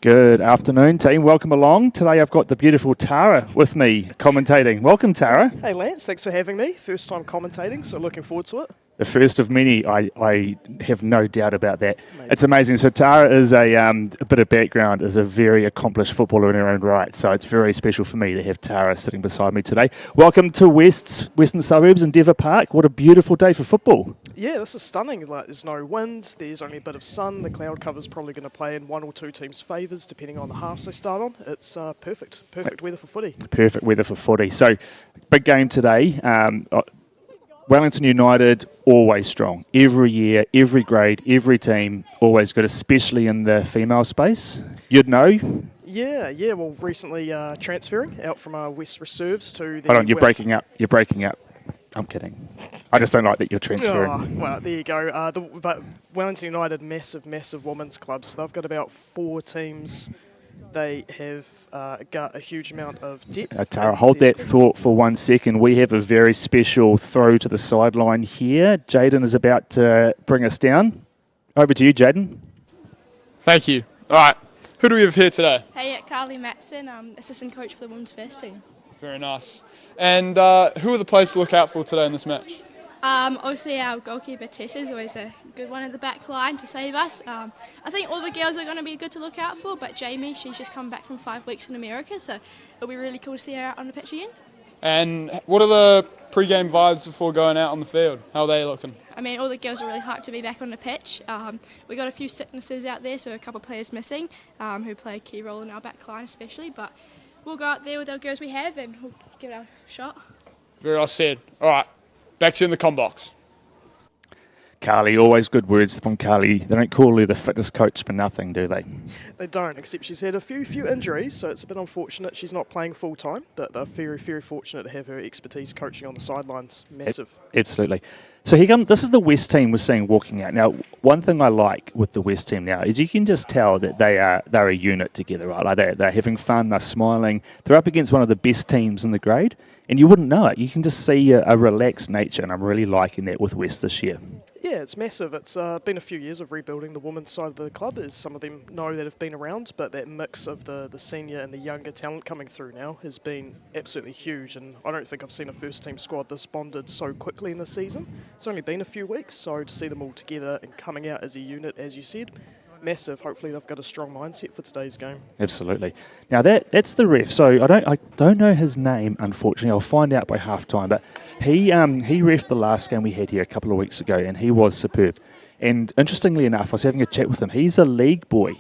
Good afternoon, team. Welcome along. Today I've got the beautiful Tara with me commentating. Welcome, Tara. Hey, Lance. Thanks for having me. First time commentating, so looking forward to it. The first of many, I have no doubt about that. Amazing. It's amazing. So Tara is a bit of background, is a very accomplished footballer in her own right. So it's very special for me to have Tara sitting beside me today. Welcome to Western Suburbs Endeavour Park. What a beautiful day for football. Yeah, this is stunning. Like, there's no wind, there's only a bit of sun. The cloud cover's probably going to play in one or two teams' favours, depending on the halves they start on. It's perfect weather for footy. Perfect weather for footy. So, big game today. Wellington United, always strong. Every year, every grade, every team, always good, especially in the female space. You'd know. Yeah. Well, recently transferring out from our West Reserves to the... Hold on, you're breaking up. I'm kidding. I just don't like that you're transferring. Oh, well, there you go. But Wellington United, massive women's clubs. So they've got about 4 teams. They have got a huge amount of depth. Tara, hold that thought for 1 second. We have a very special throw to the sideline here. Jaden is about to bring us down. Over to you, Jaden. Thank you. All right. Who do we have here today? Hey, Carly Matson, assistant coach for the women's first team. Very nice. And who are the players to look out for today in this match? Obviously, our goalkeeper Tess is always a good one at the back line to save us. I think all the girls are going to be good to look out for, but Jamie, she's just come back from 5 weeks in America, so it'll be really cool to see her out on the pitch again. And what are the pre-game vibes before going out on the field? How are they looking? I mean, all the girls are really hyped to be back on the pitch. We got a few sicknesses out there, so a couple of players missing who play a key role in our back line especially, but we'll go out there with our girls we have and we'll give it our shot. Very well said. All right. Back to you in the comm box. Carly, always good words from Carly. They don't call her the fitness coach for nothing, do they? They don't, except she's had a few injuries, so it's a bit unfortunate she's not playing full-time, but they're very fortunate to have her expertise coaching on the sidelines. Massive. Absolutely. So here come. This is the West team we're seeing walking out. Now, one thing I like with the West team now is you can just tell that they're a unit together, right? Like they're having fun, they're smiling. They're up against one of the best teams in the grade, and you wouldn't know it. You can just see a relaxed nature, and I'm really liking that with West this year. Yeah, it's massive. It's been a few years of rebuilding the women's side of the club, as some of them know that have been around, but that mix of the senior and the younger talent coming through now has been absolutely huge, and I don't think I've seen a first-team squad this bonded so quickly in the season. It's only been a few weeks, so to see them all together and coming out as a unit, as you said, massive. Hopefully they've got a strong mindset for today's game. Absolutely. Now that's the ref. So I don't know his name, unfortunately. I'll find out by half time. But he refed the last game we had here a couple of weeks ago, and he was superb. And interestingly enough, I was having a chat with him. He's a league boy,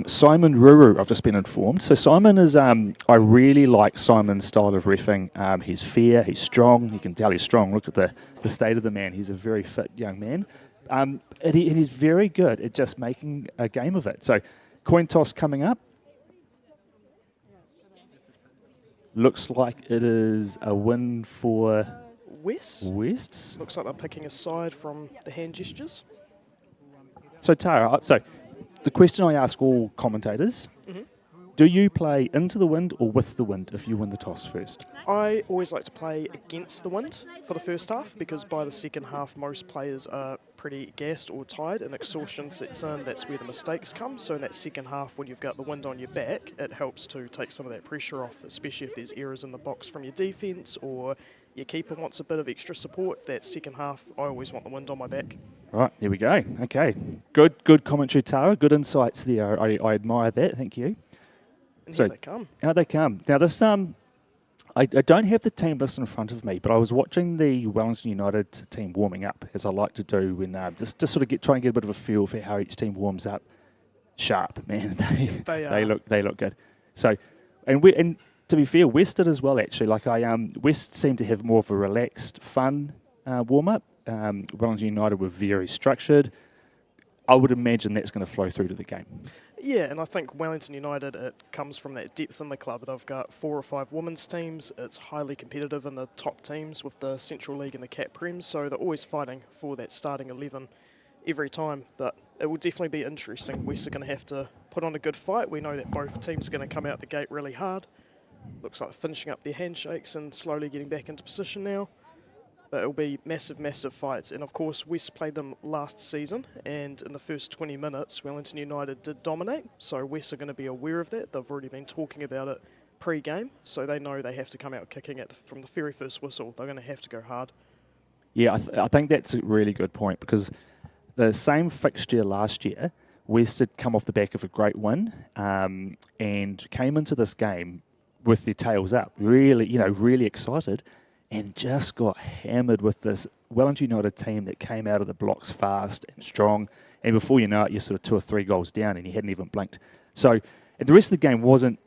Simon Ruru. I've just been informed. So Simon is. I really like Simon's style of reffing. He's fair. He's strong. You can tell he's strong. Look at the state of the man. He's a very fit young man. And he's very good at just making a game of it. So, coin toss coming up. Looks like it is a win for West. Looks like they're picking a side from the hand gestures. So, Tara, the question I ask all commentators, do you play into the wind or with the wind if you win the toss first? I always like to play against the wind for the first half, because by the second half most players are pretty gassed or tired and exhaustion sets in. That's where the mistakes come. So in that second half, when you've got the wind on your back, it helps to take some of that pressure off, especially if there's errors in the box from your defence or your keeper wants a bit of extra support. That second half, I always want the wind on my back. All right, here we go. Okay, good commentary, Tara. Good insights there. I admire that. Thank you. And so, here they come. Out they come. Now this I don't have the team list in front of me, but I was watching the Wellington United team warming up, as I like to do when just sort of try and get a bit of a feel for how each team warms up. Sharp, man. They look good. So, and to be fair, West did as well actually. Like West seemed to have more of a relaxed, fun warm up. Wellington United were very structured. I would imagine that's going to flow through to the game. Yeah, and I think Wellington United, it comes from that depth in the club. They've got 4 or 5 women's teams. It's highly competitive in the top teams with the Central League and the Cat Prem, so they're always fighting for that starting 11 every time. But it will definitely be interesting. West are going to have to put on a good fight. We know that both teams are going to come out the gate really hard. Looks like they're finishing up their handshakes and slowly getting back into position now. But it'll be massive, massive fights. And of course, West played them last season, and in the first 20 minutes, Wellington United did dominate. So West are going to be aware of that. They've already been talking about it pre-game, so they know they have to come out kicking it from the very first whistle. They're going to have to go hard. Yeah, I think that's a really good point, because the same fixture last year, West had come off the back of a great win and came into this game with their tails up, really excited, and just got hammered with this Wellington United team that came out of the blocks fast and strong. And before you know it, you're sort of 2 or 3 goals down and you hadn't even blinked. So the rest of the game wasn't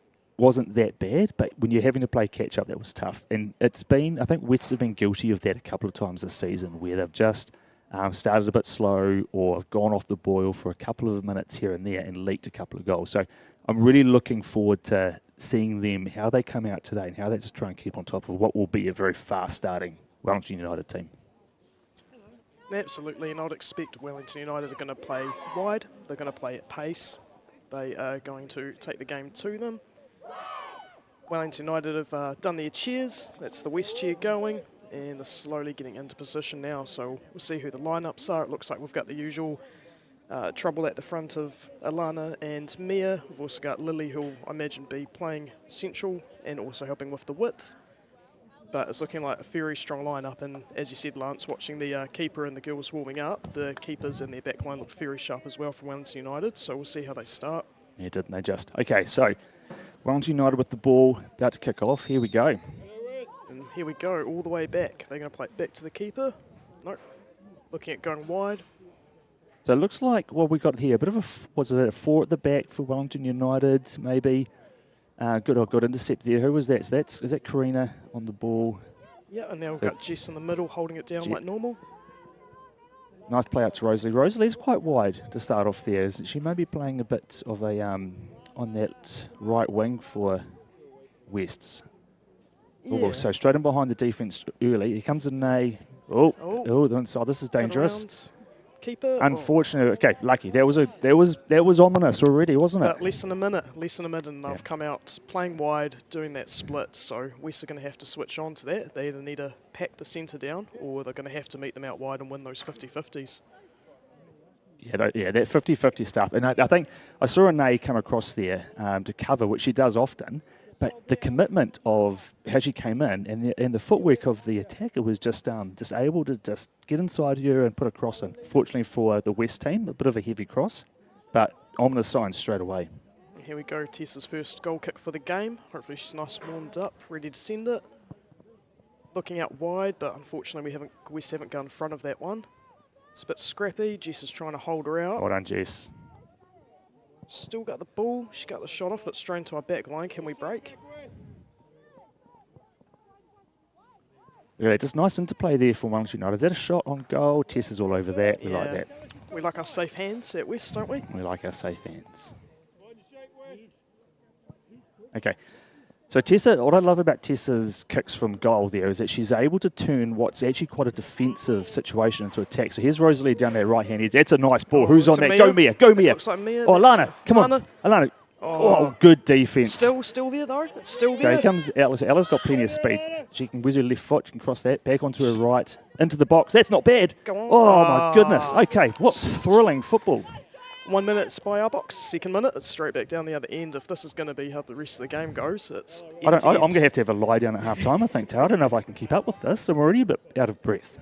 that bad, but when you're having to play catch-up, that was tough. And I think West have been guilty of that a couple of times this season, where they've just started a bit slow or gone off the boil for a couple of minutes here and there and leaked a couple of goals. So I'm really looking forward to seeing them, how they come out today and how they just try and keep on top of what will be a very fast-starting Wellington United team. Absolutely, and I'd expect Wellington United are going to play wide. They're going to play at pace. They are going to take the game to them. Wellington United have done their cheers. That's the West cheer going, and they're slowly getting into position now. So we'll see who the lineups are. It looks like we've got the usual trouble at the front of Alana and Mia. We've also got Lily, who I imagine be playing central and also helping with the width. But it's looking like a very strong lineup. And as you said, Lance, watching the keeper and the girls warming up, the keepers and their back line looked very sharp as well for Wellington United. So we'll see how they start. Yeah, didn't they just? Okay, so Wellington United with the ball, about to kick off. Here we go. And here we go, all the way back. They're going to play it back to the keeper. Nope. Looking at going wide. So it looks like what we got here, a bit of a 4 at the back for Wellington United, maybe. Good intercept there. Who was that? So is that Karina on the ball? Yeah, and now we've got Jess in the middle holding it down like normal. Nice play out to Rosalie. Rosalie's quite wide to start off there. She may be playing a bit of a on that right wing for Wests. Yeah. Oh, so straight in behind the defence early. Here comes a nay. This is dangerous. Keeper. Unfortunately, okay, lucky. That was ominous already, wasn't it? But less than a minute, and they've come out playing wide, doing that split. So West are going to have to switch on to that. They either need to pack the centre down, or they're going to have to meet them out wide and win those 50-50s. Yeah, that 50-50 stuff. And I think I saw Nay come across there to cover, which she does often. But the commitment of how she came in and the footwork of the attacker was just able to just get inside her and put a cross in. Fortunately for the West team, a bit of a heavy cross, but ominous signs straight away. Here we go, Tessa's first goal kick for the game. Hopefully she's nice and warmed up, ready to send it. Looking out wide, but unfortunately West haven't gone in front of that one. It's a bit scrappy. Jess is trying to hold her out. Well done, Jess. Still got the ball. She got the shot off, but straight into our back line. Can we break? Yeah, just nice interplay there for Wellington United. Is that a shot on goal? Tess is all over that. We like that. We like our safe hands at West, don't we? We like our safe hands. Okay. So Tessa, what I love about Tessa's kicks from goal there is that she's able to turn what's actually quite a defensive situation into attack. So here's Rosalie down there right-hand edge. That's a nice ball. Who's on that? Go Mia, go Mia. Looks like Mia. Oh, Alana, come on. Alana. Oh, good defence. Still there though. It's still there. Okay, here comes Alice. Ella's got plenty of speed. She can whiz her left foot. She can cross that. Back onto her right. Into the box. That's not bad. Go on. Oh, my goodness. Okay, what thrilling football. 1 minute by our box. Second minute, it's straight back down the other end. If this is going to be how the rest of the game goes, it's I'm going to have a lie down at half time, I think, Tara. I don't know if I can keep up with this. I'm already a bit out of breath.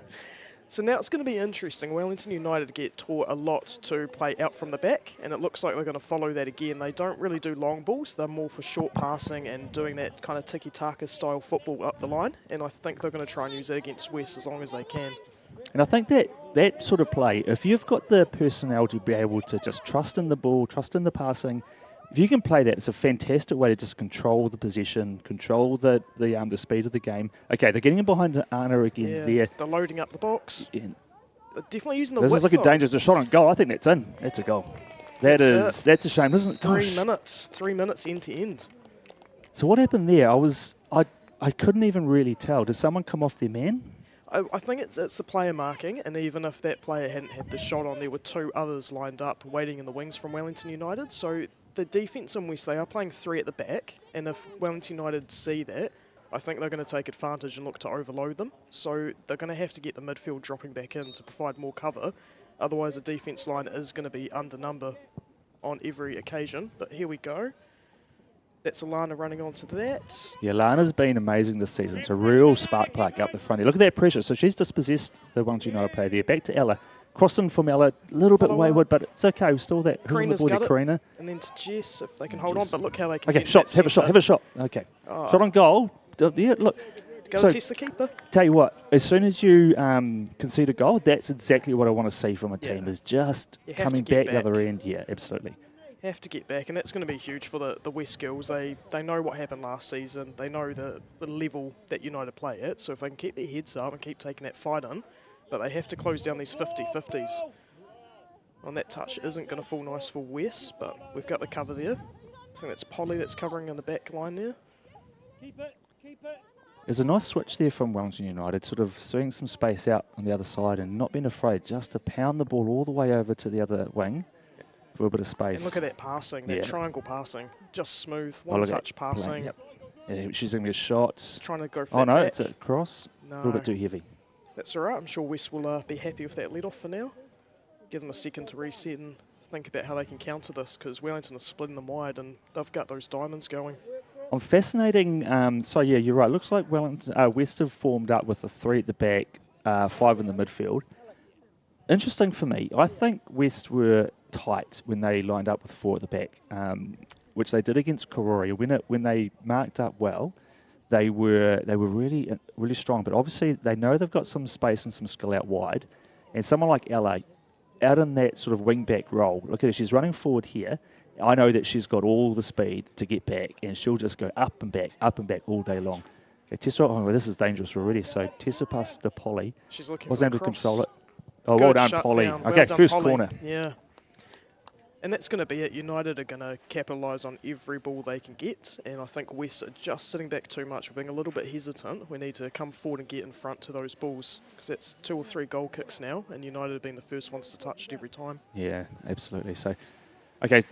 So now it's going to be interesting. Wellington United get taught a lot to play out from the back, and it looks like they're going to follow that again. They don't really do long balls. They're more for short passing and doing that kind of tiki-taka style football up the line, and I think they're going to try and use that against West as long as they can. And I think that sort of play, if you've got the personnel to be able to just trust in the ball, trust in the passing, if you can play that, it's a fantastic way to just control the possession, control the speed of the game. Okay, they're getting in behind Anna again there. They're loading up the box. Yeah. They're definitely using the width. This is looking dangerous. A shot on goal. I think that's in. That's a goal. That's a shame, isn't it? Gosh. 3 minutes end to end. So what happened there? I couldn't even really tell. Did someone come off their man? I think it's the player marking, and even if that player hadn't had the shot on, there were 2 others lined up waiting in the wings from Wellington United. So the defence in West, they are playing 3 at the back, and if Wellington United see that, I think they're going to take advantage and look to overload them. So they're going to have to get the midfield dropping back in to provide more cover. Otherwise, the defence line is going to be under number on every occasion. But here we go. That's Alana running onto that. Yeah, Lana's been amazing this season. It's a real spark plug up the front here. Look at that pressure. So she's dispossessed the Wellington United player there. Back to Ella. Crossing from Ella, a little bit wayward, but it's okay. We're still that. Karina's got it. Karina. And then to Jess, if they can hold on. But look how they can Okay, shot. Have a shot. Have a shot. Okay. Oh. Shot on goal. Yeah, look. Go So, and test the keeper. tell you what, as soon as you concede a goal, that's exactly what I want to see from a team, is just You have coming to get back the other back. end. Yeah, absolutely. Have to get back, and that's going to be huge for the West girls. They know what happened last season. They know the level that United play at. So if they can keep their heads up and keep taking that fight in, but they have to close down these 50-50s. On that touch isn't going to fall nice for West, but we've got the cover there. I think that's Polly that's covering in the back line there. There's a nice switch there from Wellington United, sort of seeing some space out on the other side and not being afraid just to pound the ball all the way over to the other wing for a bit of space. And look at that passing, that triangle passing. Just smooth, Oh, one look at touch passing. Yep. Yeah, she's going to get shots. Trying to go for Oh that no, back. it's a cross. No. A little bit too heavy. That's all right. I'm sure West will be happy with that lead off for now. Give them a second to reset and think about how they can counter this, because Wellington is splitting them wide and they've got those diamonds going. I'm fascinating. So yeah, you're right. Looks like Wellington, West have formed up with a 3 at the back, 5 in the midfield. Interesting for me. I think West were tight when they lined up with 4 at the back, which they did against Karori. When they marked up well, they were really strong. But obviously they know they've got some space and some skill out wide, and someone like Ella, out in that sort of wing back role. Look at her. She's running forward here. I know that she's got all the speed to get back, and she'll just go up and back all day long. Okay, Tessa, oh, well, this is dangerous already. So Tessa passed to Polly. She's looking Was for a able to cross. control it. Oh, Good well done, shut Polly. down. Okay, Well done, first Polly. corner. Yeah. And that's going to be it. United are going to capitalise on every ball they can get, and I think West are just sitting back too much. We're being a little bit hesitant. We need to come forward and get in front to those balls, because that's 2 or 3 goal kicks now, and United have been the first ones to touch it every time. Yeah, absolutely. So, okay,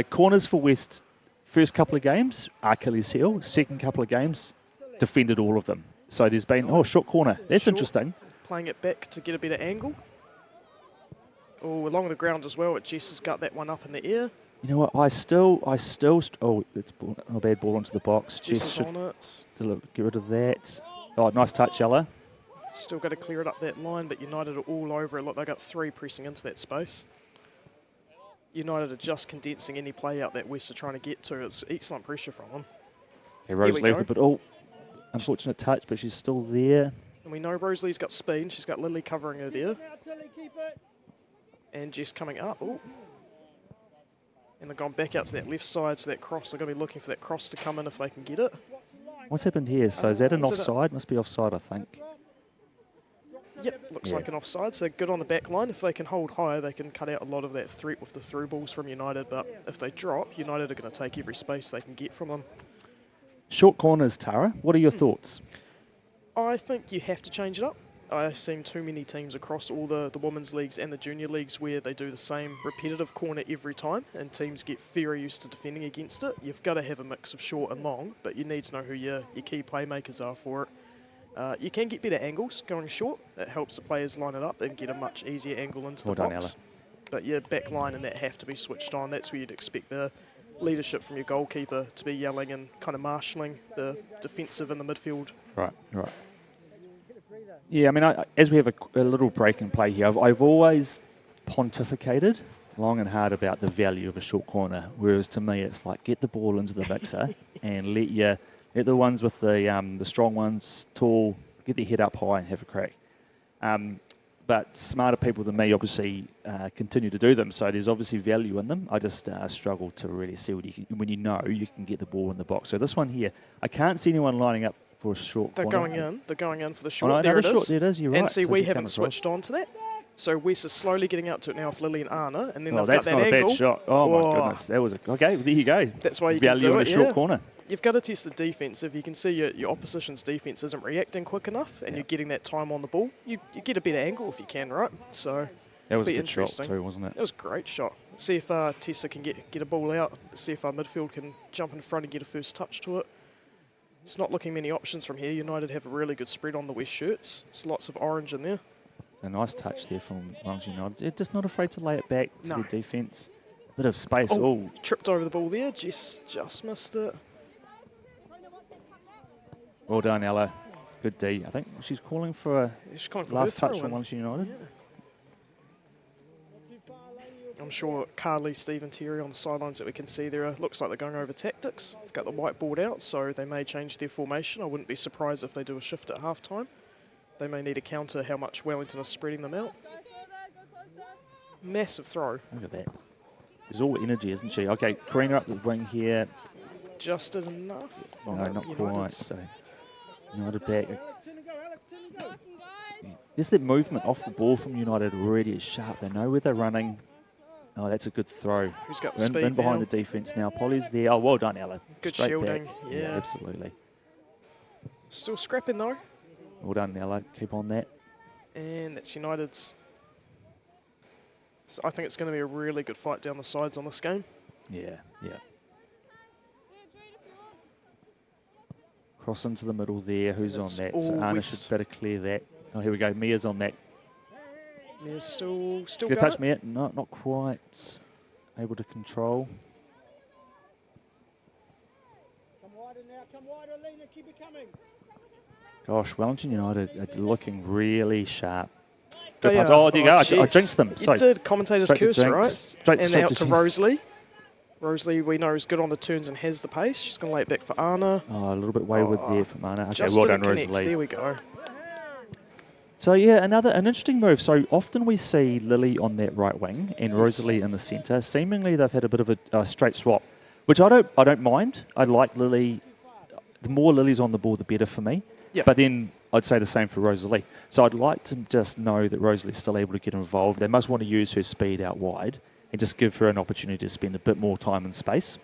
corners for West. First couple of games, Achilles heel. Second couple of games, defended all of them. So there's been, short corner. That's Short. interesting. Playing it back to get a better angle. Oh, along the ground as well. Jess has got that one up in the air. You know what? I still. It's a bad ball into the box. Jess Jess is should on it. get rid of that. Oh, nice touch, Ella. Still got to clear it up that line, but United are all over it. Look, they got 3 pressing into that space. United are just condensing any play out that West are trying to get to. It's excellent pressure from them. Okay, Rose we left go. it, but unfortunate touch, but she's still there. And we know Rosalie's got speed, and she's got Lily covering her there. And Jess coming up. Ooh. And they've gone back out to that left side, so that cross, they're going to be looking for that cross to come in if they can get it. What's happened here? So is that an Is it offside? Must be offside, I think. Yep, looks Yeah. like an offside, so they're good on the back line. If they can hold higher, they can cut out a lot of that threat with the through balls from United, but if they drop, United are going to take every space they can get from them. Short corners, Tara. What are your thoughts? I think you have to change it up. I've seen too many teams across all the women's leagues and the junior leagues where they do the same repetitive corner every time, and teams get very used to defending against it. You've got to have a mix of short and long, but you need to know who your key playmakers are for it. You can get better angles going short. It helps the players line it up and get a much easier angle into Well the done, box. Ella. But your back line and that have to be switched on. That's where you'd expect the leadership from your goalkeeper to be yelling and kind of marshalling the defensive in the midfield. Right. Yeah, I mean, as we have a little break in play here, I've always pontificated long and hard about the value of a short corner, whereas to me it's like get the ball into the mixer and let the ones with the strong ones, tall, get their head up high and have a crack. But smarter people than me obviously continue to do them, so there's obviously value in them. I just struggle to really see when you know you can get the ball in the box. So this one here, I can't see anyone lining up for a short They're corner. going in for the short. Oh, no, there it short, is. there it is, you're right. And see, So we she haven't comes switched on to that. So Wes is slowly getting out to it now with Lily and Anna, and then Oh, they've got that's that not a angle. bad shot. Oh, my goodness. That was okay, there you go. That's why you value can do in it, a short yeah. corner. You've got to test the defense. If you can see your opposition's defense isn't reacting quick enough and you're getting that time on the ball, you get a better angle if you can, right? So That was a be good shot interesting. too, wasn't it? That was a great shot. See if Tessa can get a ball out. See if our midfield can jump in front and get a first touch to it. It's not looking many options from here. United have a really good spread on the West shirts. There's lots of orange in there. A nice touch there from Wellington United. They're just not afraid to lay it back to No. their defence. Bit of space. Oh, tripped over the ball there. Just missed it. Well done, Ella. Good D. I think she's calling for a She's calling for last her touch throw from in. Wellington United. Yeah. I'm sure Carly, Steve and Terry on the sidelines that we can see there looks like they're going over tactics. They've got the whiteboard out, so they may change their formation. I wouldn't be surprised if they do a shift at half-time. They may need to counter how much Wellington is spreading them out. Massive throw. Look at that. There's all energy, isn't she? Okay, Karina up the wing here. Just did enough. No, Oh, not United. quite. So United back. Just that movement off the ball from United already is sharp. They know where they're running. Oh, that's a good throw. Who's got the In speed behind now? the defence now. Polly's there. Oh, well done, Ella. Good Straight shielding, back. yeah. Absolutely. Still scrapping though. Well done, Ella. Keep on that. And that's United's. So I think it's going to be a really good fight down the sides on this game. Yeah, yeah. Cross into the middle there. Who's It's on that? So all Anna West. should better clear that. Oh, here we go. Mia's on that. There's still Good got touch, it. Mia. Not quite able to control. Come wider now, come wider, Lena, keep it coming. Gosh, Wellington United are looking really sharp. Good They pass. are. Oh, there you go. I jeez. jinxed them. You Sorry. did commentator's Straight to curse, jinx. right? Straight And to out to jinx. Rosalie. Rosalie, we know, is good on the turns and has the pace. She's going to lay it back for Anna. Oh, a little bit wayward Oh, there from Anna. Okay, Just well didn't done, connect. Rosalie. There we go. So yeah, an interesting move. So often we see Lily on that right wing and Rosalie in the centre. Seemingly they've had a bit of a straight swap, which I don't mind. I like Lily. The more Lily's on the ball, the better for me. Yeah. But then I'd say the same for Rosalie. So I'd like to just know that Rosalie's still able to get involved. They must want to use her speed out wide and just give her an opportunity to spend a bit more time and space.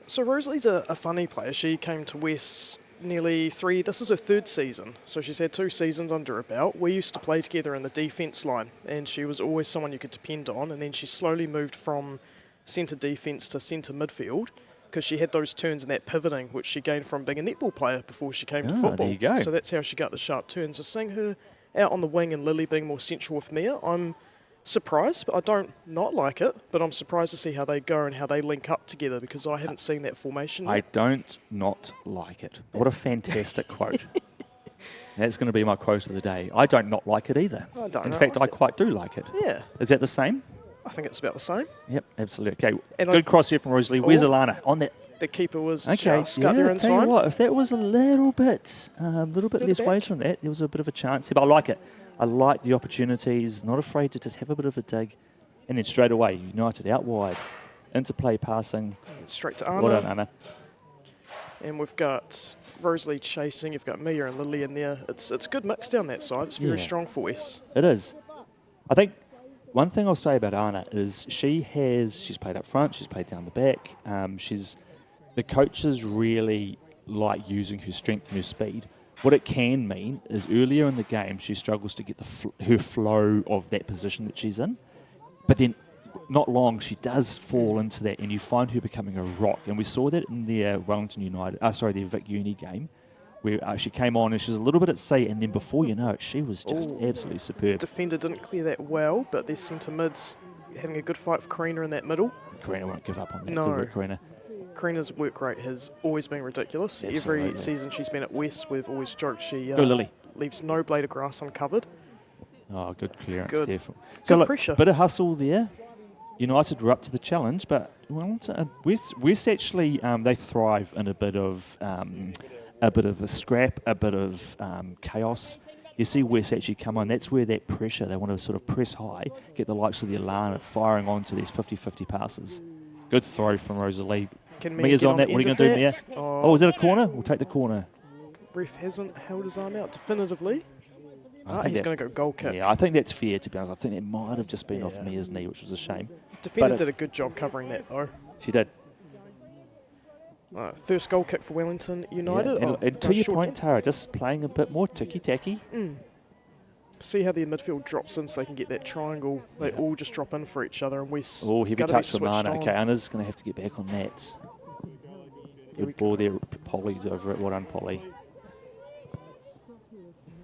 So Rosalie's a funny player. She came to West this is her third season. So she's had 2 seasons under her belt. We used to play together in the defence line and she was always someone you could depend on. And then she slowly moved from centre defence to centre midfield because she had those turns and that pivoting, which she gained from being a netball player before she came to football. There you go. So that's how she got the sharp turns. So seeing her out on the wing and Lily being more central with Mia, I'm surprised, but I don't not like it, but I'm surprised to see how they go and how they link up together because I haven't seen that formation I yet. don't not like it. What a fantastic quote. That's going to be my quote of the day. I don't not like it either. I don't In know. fact, I quite do like it. Yeah, Is that the same? I think it's about the same. Yep, absolutely. Okay, And good cross here from Rosalie. Where's Oh. Alana? On that. The keeper was Okay, just got there in tell you time. what, if that was a little bit Further less back. weight on that, there was a bit of a chance here. But I like it. I like the opportunities. Not afraid to just have a bit of a dig. And then straight away, United out wide. Interplay passing. Straight to Anna. Well done, Anna. And we've got Rosalie chasing. You've got Mia and Lily in there. It's a good mix down that side. It's very Yeah. strong for West. It is. I think one thing I'll say about Anna is she's played up front, she's played down the back. The coaches really like using her strength and her speed. What it can mean is earlier in the game she struggles to get her flow of that position that she's in, but then not long she does fall into that, and you find her becoming a rock. And we saw that in the the Vic Uni game, where she came on and she was a little bit at sea, and then before you know it, she was just Ooh. absolutely superb. Defender didn't clear that well, but their centre mids having a good fight for Karina in that middle. Karina won't give up on that. No. Good work, Karina. Karina's work rate has always been ridiculous. Absolutely. Every season she's been at West, we've always joked she Go, Lily. leaves no blade of grass uncovered. Oh, good clearance Good. there. Good look, pressure. bit of hustle there. United were up to the challenge, but West actually they thrive in a bit of a scrap, a bit of chaos. You see West actually come on. That's where that pressure, they want to sort of press high, get the likes of the Alana firing onto these 50-50 passes. Good throw from Rosalie. Can Mia Mia's get on that. the What are you end going to do, of Mia? that? Oh, is that a corner? We'll take the corner. Ref hasn't held his arm out definitively. I think He's that- going to go goal kick. Yeah, I think that's fair, to be honest. I think it might have just been off Yeah. Mia's knee, which was a shame. Defender but it- did a good job covering that though. She did. First goal kick for Wellington United. Yeah, Oh, and to no, your short point, Tara, just playing a bit more ticky-tacky. See how their midfield drops in so they can get that triangle. They Yeah. all just drop in for each other and West Oh, heavy gotta be touch from switched Anna. on. Okay, Anna's going to have to get back on that. Good ball there. Polly's over it. Well done, Polly.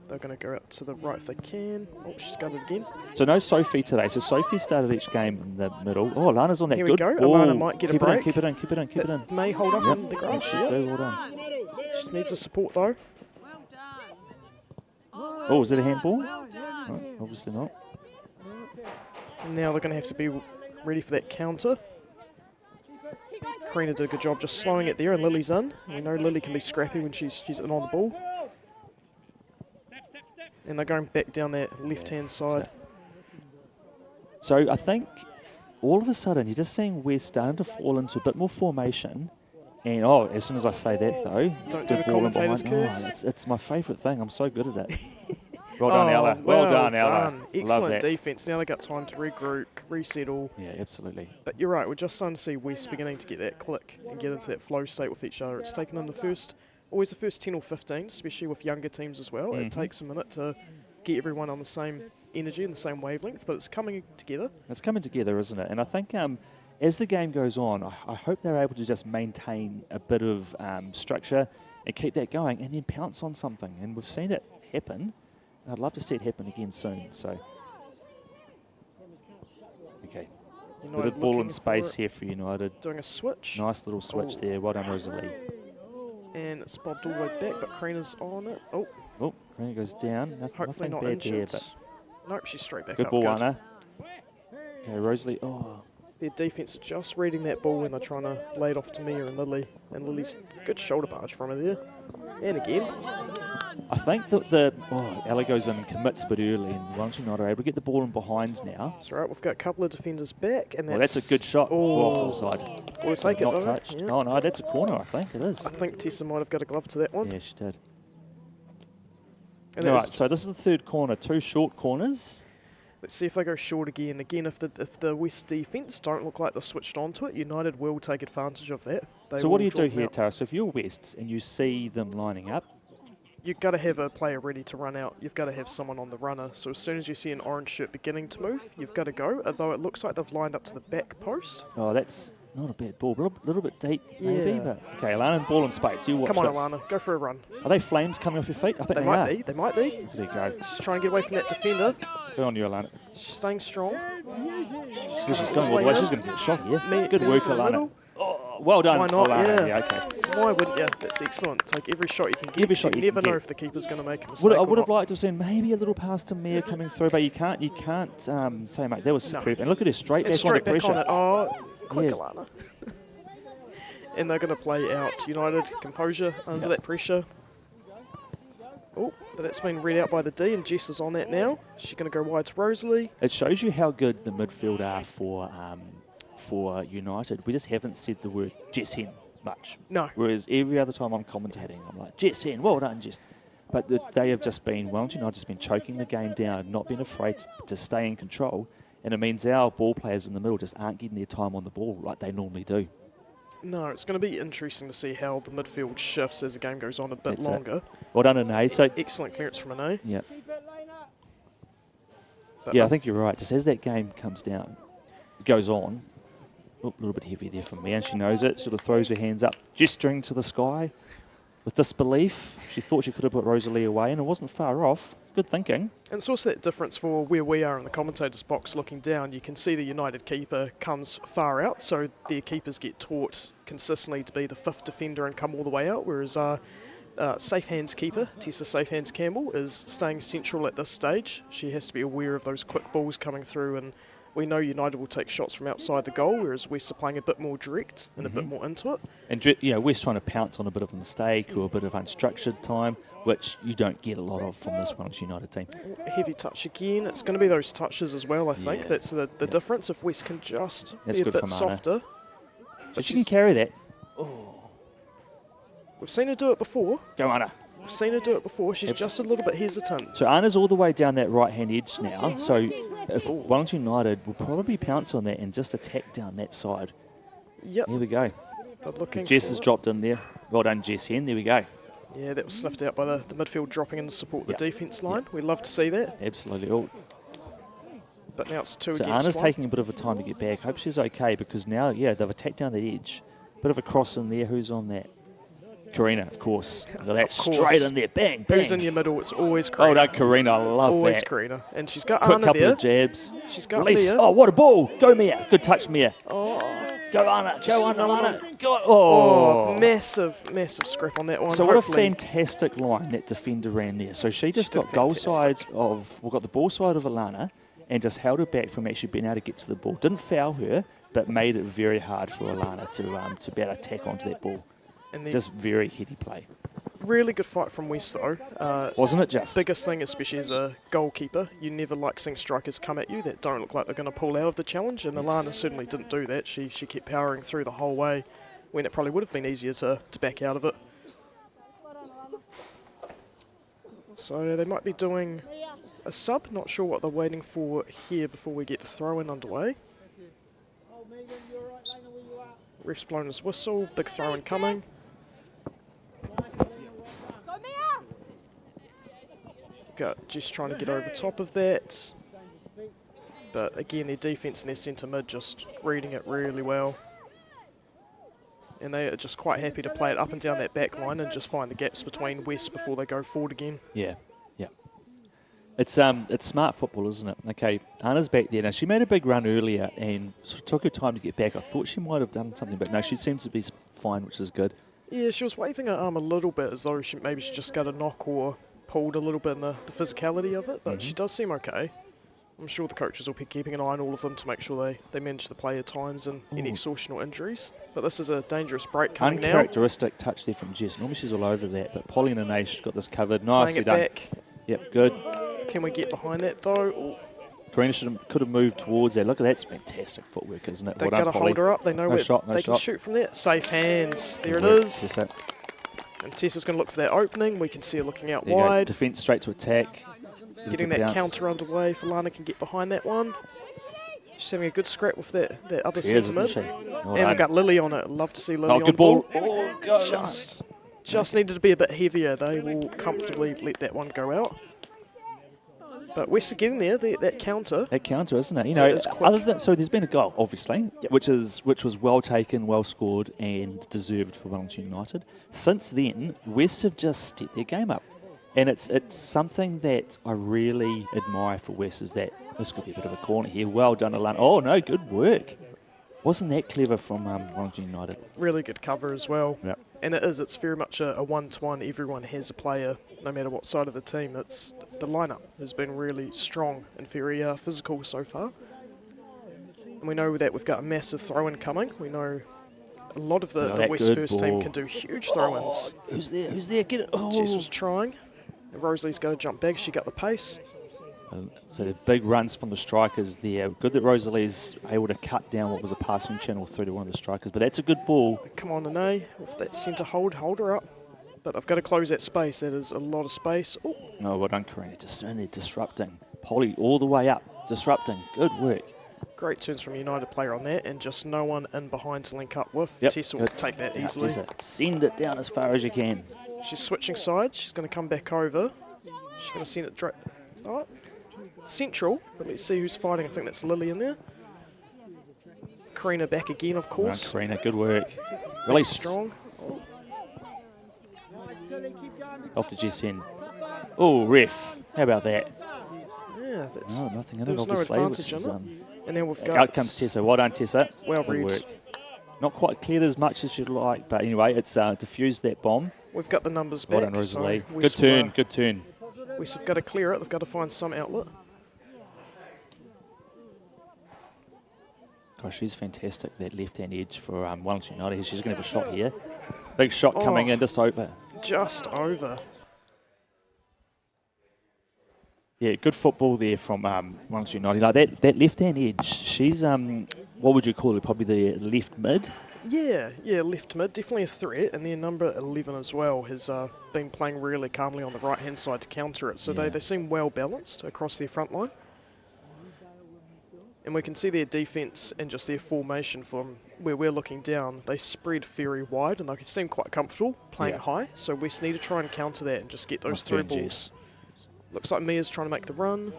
They're going to go out to the right if they can. Oh, she's got it again. So no Sophie today. So Sophie started each game in the middle. Oh, Alana's on that. Here Good we go. ball. Alana might get a break. Keep it in, keep it in, keep it in. That may hold up in the grass. Should do. Well done. She needs the support though. Oh, is it a handball? No, obviously not. And now they're going to have to be ready for that counter. Karina did a good job just slowing it there, and Lily's in. We know Lily can be scrappy when she's in on the ball. And they're going back down that left-hand side. So I think all of a sudden you're just seeing we're starting to fall into a bit more formation. And as soon as I say that though, Don't do the ball in commentator's behind. curse. It's my favourite thing. I'm so good at it. Well done, Ella. Well done, Ella. Excellent defence. Now they've got time to regroup, resettle. Yeah, absolutely. But you're right, we're just starting to see West beginning to get that click and get into that flow state with each other. It's taken them always the first 10 or 15, especially with younger teams as well. It takes a minute to get everyone on the same energy and the same wavelength, but it's coming together. It's coming together, isn't it? And I think as the game goes on, I hope they're able to just maintain a bit of structure and keep that going and then pounce on something. And we've seen it happen. I'd love to see it happen again soon. So, okay. Bit of ball in space here for United. Doing a switch. Nice little switch there. Well done, Rosalie. And it's bobbed all the way back, but Karina's on it. Oh, Karina goes down. hopefully Nothing not bad injured. there, but Nope, she's straight back good up. ball, Good. Anna. Okay, Rosalie. Oh, Their defence are just reading that ball when they're trying to lay it off to Mia and Lily. And Lily's good shoulder barge from her there. And again. I think that Ella goes in and commits a bit early, and Wellington United are able to get the ball in behind now. That's right, we've got a couple of defenders back. And That's a good shot. Off to the side. We'll take it Not though. touched. Yeah. Oh no, that's a corner, I think it is. I think Tessa might have got a glove to that one. Yeah, she did. And All that right, so this is the third corner. 2 short corners. Let's see if they go short again. Again, if the West defence don't look like they're switched onto it, United will take advantage of that. So what do you do here, Tara? So if you're West and you see them lining up, you've got to have a player ready to run out. You've got to have someone on the runner. So as soon as you see an orange shirt beginning to move, you've got to go. Although it looks like they've lined up to the back post. oh, that's not a bad ball. A little bit deep, maybe. Yeah. But okay, Alana, ball in space. You watch Come on, this. Alana, go for a run. Are they flames coming off your feet? I think They they are. might be. They might be. There you go. She's trying to get away from that defender. Good on you, Alana. She's staying strong. She's going all the way. She's going to get a shot here. Good work, Mia's in the Alana. middle. Oh, well done, Why not? Alana. Yeah. Okay. Why wouldn't you? That's excellent. Take every shot you can get. Every shot you you never can know get. if the keeper's going to make a mistake. I would or have not. liked to have seen maybe a little pass to Mia coming through, but you can't say, mate, that was No. superb. And look at her straight It's back on the straight back pressure. on it. Oh, quick, Yeah. Alana. And they're going to play out United composure under that pressure. Oh, but that's been read out by the D, and Jess is on that now. She's going to go wide to Rosalie. It shows you how good the midfield are for United. We just haven't said the word Jess Hen much. No. Whereas every other time I'm commentating, I'm like, Jess Hen, well done, Jess. But they have just been, Wellington United just been choking the game down, not being afraid to stay in control. And it means our ball players in the middle just aren't getting their time on the ball like they normally do. No, it's going to be interesting to see how the midfield shifts as the game goes on a bit That's it. longer. Well done, Anae. So, Excellent clearance from Anae. yeah. But Yeah, I think you're right. Just as that game comes down, it goes on, a little bit heavy there for me, and she knows it, sort of throws her hands up, gesturing to the sky with disbelief. She thought she could have put Rosalie away, and it wasn't far off. Good thinking. And it's also that difference for where we are in the commentator's box looking down. You can see the United keeper comes far out, so their keepers get taught consistently to be the 5th defender and come all the way out, whereas our safe hands keeper, Tessa Safe Hands Campbell, is staying central at this stage. She has to be aware of those quick balls coming through, and we know United will take shots from outside the goal, whereas West are playing a bit more direct and a bit more into it. And West trying to pounce on a bit of a mistake or a bit of unstructured time, which you don't get a lot of from this Wellington United team. Heavy touch again. It's going to be those touches as well, I think. Yeah. That's the difference. If West can just That's be a good bit from Anna. softer. But she can carry that. We've seen her do it before. Go, Anna. We've seen her do it before. She's just a little bit hesitant. So Anna's all the way down that right-hand edge now. So if Wellington United will probably pounce on that and just attack down that side. Yep. Here we go. They're looking Jess for has it. dropped in there. Well done, Jess Hen. There we go. Yeah, that was sniffed out by the midfield dropping in to support Yep. the defence line. We love to see that. Absolutely. Oh. But now it's 2 So against Anna's 1. taking a bit of a time to get back. Hope she's okay because now, they've attacked down that edge. Bit of a cross in there. Who's on that? Karina, of course. Look at that, Of course. straight in there. Bang, bang. Who's in your middle? It's always Karina. Oh, no, Karina. I love Always that. Karina. And she's got Quick Anna couple there. of jabs. She's got Release. Mia. Oh, what a ball. Go, Mia. Good touch, Mia. Oh, Go, Anna. Go, Anna. Anna. Go. oh, massive scrap on that one. So what a Hopefully- fantastic line that defender ran there. So she just did got goal fantastic. side of, got the ball side of Alana and just held her back from actually being able to get to the ball. Didn't foul her, but made it very hard for Alana to be able to attack onto that ball. And then Just very heady play. really good fight from West though. Wasn't it just? Biggest thing, especially as a goalkeeper, you never like seeing strikers come at you that don't look like they're going to pull out of the challenge, and Alana certainly didn't do that. She kept powering through the whole way when it probably would have been easier to back out of it. So they might be doing a sub, not sure what they're waiting for here before we get the throw-in underway. Oh, Megan, you're right, Lena, where you are. Ref's blown his whistle, big throw-in coming. Just trying to get over top of that. But again, their defence and their centre mid just reading it really well. And they are just quite happy to play it up and down that back line and just find the gaps between West before they go forward again. Yeah, yeah. It's smart football, isn't it? Okay, Anna's back there. Now, she made a big run earlier and sort of took her time to get back. I thought she might have done something, but no, she seems to be fine, which is good. Yeah, she was waving her arm a little bit as though maybe she just got a knock or pulled a little bit in the physicality of it, but she does seem okay. I'm sure the coaches will be keeping an eye on all of them to make sure they manage the player times and any exhaustional injuries. But this is a dangerous break coming now. Uncharacteristic touch there from Jess. Normally she's all over that, but Polly and Anash got this covered. Nicely Playing it done. back. Yep, good. Can we get behind that though? Ooh, Karina could have moved towards that. Look at that, it's fantastic footwork, isn't it? they've Well got done, to Polly. hold her up. They know No where shot, no they can shot. shoot from there. Safe hands. There it Good work, is. Tessa. And Tessa's going to look for that opening. We can see her looking out There you go. wide. Defence straight to attack. Getting that counter underway. Lana can get behind that one. She's having a good scrap with that other She is, centre isn't mid. she? Well And done. I've got Lily on it. Love to see Lily Oh, on good ball. ball. Oh, go. Just needed to be a bit heavier. They will comfortably let that one go out. But West are getting there. That counter. That counter, isn't it? You know, It is quick. other than so, there's been a goal, obviously, Yep. which was well taken, well scored, and deserved for Wellington United. Since then, West have just stepped their game up, and it's something that I really admire for West is that this could be a bit of a corner here. Well done, Alana. Oh no, good work. Wasn't that clever from Wellington United? Really good cover as well. Yep. And it's very much a one-to-one. Everyone has a player, no matter what side of the team. The lineup has been really strong and very physical so far. And we know that we've got a massive throw-in coming. We know a lot of the that West good first team ball. can do huge throw-ins. Who's there? Who's there? Get it. Oh. Jess was trying. And Rosalie's going to jump back. She got the pace. So the big runs from the strikers there. Good that Rosalie's able to cut down what was a passing channel through to one of the strikers. But that's a good ball. Come on, Nene. With that centre hold her up. But they've got to close that space. That is a lot of space. Ooh. No, well done, Karina. Just only disrupting. Polly all the way up. Disrupting. Good work. Great turns from a United player on that, and just no one in behind to link up with. Yep, Tessa will good. take that Yeah, easily. Tessa, send it down as far as you can. She's switching sides. She's going to come back over. She's going to send it central, but let's see who's fighting. I think that's Lily in there. Karina back again, of Well done, course. Karina, good work. Really Strong. Off to GSN. Oh, ref. How about that? Yeah, that's. No, nothing in there it, was no obviously. advantage which is, in it. And then we've got. out comes Tessa. Well done, Tessa. Well Good read. work. Not quite cleared as much as you'd like, but anyway, it's diffused that bomb. We've got the numbers Well back. done, Rosalie. So Good West turn, will, good turn. West have got to clear it. They've got to find some outlet. Gosh, she's fantastic, that left-hand edge for Wellington United. She's going to have a shot here. Big shot coming in, just over. Just over. Yeah, good football there from Wellington United. Like that left-hand edge, she's, what would you call it, probably the left mid? Yeah, left mid, definitely a threat, and then number 11 as well has been playing really calmly on the right-hand side to counter it. So Yeah. they seem well balanced across their front line. And we can see their defence and just their formation from where we're looking down. They spread very wide and they can seem quite comfortable playing Yeah. high. So West need to try and counter that and just get those Must through turn, balls. Jess. Looks like Mia's trying to make the run.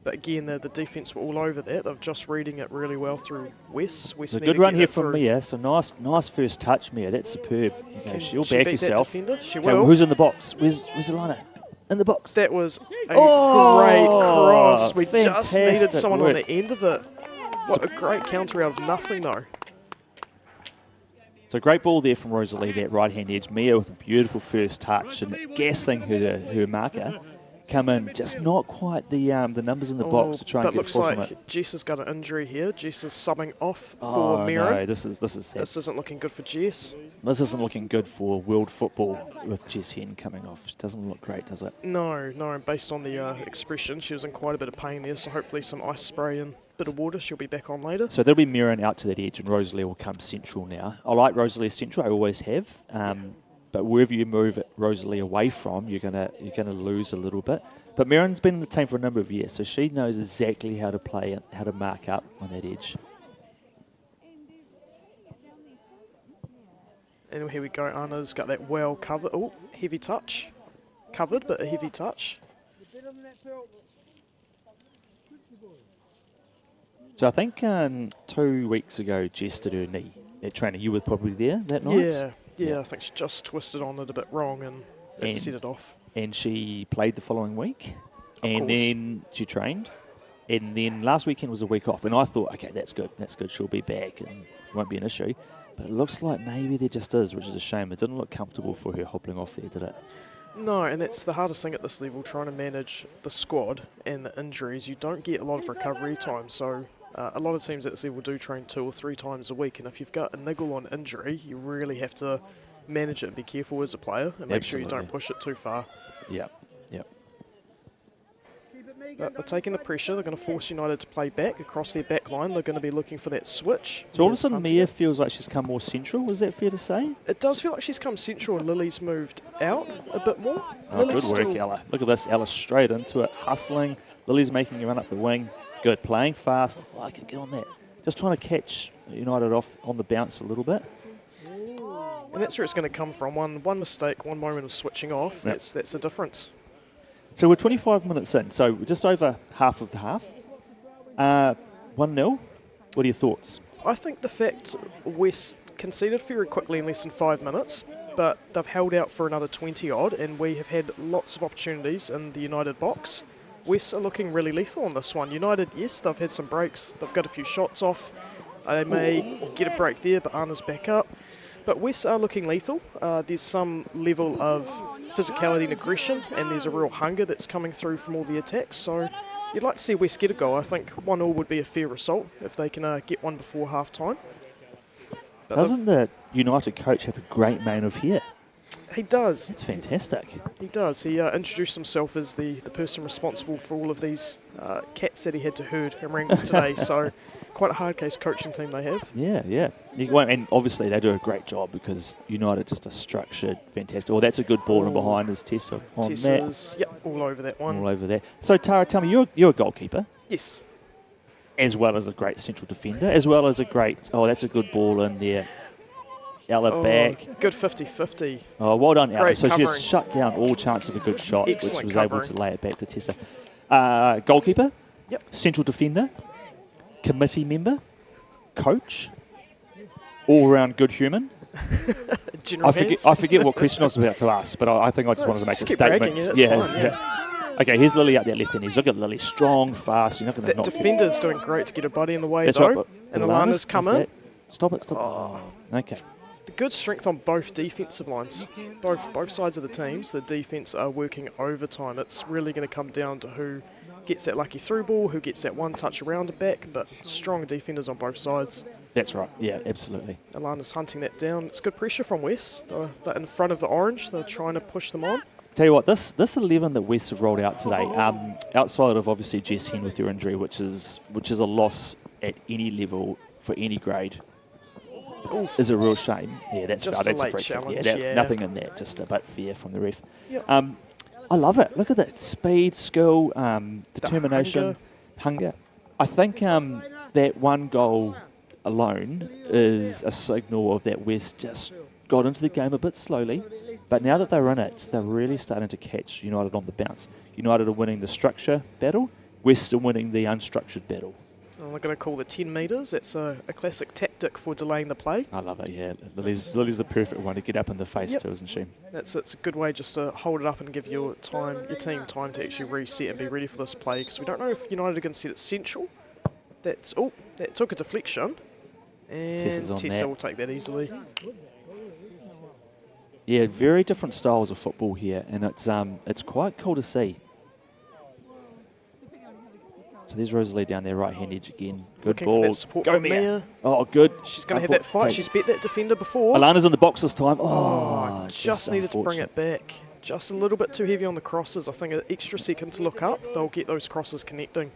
But again, the defence were all over that. They're just reading it really well through West. It's a good run here from Mia. So nice first touch, Mia. That's superb. Okay, she'll she back beat that herself. defender? She Okay, will. who's in the box? Where's Alana? In the box. That was a Oh, great cross. We just fantastic needed someone work. on the end of it. What a great counter out of nothing, though. So great ball there from Rosalie, that right-hand edge. Mia with a beautiful first touch and gassing her marker. Come in, just not quite the numbers in the box to try and but get looks forward from like it. Jess has got an injury here. Jess is subbing off for Miro. No, this is sad. This isn't looking good for Jess. This isn't looking good for world football with Jess Hen coming off. It doesn't look great, does it? No, and based on the expression, she was in quite a bit of pain there, so hopefully some ice spray and a bit of water. She'll be back on later. So there'll be Mirren out to that edge and Rosalie will come central now. I like Rosalie central, I always have. But wherever you move Rosalie away from, you're gonna lose a little bit. But Mirren's been in the team for a number of years, so she knows exactly how to play and how to mark up on that edge. And here we go. Anna's got that well covered. Oh, heavy touch. Covered, but a heavy touch. So I think 2 weeks ago, Jess did her knee at training. You were probably there that night? Yeah, I think she just twisted on it a bit wrong and set it off. And she played the following week, Of then she trained, and then last weekend was a week off. And I thought, okay, that's good, she'll be back and it won't be an issue. But it looks like maybe there just is, which is a shame. It didn't look comfortable for her hobbling off there, did it? No, and that's the hardest thing at this level, trying to manage the squad and the injuries. You don't get a lot of recovery time, so a lot of teams at this level do train 2 or 3 times a week, and if you've got a niggle on injury, you really have to manage it and be careful as a player and make sure you don't push it too far. Yeah. But they're taking the pressure. They're going to force United to play back across their back line. They're going to be looking for that switch. So all of a sudden, Mia feels like she's come more central. Is that fair to say? It does feel like she's come central and Lily's moved out a bit more. Oh, good work, Ella. Look at this. Ella straight into it, hustling. Lily's making a run up the wing. Good, playing fast. I like it. Get on that. Just trying to catch United off on the bounce a little bit. And that's where it's going to come from. One mistake, one moment of switching off. Yep. That's the difference. So we're 25 minutes in, so we're just over half of the half. 1-0. What are your thoughts? I think the fact West conceded very quickly in less than 5 minutes, but they've held out for another 20-odd, and we have had lots of opportunities in the United box. West are looking really lethal on this one. United, yes, they've had some breaks. They've got a few shots off. They may get a break there, but Anna's back up. But West are looking lethal. There's some level of physicality and aggression, and there's a real hunger that's coming through from all the attacks. So you'd like to see West get a goal. I think 1-0 would be a fair result if they can get one before half-time. Doesn't the United coach have a great man of here? He does. That's fantastic. He does. He introduced himself as the person responsible for all of these cats that he had to herd and wrangle today. So quite a hard case coaching team they have. Yeah. And obviously they do a great job because United just are structured, fantastic. Well, that's a good ball in behind is Tessa on Tessa's, that. Yep, all over that one. All over that. So Tara, tell me, you're a goalkeeper. Yes. As well as a great central defender, as well as a great, that's a good ball in there. Ella back. Good 50-50. Oh, well done, Ella. Great So covering. she has shut down all chance of a good shot, Excellent which was covering. able to lay it back to Tessa. Goalkeeper, Yep. central defender, committee member, coach, all-round good human. General I forget what question I was about to ask, but I think I just wanted to make a keep statement. bragging, yeah, that's fine, yeah. Okay, here's Lily up there left-hand edge. Look at Lily, strong, fast. You're not going to That knock defender's doing great to get her buddy in the way, That's though. right, but And Alana's come in. Stop it. Oh, okay. The good strength on both defensive lines. Both sides of the teams, the defence are working overtime. It's really going to come down to who gets that lucky through ball, who gets that one touch around the back, but strong defenders on both sides. That's right. Yeah, absolutely. Alana's hunting that down. It's good pressure from West. They're in front of the orange. They're trying to push them on. Tell you what, this 11 that West have rolled out today, outside of obviously Jess Hen with her injury, which is a loss at any level for any grade, is a real shame. Yeah, that's Just that's a a late free kick. challenge, Yeah, yeah. nothing in that, just a bit fair from the ref. Yep. I love it. Look at that speed, skill, determination, hunger. I think that one goal alone is a signal of that West just got into the game a bit slowly, but now that they're in it, they're really starting to catch United on the bounce. United are winning the structure battle. Western winning the unstructured battle. And we're going to call the 10 metres. That's a classic tactic for delaying the play. I love it, yeah. Lily's the perfect one to get up in the face too, isn't she? It's a good way just to hold it up and give your team time to actually reset and be ready for this play, because we don't know if United are going to set it central. That took a deflection. And Tessa will take that easily. Yeah, very different styles of football here, and it's quite cool to see. So there's Rosalie down there, right-hand edge again. Good Looking ball. for that support from Mia. Oh, good. She's going to have that fight. She's bet that defender before. Alana's in the box this time. Just needed to bring it back. Just a little bit too heavy on the crosses. I think an extra second to look up. They'll get those crosses connecting.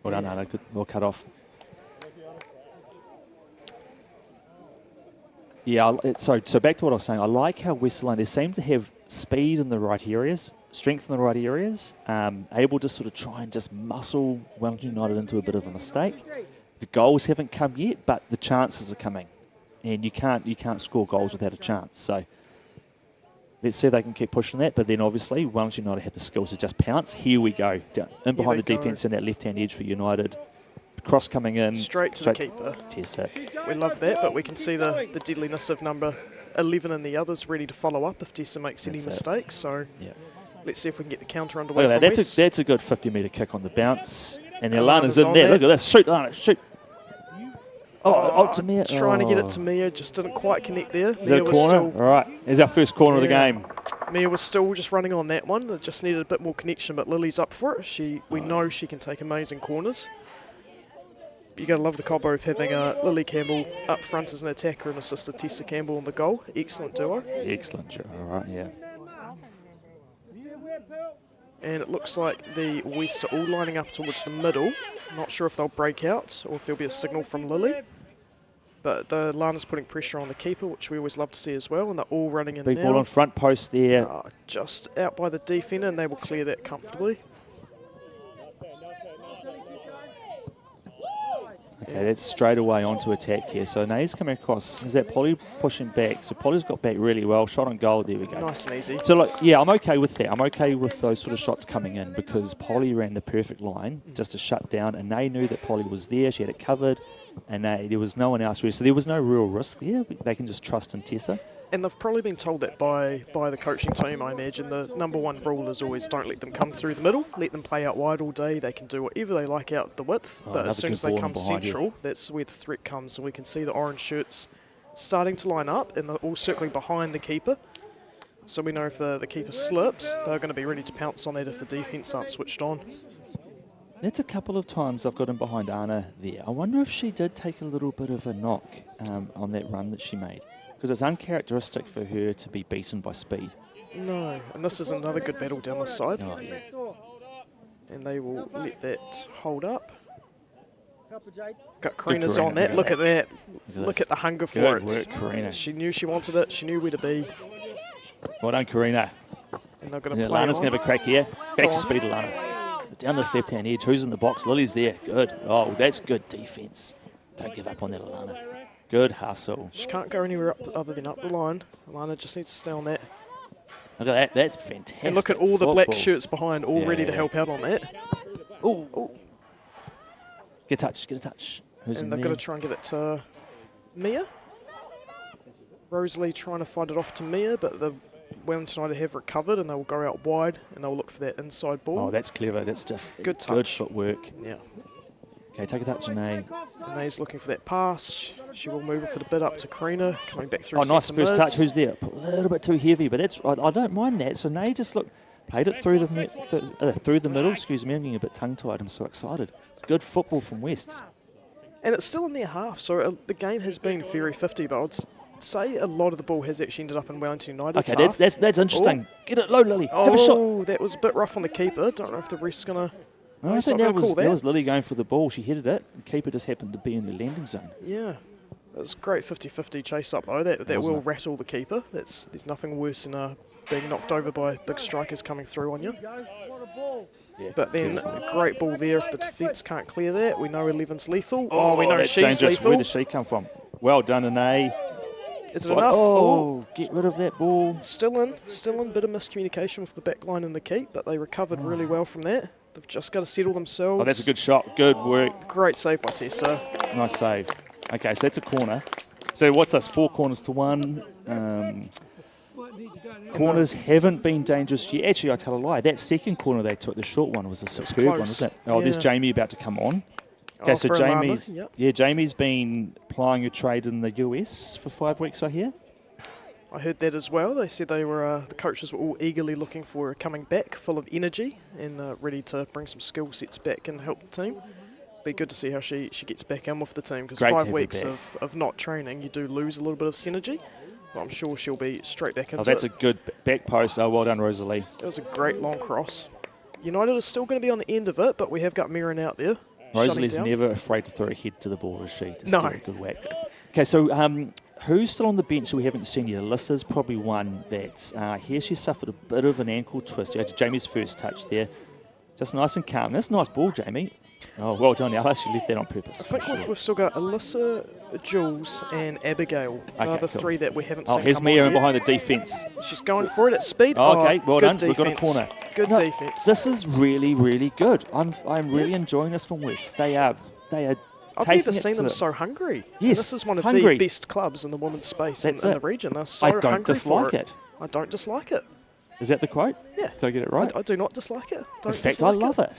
Well done, Anna. Good. Well cut off. Yeah, so back to what I was saying. I like how Western, they seem to have speed in the right areas, strength in the right areas, able to sort of try and just muscle Wellington United into a bit of a mistake. The goals haven't come yet, but the chances are coming, and you can't score goals without a chance. So let's see if they can keep pushing that. But then obviously Wellington United have the skills to just pounce. Here we go, down in behind the defence and that left-hand edge for United. Cross coming in. Straight to the keeper. Tessa. We love that, but we can see the deadliness of number 11 and the others ready to follow up if Tessa makes any mistakes. So let's see if we can get the counter underway. Look at that. That's a good 50-metre kick on the bounce. And Alana's in there. Look at this. Shoot, Alana. Shoot. To Mia. Trying to get it to Mia. Just didn't quite connect there. Is that a corner? All right. Here's our first corner of the game. Mia was still just running on that one. It just needed a bit more connection, but Lily's up for it. We know she can take amazing corners. You got to love the combo of having Lily Campbell up front as an attacker and assisted Tessa Campbell on the goal. Excellent duo. Excellent. All right, yeah. And it looks like the Wests are all lining up towards the middle. Not sure if they'll break out or if there'll be a signal from Lily. But the Lana's putting pressure on the keeper, which we always love to see as well. And they're all running in now. Big ball on front post there. Just out by the defender, and they will clear that comfortably. Okay, that's straight away onto attack here. So Nae's coming across. Is that Polly pushing back? So Polly's got back really well. Shot on goal. There we go. Nice and easy. So look, yeah, I'm okay with that. I'm okay with those sort of shots coming in because Polly ran the perfect line just to shut down, and they knew that Polly was there. She had it covered, and there was no one else really. So there was no real risk there. They can just trust in Tessa. And they've probably been told that by the coaching team, I imagine. The number one rule is always don't let them come through the middle. Let them play out wide all day. They can do whatever they like out the width. But as soon as they come central, that's where the threat comes. And we can see the orange shirts starting to line up, and they're all circling behind the keeper. So we know if the keeper slips, they're going to be ready to pounce on that if the defence aren't switched on. That's a couple of times I've got in behind Anna there. I wonder if she did take a little bit of a knock on that run that she made. Because it's uncharacteristic for her to be beaten by speed. No, and this is another good battle down the side. Oh, yeah. And they will let that hold up. Got Karina's on that. Look at that. Look at the hunger for it. Good work, Karina. She knew she wanted it. She knew where to be. Well done, Karina. And they're going to play Lana's going to have a crack here. Back to speed, Alana. Down this left-hand edge. Who's in the box? Lily's there. Good. Oh, that's good defence. Don't give up on that, Alana. Good hustle. She can't go anywhere other than up the line. Alana just needs to stay on that. Look at that. That's fantastic. And look at all the black shirts behind, all ready to help out on that. Oh. Get a touch. Get a touch. Who's and they've got to try and get it to Mia. Rosalie trying to fight it off to Mia, but the Wellington United have recovered and they will go out wide and they'll look for that inside ball. Oh, that's clever. That's just good touch. Good footwork. Yeah. Okay, take a touch, Janae. Janae's looking for that pass. She will move it for the bit up to Karina, coming back through. Oh, nice first touch. Who's there? A little bit too heavy, but that's I don't mind that. So Nae just played it through the middle. Excuse me, I'm getting a bit tongue-tied. I'm so excited. It's good football from Wests. And it's still in their half, so the game has been very 50, but I'd say a lot of the ball has actually ended up in Wellington United's half. Okay, that's interesting. Oh. Get it low, Lily. Have a shot. Oh, that was a bit rough on the keeper. Don't know if the ref's going to... No, I think that was Lily going for the ball. She headed it. The keeper just happened to be in the landing zone. Yeah. It was a great 50-50 chase-up, though. That will rattle the keeper. There's nothing worse than being knocked over by big strikers coming through on you. Yeah, but then a great ball there. If the defence can't clear that, we know 11's lethal. Oh, we know she's dangerous. lethal. Where does she come from? Well done, Anae. Is it enough? Oh, get rid of that ball. Still in. Bit of miscommunication with the back line and the keep, but they recovered really well from that. They've just got to settle themselves. Oh, that's a good shot. Good work. Great save by Tessa. Nice save. Okay, so that's a corner. So what's this? 4 corners to 1. Corners haven't been dangerous yet. Actually, I tell a lie. That second corner they took, the short one, was a superb one, wasn't it? Oh, there's Jamie about to come on. Okay, so Jamie's been plying her trade in the US for 5 weeks, I hear. I heard that as well. They said they were the coaches were all eagerly looking for her coming back, full of energy and ready to bring some skill sets back and help the team. Be good to see how she gets back in with the team, because 5 weeks of not training, you do lose a little bit of synergy. But I'm sure she'll be straight back into it. Oh, that's a good back post. Oh, well done, Rosalie. It was a great long cross. United is still going to be on the end of it, but we have got Mirren out there. Rosalie's never afraid to throw her head to the ball, is she? Just no. Give her a good whack. Okay, so who's still on the bench who we haven't seen yet? Alyssa's probably one that's here. She suffered a bit of an ankle twist. Jamie's first touch there. Just nice and calm. That's a nice ball, Jamie. Oh, well done, Alice. She left that on purpose. I think we've still got Alyssa, Jules and Abigail. Okay, the 3 that we haven't seen. Oh, here's Mia behind the defence. She's going for it at speed. Oh, okay, well done. Defense. We've got a corner. Good defence. This is really, really good. I'm really enjoying this from West. They are I've never seen them so hungry. Yes, and this is one of the best clubs in the women's space in the region. They're so hungry. I don't dislike it. I don't dislike it. Is that the quote? Yeah. Did I get it right? I do not dislike it. In fact, I love it.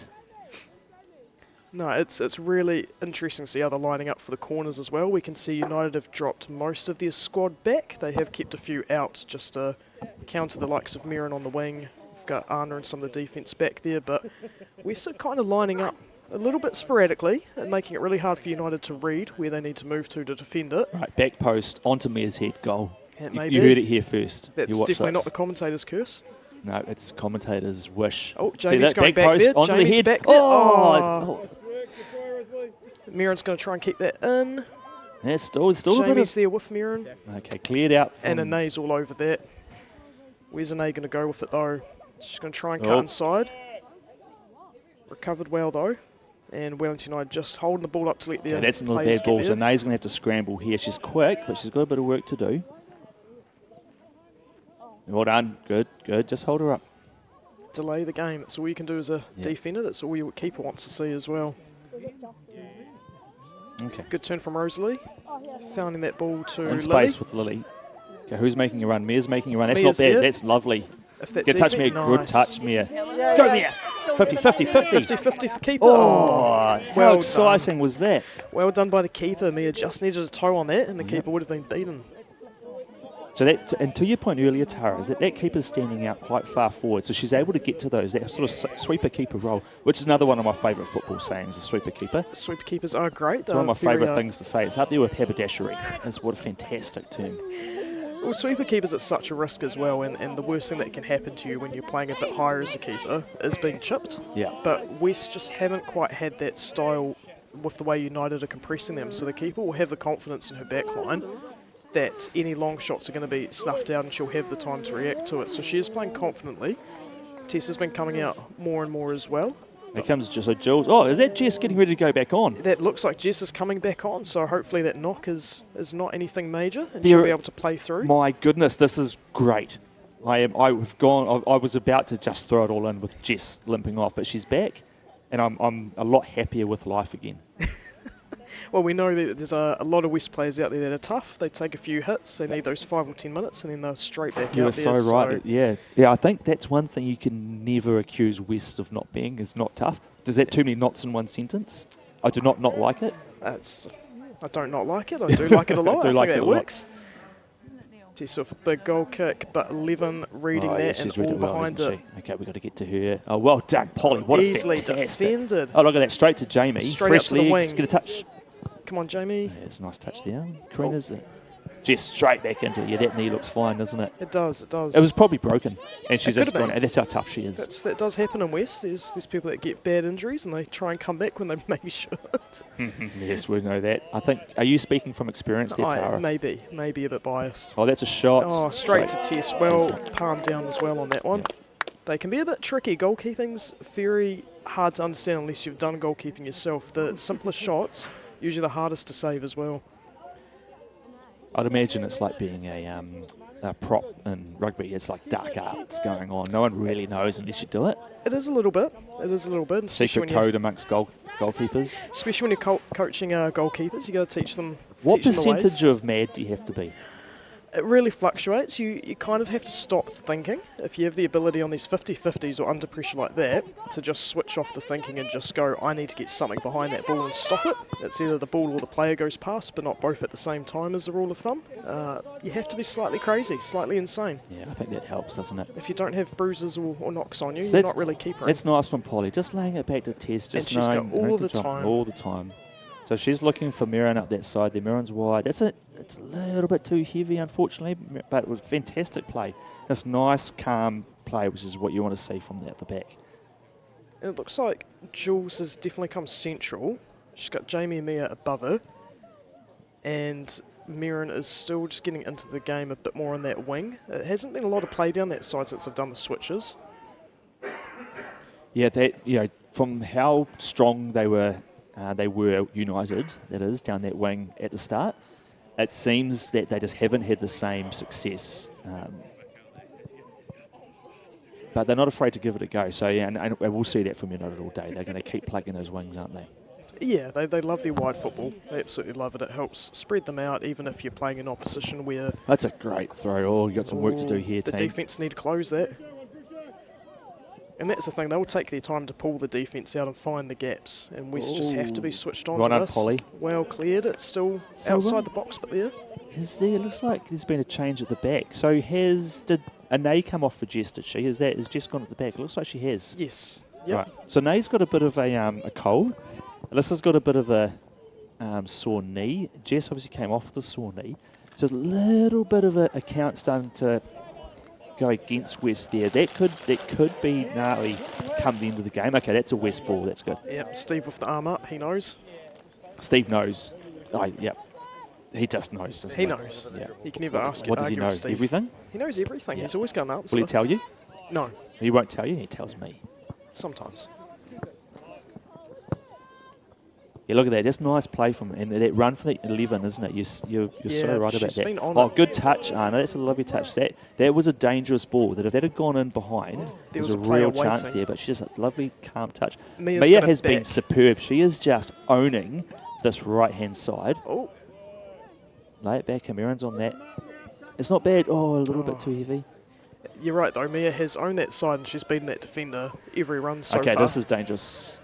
No, it's really interesting to see how they're lining up for the corners as well. We can see United have dropped most of their squad back. They have kept a few out just to counter the likes of Mirren on the wing. We've got Anna and some of the defence back there, but we're still kind of lining up a little bit sporadically and making it really hard for United to read where they need to move to defend it. Right, back post, onto Mia's head, goal. You heard it here first. That's definitely not the commentator's curse. No, it's commentator's wish. Oh, Jamie's going back there. Onto Jamie's the head. Back there. Oh. Mirren's going to try and keep that in. Yeah, still a bit of... Jamie's there with Mirren. Okay, cleared out. And Anae's all over that. Where's Anae going to go with it, though? She's going to try and cut inside. Recovered well, though. And Wellington United just holding the ball up to let their that's not bad balls. Anae's going to have to scramble here. She's quick, but she's got a bit of work to do. Well done. Good. Just hold her up. Delay the game. That's all you can do as a defender. That's all your keeper wants to see as well. Okay. Good turn from Rosalie. Founding that ball to Lily. In space with Lily. Okay, who's making a run? Mia's making a run. That's Mia's not bad. there. That's lovely. If that Good touch, Mia. Nice. Good touch, Mia. Go, Mia. 50-50. 50-50 the keeper. Oh, how exciting was that? Well done by the keeper. Mia just needed a toe on that, and the keeper would have been beaten. So that, and to your point earlier, Tara, is that keeper's standing out quite far forward, so she's able to get to those, that sort of sweeper keeper role, which is another one of my favourite football sayings, the sweeper keeper. Sweeper keepers are great. It's one of my favourite things to say. It's up there with haberdashery. That's what a fantastic term. Well, sweeper keepers, it's such a risk as well, and the worst thing that can happen to you when you're playing a bit higher as a keeper is being chipped. Yeah. But West just haven't quite had that style with the way United are compressing them, so the keeper will have the confidence in her back line that any long shots are going to be snuffed out and she'll have the time to react to it. So she is playing confidently. Tessa's been coming out more and more as well. Here comes Jules. Oh, is that Jess getting ready to go back on? That looks like Jess is coming back on, so hopefully that knock is not anything major and she'll be able to play through. My goodness, this is great. I was about to just throw it all in with Jess limping off, but she's back and I'm a lot happier with life again. Well, we know that there's a lot of West players out there that are tough. They take a few hits, they need those 5 or 10 minutes, and then they're straight back out there. You're so right. Yeah, I think that's one thing you can never accuse West of not being, is not tough. Does that too many knots in one sentence? I do not like it. I don't not like it. I do like it a lot. I think that works. Tessa with a big goal kick, but 11 reading that and all behind it. Okay, we've got to get to her. Oh, well done, Polly. What easily a fantastic. Defended. Oh, look at that. Straight to Jamie. Straight Fresh up to the legs. wing. Get a touch. Come on, Jamie. Yeah, it's a nice touch there. Karina's Jess straight back into it. Yeah, that knee looks fine, doesn't it? It does. It was probably broken, and she's just gone. That's how tough she is. That does happen in West. There's people that get bad injuries and they try and come back when they maybe shouldn't. Yes, we know that. I think. Are you speaking from experience there, Tara? Maybe a bit biased. Oh, that's a shot. Oh, straight to Tess. Well, palm down as well on that one. Yeah. They can be a bit tricky. Goalkeeping's very hard to understand unless you've done goalkeeping yourself. The simplest shots usually the hardest to save as well. I'd imagine it's like being a prop in rugby. It's like dark arts going on. No one really knows unless you do it. It is a little bit. It is a little bit. Secret code amongst goalkeepers. Especially when you're coaching goalkeepers, you got to teach them. What teach them the ways. percentage of mad do you have to be? It really fluctuates. You kind of have to stop thinking. If you have the ability on these 50-50s or under pressure like that to just switch off the thinking and just go, I need to get something behind that ball and stop it. It's either the ball or the player goes past, but not both at the same time as the rule of thumb. You have to be slightly crazy, slightly insane. Yeah, I think that helps, doesn't it? If you don't have bruises or knocks on you, So you're not really keeping it. That's nice from Polly. Just laying it back to Tess. And she's got all the time. All the time. So she's looking for Mirren up that side there. Mirren's wide. It's a little bit too heavy, unfortunately, but it was fantastic play. Just nice, calm play, which is what you want to see from at the back. And it looks like Jules has definitely come central. She's got Jamie and Mia above her. And Mirren is still just getting into the game a bit more on that wing. It hasn't been a lot of play down that side since I've done the switches. Yeah, from how strong they were united, that is, down that wing at the start, it seems that they just haven't had the same success. But they're not afraid to give it a go. So, yeah, and we'll see that from United all day. They're going to keep plugging those wings, aren't they? Yeah, they love their wide football. They absolutely love it. It helps spread them out, even if you're playing in opposition where... That's a great throw. Oh, you got some work to do here, the team. defence need to close that. And that's the thing, they'll take their time to pull the defence out and find the gaps. And we just have to be switched on to this. Polly. Well cleared, it's still So outside the box, but there. It looks like there's been a change at the back. So did Anae come off for Jess, did she? Has Jess gone at the back? It looks like she has. Yes. Yep. Right. So Anae's got a bit of a cold. Alyssa's got a bit of a sore knee. Jess obviously came off with a sore knee. So a little bit of a count starting to go against West there. That could be gnarly come the end of the game. Okay, that's a West ball. That's good. Yep, Steve with the arm up. He knows. Steve knows. Yep. He just knows, doesn't he? He knows. Yeah. You can never ask. What does he know? Steve. Everything? He knows everything. Yeah. He's always got an answer. Will he tell you? No. He won't tell you. He tells me. Sometimes. Yeah, look at that. That's nice play from and that run for the 11, isn't it? You're so right about she's that. been on Oh, it. good touch, Anna. That's a lovely touch. That was a dangerous ball. That if that had gone in behind, there was a player real chance waiting. there. But she's just a lovely, calm touch. Mia's Mia got a has been back. superb. She is just owning this right-hand side. Oh. Lay it back. Cameron's on that. It's not bad. Oh, a little bit too heavy. You're right, though. Mia has owned that side and she's beaten that defender every run so far. Okay, this is dangerous.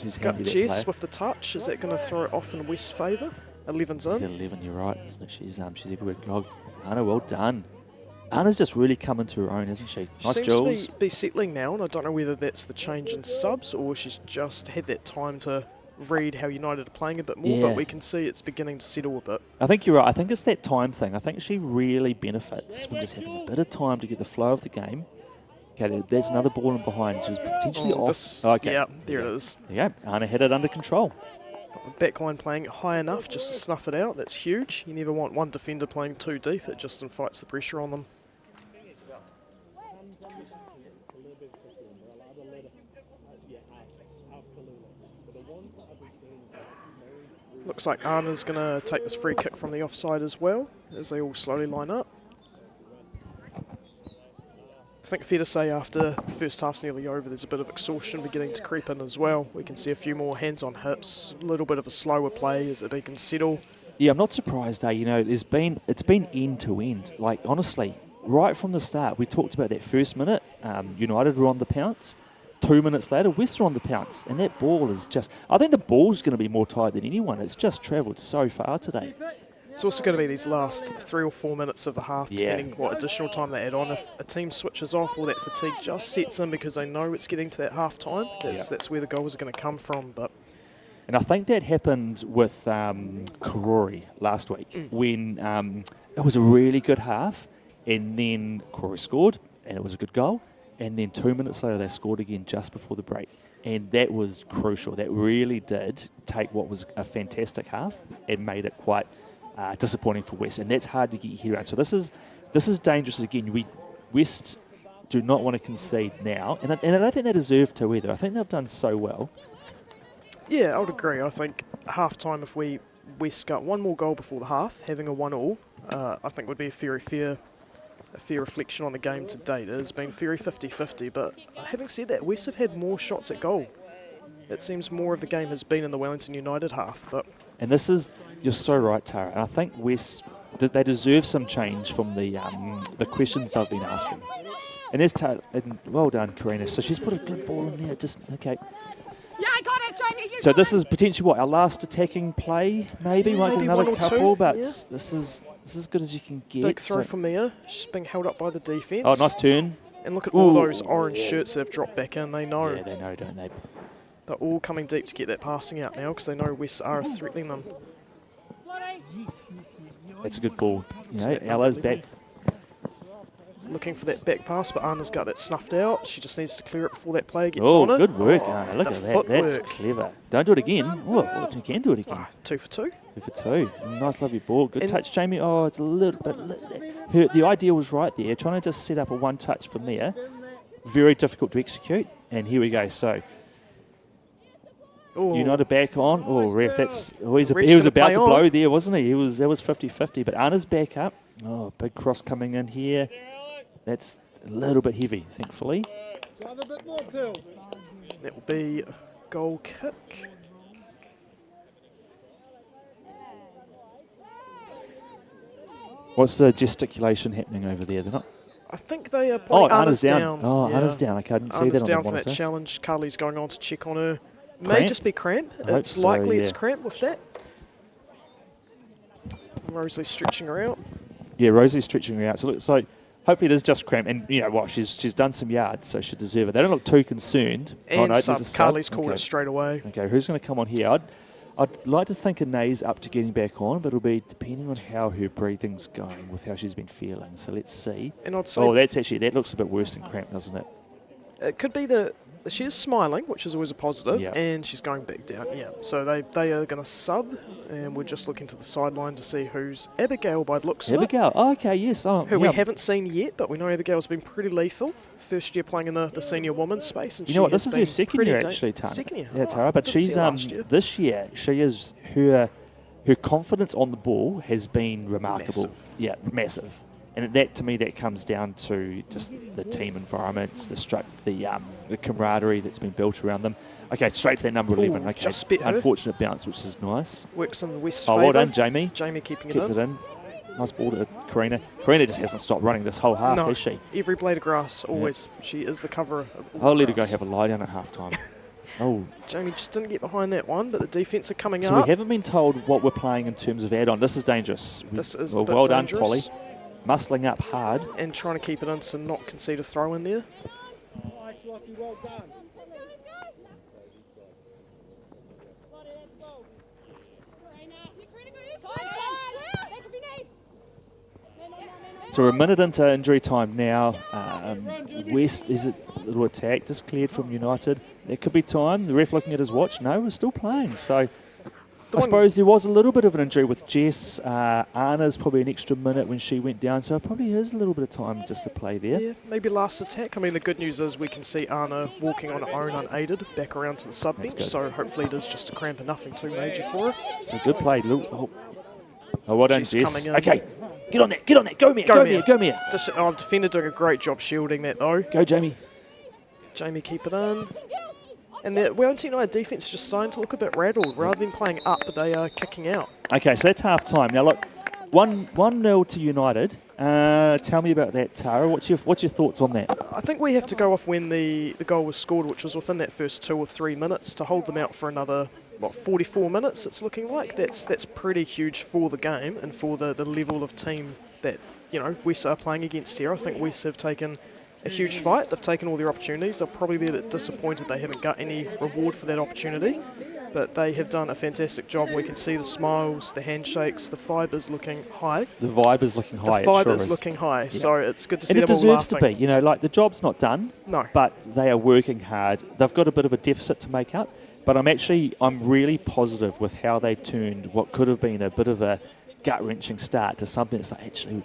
She's Got handy, that Jess player. with the touch. Is that going to throw it off in West's favour? 11's She's in. at 11, you're right, isn't it? She's everywhere. Oh, Anna, well done. Anna's just really come into her own, isn't she? She Nice, seems Jules. to be settling now, and I don't know whether that's the change in subs or she's just had that time to read how United are playing a bit more, Yeah. but we can see it's beginning to settle a bit. I think you're right. I think it's that time thing. I think she really benefits from just having a bit of time to get the flow of the game. Okay, there's another ball in behind. She's potentially off. Okay. Yeah, there it is. Yeah, Anna had it under control. Backline playing high enough just to snuff it out. That's huge. You never want one defender playing too deep. It just invites the pressure on them. Looks like Anna's going to take this free kick from the offside as well, as they all slowly line up. I think fair to say after the first half's nearly over, there's a bit of exhaustion beginning to creep in as well. We can see a few more hands on hips, a little bit of a slower play as they can settle. Yeah, I'm not surprised, You know, it's been end to end. Like, honestly, right from the start, we talked about that first minute. United were on the pounce. 2 minutes later, West were on the pounce. And that ball is just... I think the ball's going to be more tired than anyone. It's just travelled so far today. It's also going to be these last 3 or 4 minutes of the half, Yeah. depending what additional time they add on. If a team switches off or that fatigue just sets in because they know it's getting to that half time, that's where the goals are going to come from. But And I think that happened with Karori last week when it was a really good half and then Karori scored and it was a good goal. And then 2 minutes later, they scored again just before the break. And that was crucial. That really did take what was a fantastic half and made it quite disappointing for West. And that's hard to get your head around. So this is dangerous again. West do not want to concede now. And I don't think they deserve to either. I think they've done so well. yeah, I would agree. I think half time, if West got one more goal before the half, having a 1-1, I think would be a very fair reflection on the game to date. It has been very 50-50, but having said that, West have had more shots at goal. It seems more of the game has been in the Wellington United half. And this is, you're so right, Tara. And I think West, they deserve some change from the questions they've been asking. And there's Tara, and well done, Karina. So she's put a good ball in there. Just okay. Yeah, I got it, Jamie. So this is potentially what, our last attacking play, maybe? Might get maybe another one or couple, two, but yeah. this is as good as you can get. Big throw So- from Mia. She's being held up by the defence. Oh, nice turn. And look at all Ooh. those orange shirts that have dropped back in. They know. Yeah, they know, don't they? They're all coming deep to get that passing out now because they know West are threatening them. That's a good ball. You know, Ella's back. Looking for that back pass, but Anna's got that snuffed out. She just needs to clear it before that player gets Oh, on it. good work, Anna. Look the at that. That's footwork. clever. Don't do it again. Oh, well, you can do it again. 2 for 2. 2 for 2. Nice, lovely ball. Good And- touch, Jamie. Oh, it's a little bit. The idea was right there. Trying to just set up a one touch for Mia. Very difficult to execute. And here we go. So, Oh, United back on. Oh, ref, that's. Oh, he Ref's was gonna about play to on. blow there, wasn't he? That was 50-50. But Anna's back up. Oh, big cross coming in here. That's a little bit heavy, thankfully. Have a bit more, Bill. that will be a goal kick. What's the gesticulation happening over there? They're not. I think they are Oh, pointing Anna's down. down. Oh, Yeah. Anna's down. Okay, I didn't see Anna's that on down the for that monitor. challenge. Carly's going on to check on her. May Cramp? just be cramp. I hope It's so, likely it's yeah. cramp with that. Rosalie stretching her out. Yeah, Rosie's stretching her out. So hopefully it is just cramp. And you know what? She's done some yards, so she deserve it. They don't look too concerned. And there's sub. a sub. Carly's called Okay. it straight away. Okay, who's going to come on here? I'd like to think Anae's up to getting back on, but it'll be depending on how her breathing's going with how she's been feeling. So let's see. And I'd say Oh, that looks a bit worse than cramp, doesn't it? it could be that she is smiling, which is always a positive, Yeah. and she's going back down. Yeah, so they are going to sub, and we're just looking to the sideline to see who's Abigail by the looks of it. Abigail. Oh, okay, yes. Oh, Who yeah. we haven't seen yet, but we know Abigail's been pretty lethal. First year playing in the senior women's space, and You she know what? has This is been her second pretty year, actually, Tara. Second year, Yeah, Tara. But didn't see she's her last year. this year. She is her confidence on the ball has been remarkable. Massive. Yeah, massive. And that to me, that comes down to just the team environment, the camaraderie that's been built around them. Okay, straight to that number 11. Ooh, Okay, just bit her. unfortunate bounce, which is nice. Works in the West's Oh, favour. well done, Jamie. Jamie keeping Keeps it it in. in. Nice ball to Karina. Karina just hasn't stopped running this whole half, No, has she? every blade of grass, always. She is the cover of all I'll the let her go grass. have a lie down at half time. Oh, Jamie just didn't get behind that one, but the defence are coming so up. we haven't been told what we're playing in terms of add-on. This is dangerous. This is a well, bit well dangerous. done, Polly. Muscling up hard. And trying to keep it in to not concede a throw in there. Nice, Lottie, well done. So we're a minute into injury time now. West is a little attack, just cleared from United. There could be time. The ref looking at his watch. No, we're still playing. So I suppose there was a little bit of an injury with Jess. Anna's probably an extra minute when she went down, so it probably is a little bit of time just to play there. Yeah, maybe last attack. I mean, the good news is we can see Anna walking on her own unaided back around to the sub bench, good. so hopefully it is just a cramp and nothing too major for her. So good play. Oh, well done, She's Jess. coming in. Okay, get on that. Go, Mia. Defender doing a great job shielding that though. Go, Jamie. Jamie keep it in. And the Wellington United defence is just starting to look a bit rattled. Rather than playing up, they are kicking out. Okay, so that's half time. Now look, 1-0 to United. Tell me about that, Tara. What's your thoughts on that? I think we have to go off when the goal was scored, which was within that first 2 or 3 minutes, to hold them out for another, 44 minutes it's looking like. That's pretty huge for the game and for the level of team that, West are playing against here. I think West have taken a huge fight. They've taken all their opportunities. They'll probably be a bit disappointed they haven't got any reward for that opportunity. But they have done a fantastic job. We can see the smiles, the handshakes, the fiber's looking high. The vibe is looking high. The it sure fiber's is. looking high, Yeah. so it's good to see And it them all deserves to laughing. be. The job's not done. No. But they are working hard. They've got a bit of a deficit to make up. But I'm really positive with how they turned what could have been a bit of a gut-wrenching start to something that's like, actually,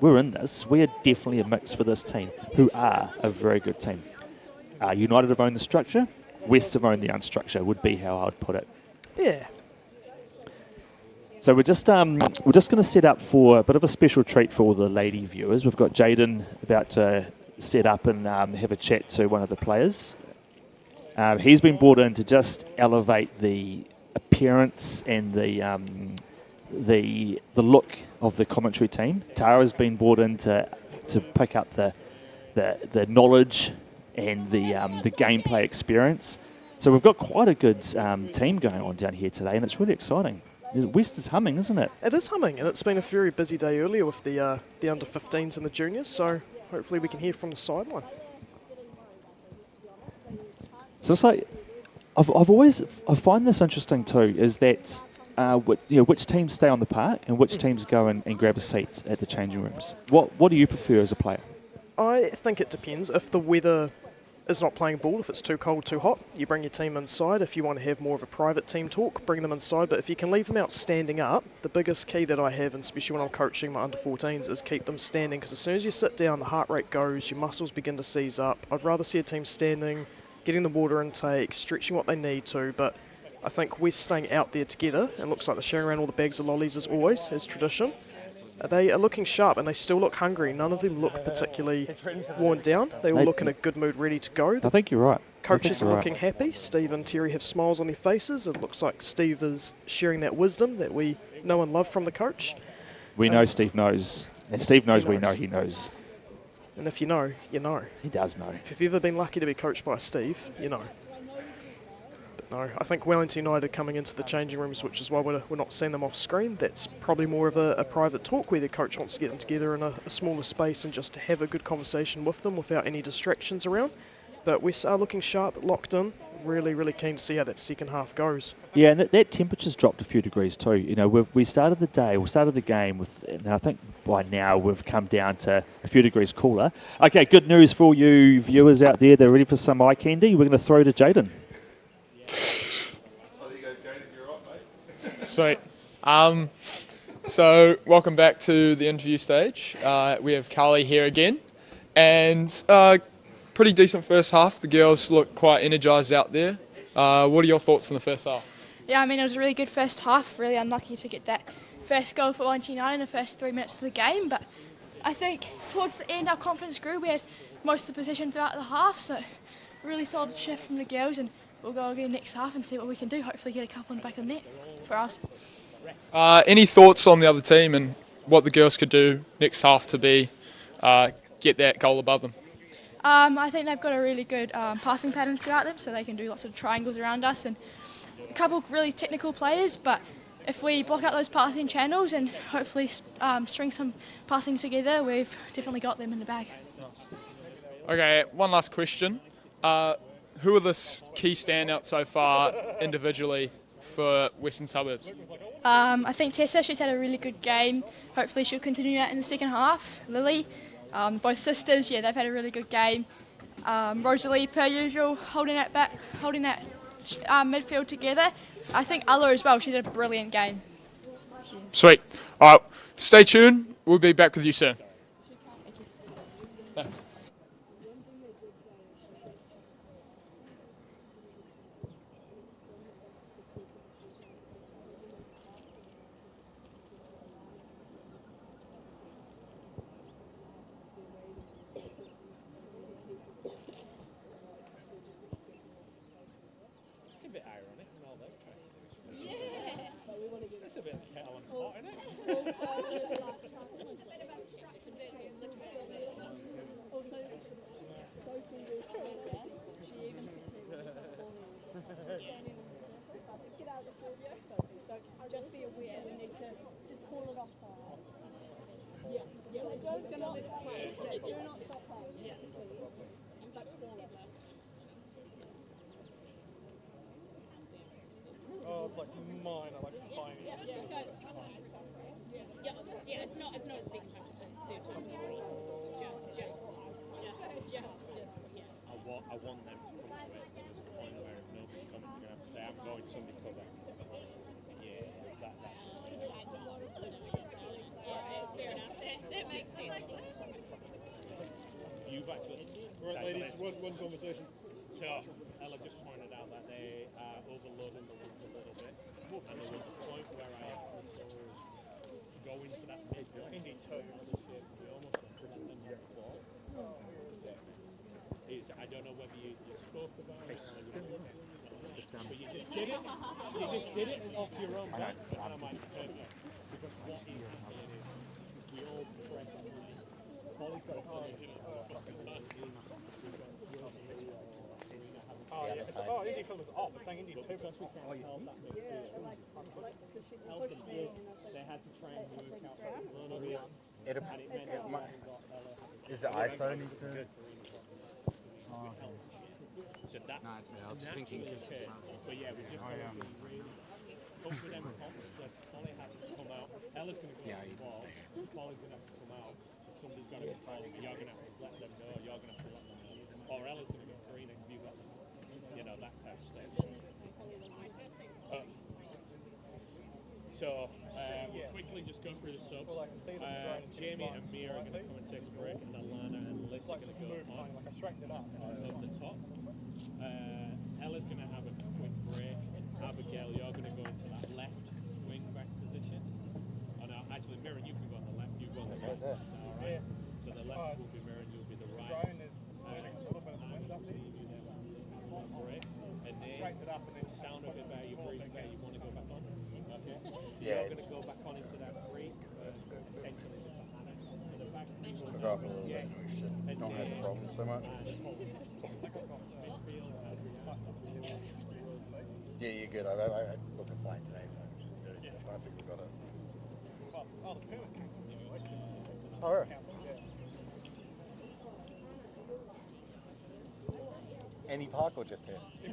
we're in this. We're definitely a mix for this team, who are a very good team. United have owned the structure. West have owned the unstructure, would be how I would put it. Yeah. So we're just going to set up for a bit of a special treat for all the lady viewers. We've got Jaden about to set up and have a chat to one of the players. He's been brought in to just elevate the appearance and the look of the commentary team. Tara's been brought in to pick up the knowledge and the gameplay experience. So we've got quite a good team going on down here today, and it's really exciting. West is humming, isn't it? It is humming, and it's been a very busy day earlier with the under-15s and the juniors, so hopefully we can hear from the sideline. So it's like, I find this interesting too, is that which teams stay on the park and which teams go and grab a seat at the changing rooms. What do you prefer as a player? I think it depends. If the weather is not playing ball, if it's too cold, too hot, you bring your team inside. If you want to have more of a private team talk, bring them inside. But if you can leave them out standing up, the biggest key that I have, and especially when I'm coaching my under-14s, is keep them standing, because as soon as you sit down, the heart rate goes, your muscles begin to seize up. I'd rather see a team standing, getting the water intake, stretching what they need to, but I think we're staying out there together, and looks like they're sharing around all the bags of lollies as always, as tradition. They are looking sharp and they still look hungry. None of them look particularly worn down. They all look in a good mood, ready to go. I think you're right. Coaches are looking happy. Steve and Terry have smiles on their faces. It looks like Steve is sharing that wisdom that we know and love from the coach. We know Steve knows, and Steve knows we know he knows. And if you know, you know. He does know. If you've ever been lucky to be coached by Steve, you know. But no, I think Wellington United coming into the changing rooms, which is why we're not seeing them off screen, that's probably more of a private talk where the coach wants to get them together in a smaller space and just to have a good conversation with them without any distractions around. But we are looking sharp, locked in, really, really keen to see how that second half goes. Yeah, and that temperature's dropped a few degrees too. You know, we started the game with, and I think by now we've come down to a few degrees cooler. Okay, good news for all you viewers out there that are ready for some eye candy. We're going to throw to Jaden. Sweet. So welcome back to the interview stage. We have Carly here again, and pretty decent first half. The girls look quite energised out there. What are your thoughts on the first half? Yeah, I mean, it was a really good first half. Really unlucky to get that first goal for Wellington United in the first 3 minutes of the game, but I think towards the end our confidence grew. We had most of the possession throughout the half, so really solid shift from the girls, and we'll go again next half and see what we can do. Hopefully get a couple in the back of the net for us. Any thoughts on the other team and what the girls could do next half to get that goal above them? I think they've got a really good passing patterns throughout them, so they can do lots of triangles around us, and a couple of really technical players, but if we block out those passing channels and hopefully string some passing together, we've definitely got them in the bag. Okay, one last question. Who are the key standouts so far individually for Western Suburbs? I think Tessa, she's had a really good game. Hopefully she'll continue that in the second half. Lily, both sisters, yeah, they've had a really good game. Rosalie, per usual, holding that midfield together. I think Ella as well, she's had a brilliant game. Sweet. All right, stay tuned. We'll be back with you soon. Thanks. Oh, it's like mine. I like to find it. Yeah, it's not a second time. I want them to come to it. There's a point where if nobody's coming, they're going to have to say, I'm going, somebody cover. Yeah, that's Fair enough. That makes sense. You've actually... Right, ladies, one conversation. So Ella just pointed out that they are overloading the woods a little bit, and there was a point where I actually saw us go into that midfield. We almost went to that under the ball. I don't know whether you spoke about it or but you just did it. You just did it off your own back. But I'm like, perfect. Because what is happening is we all press on the Polly's got a Indy film was off. It's saying Indy 2. because we can't help that midfield. Help them. They had to try and work out that Is the ISO need to? So that, No, it's me. I was just thinking. okay. But yeah, we just got to really up with them comps. Polly has to come out. Ella's going to go on the ball. Polly's going to have to come out. Somebody's going to be calling. You're going to have to let them know. You're going to have to let them know. Or Ella's going to get green and you let them know. You know, that type of stuff. So, we'll quickly just go through the subs. Well, I can see them Jamie and Mia are going to come and take a break, and then Lana and Liz are going to go on Like I straightened it up. over the top. Ella's going to have a quick break. Abigail, you're going to go into that left wing back position. Oh no, actually, Mira, you can go on the left. You go on the left. Alright. So the left will be Mira and you'll be the right. Drone is moving a little bit of the wind up there. Break. And then Straighten it up and then sound of it where you breathe, where you want to go back on. Okay. So Yeah. you're going to go back on into that break. Potentially with the Hannah. So the back three will Forgot a little yeah. bit. We should And not have the problem so much. midfield Yeah, you're good. I looking fine today, so I think we got it. Oh, the permit came. All right. Any park or just here? The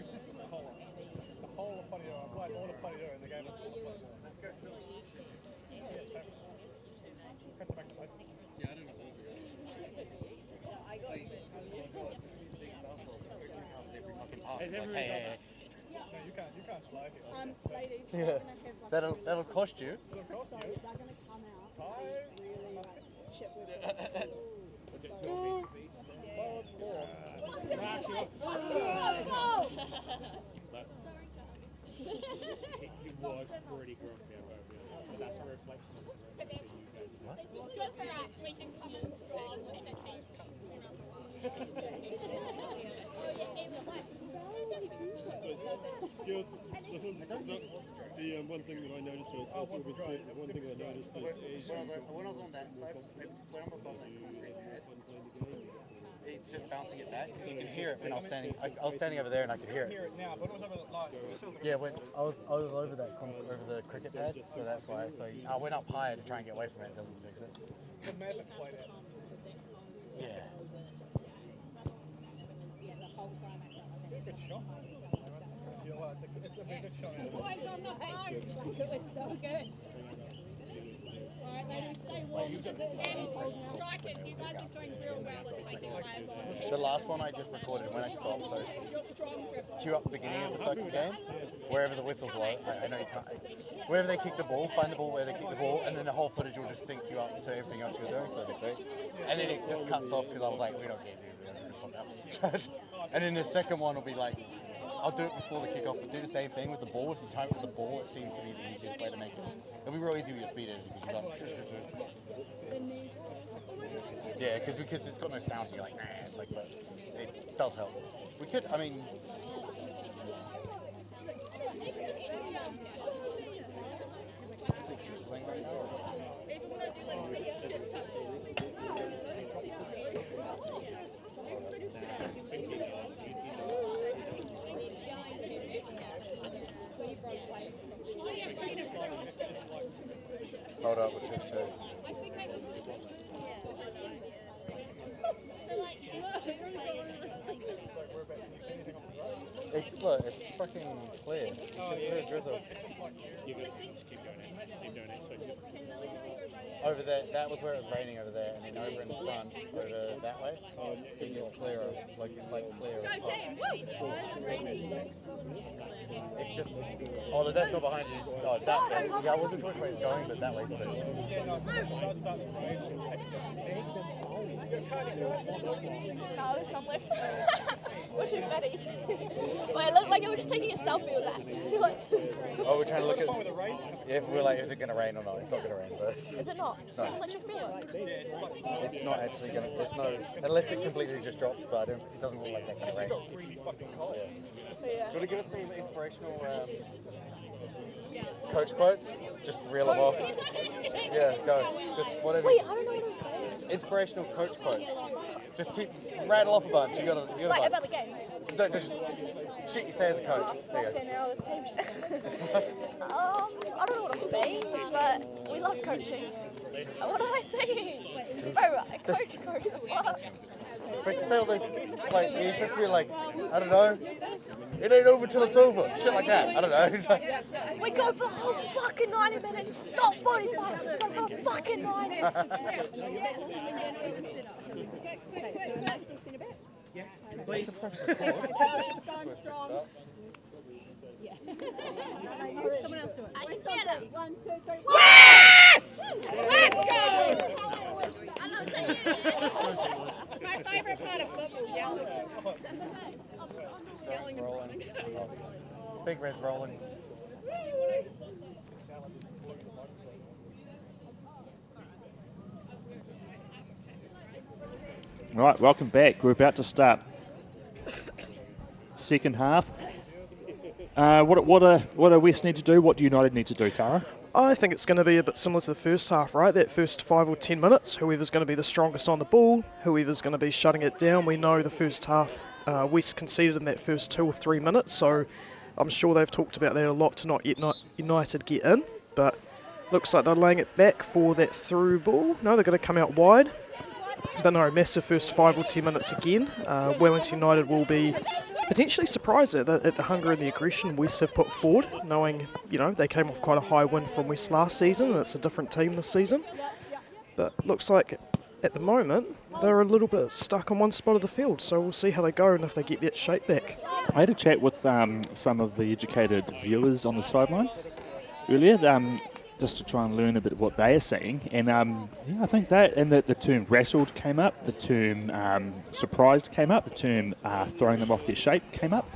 whole of Podio, I played all of Podio and they gave us all the Podio. Let's go through it. Back to basics. Yeah, I don't know. Hey. No, you can't fly here. Ladies, Yeah. That'll cost you. It'll cost you. they're going to come out Time. really like shit with You was pretty grumpy about it, but that's a reflection of the rest of you guys. Just so that we can come in strong and it The one thing that I noticed one thing I noticed is When I was on that side, when I'm above that it's just bouncing it back because you can hear it when I was standing. I was standing over there and I could hear Hear it. it now, but it was over the lights. Yeah, when I was over over the cricket pad, so that's why. So I went up higher to try and get away from it. It doesn't fix it. The Maverick played it. Yeah. Good shot. It's a very good shot. on the phone. It was so good. Alright, ladies, stay warm because it's getting cold now. Strikers, you guys are doing real well at taking players on. The last one I just recorded when I stopped, so You're strong, Griffin. cue up the beginning of the fucking game, wherever the whistle blow. I know you can't. Wherever they kick the ball, find the ball where they kick the ball, and then the whole footage will just sync you up to everything else you're doing, so to speak. And then it just cuts off because I was like, we don't care, dude. We don't respond that. And then the second one will be like, I'll do it before the kickoff, but do the same thing with the ball. If you time it with the ball, it seems to be the easiest way to make it. It'll be real easy with your speed editing because you're like, yeah, because it's got no sound. You're like, nah, like, but it does help. We could, I mean. Fixtures playing right now. Hold up, we'll check. It's fucking clear. It's just drizzle. Keep doing it. So Over there, that was where it was raining over there, and then over in the front, over that way, it gets clearer. Like it's like clear. Go team! Woo! It's just, oh, that's not behind you. Oh, that, yeah, I wasn't sure where it's going, but that way too. Yeah, no, it does start to rain. No, there's none left. We're too fatties. Well, it looked like you were just taking a selfie with that. Like, Oh, we're trying to look at. Yeah, we're like, is it going to rain or not? It's not going to rain, but. is it not? No. I'll let you feel it. It's not actually going to. It's no. Unless it completely just drops, but it doesn't look like that kind of rain. It's got really fucking cold. Yeah. Yeah. Do you want to give us some inspirational coach quotes? Just reel them off. Yeah, go. Just whatever. Wait, I don't know what I'm saying. Inspirational coach quotes. Just keep rattle off a bunch. You got to. Like about the game. Don't just shit you say as a coach. There you Okay, now this team's. I don't know what I'm saying, but we love coaching. What am I saying? Bro, coach, the fuck? You're supposed to say all this, like, you're supposed to be like, I don't know, it ain't over till it's over. Shit like that. I don't know. It's like, We go for the whole fucking 90 minutes, not 45, we go for the fucking 90. Someone else do it. I can get it. 1, 2, 3. Let's go! It's my favourite part of football, yelling. Yelling and running. Big Red's rolling. Right, welcome back. We're about to start second half. What do West need to do? What do United need to do, Tara? I think it's going to be a bit similar to the first half, right? That first 5 or 10 minutes, whoever's going to be the strongest on the ball, whoever's going to be shutting it down. We know the first half West conceded in that first 2 or 3 minutes, so I'm sure they've talked about that a lot to not United get in, but looks like they're laying it back for that through ball. No, they're going to come out wide. But no, massive first 5 or 10 minutes again. Wellington United will be potentially surprised at the hunger and the aggression West have put forward, knowing, they came off quite a high win from West last season, and it's a different team this season. But looks like at the moment they're a little bit stuck on one spot of the field, so we'll see how they go and if they get that shape back. I had a chat with some of the educated viewers on the sideline earlier, just to try and learn a bit of what they are seeing. And I think that, and the term rattled came up, the term surprised came up, the term throwing them off their shape came up.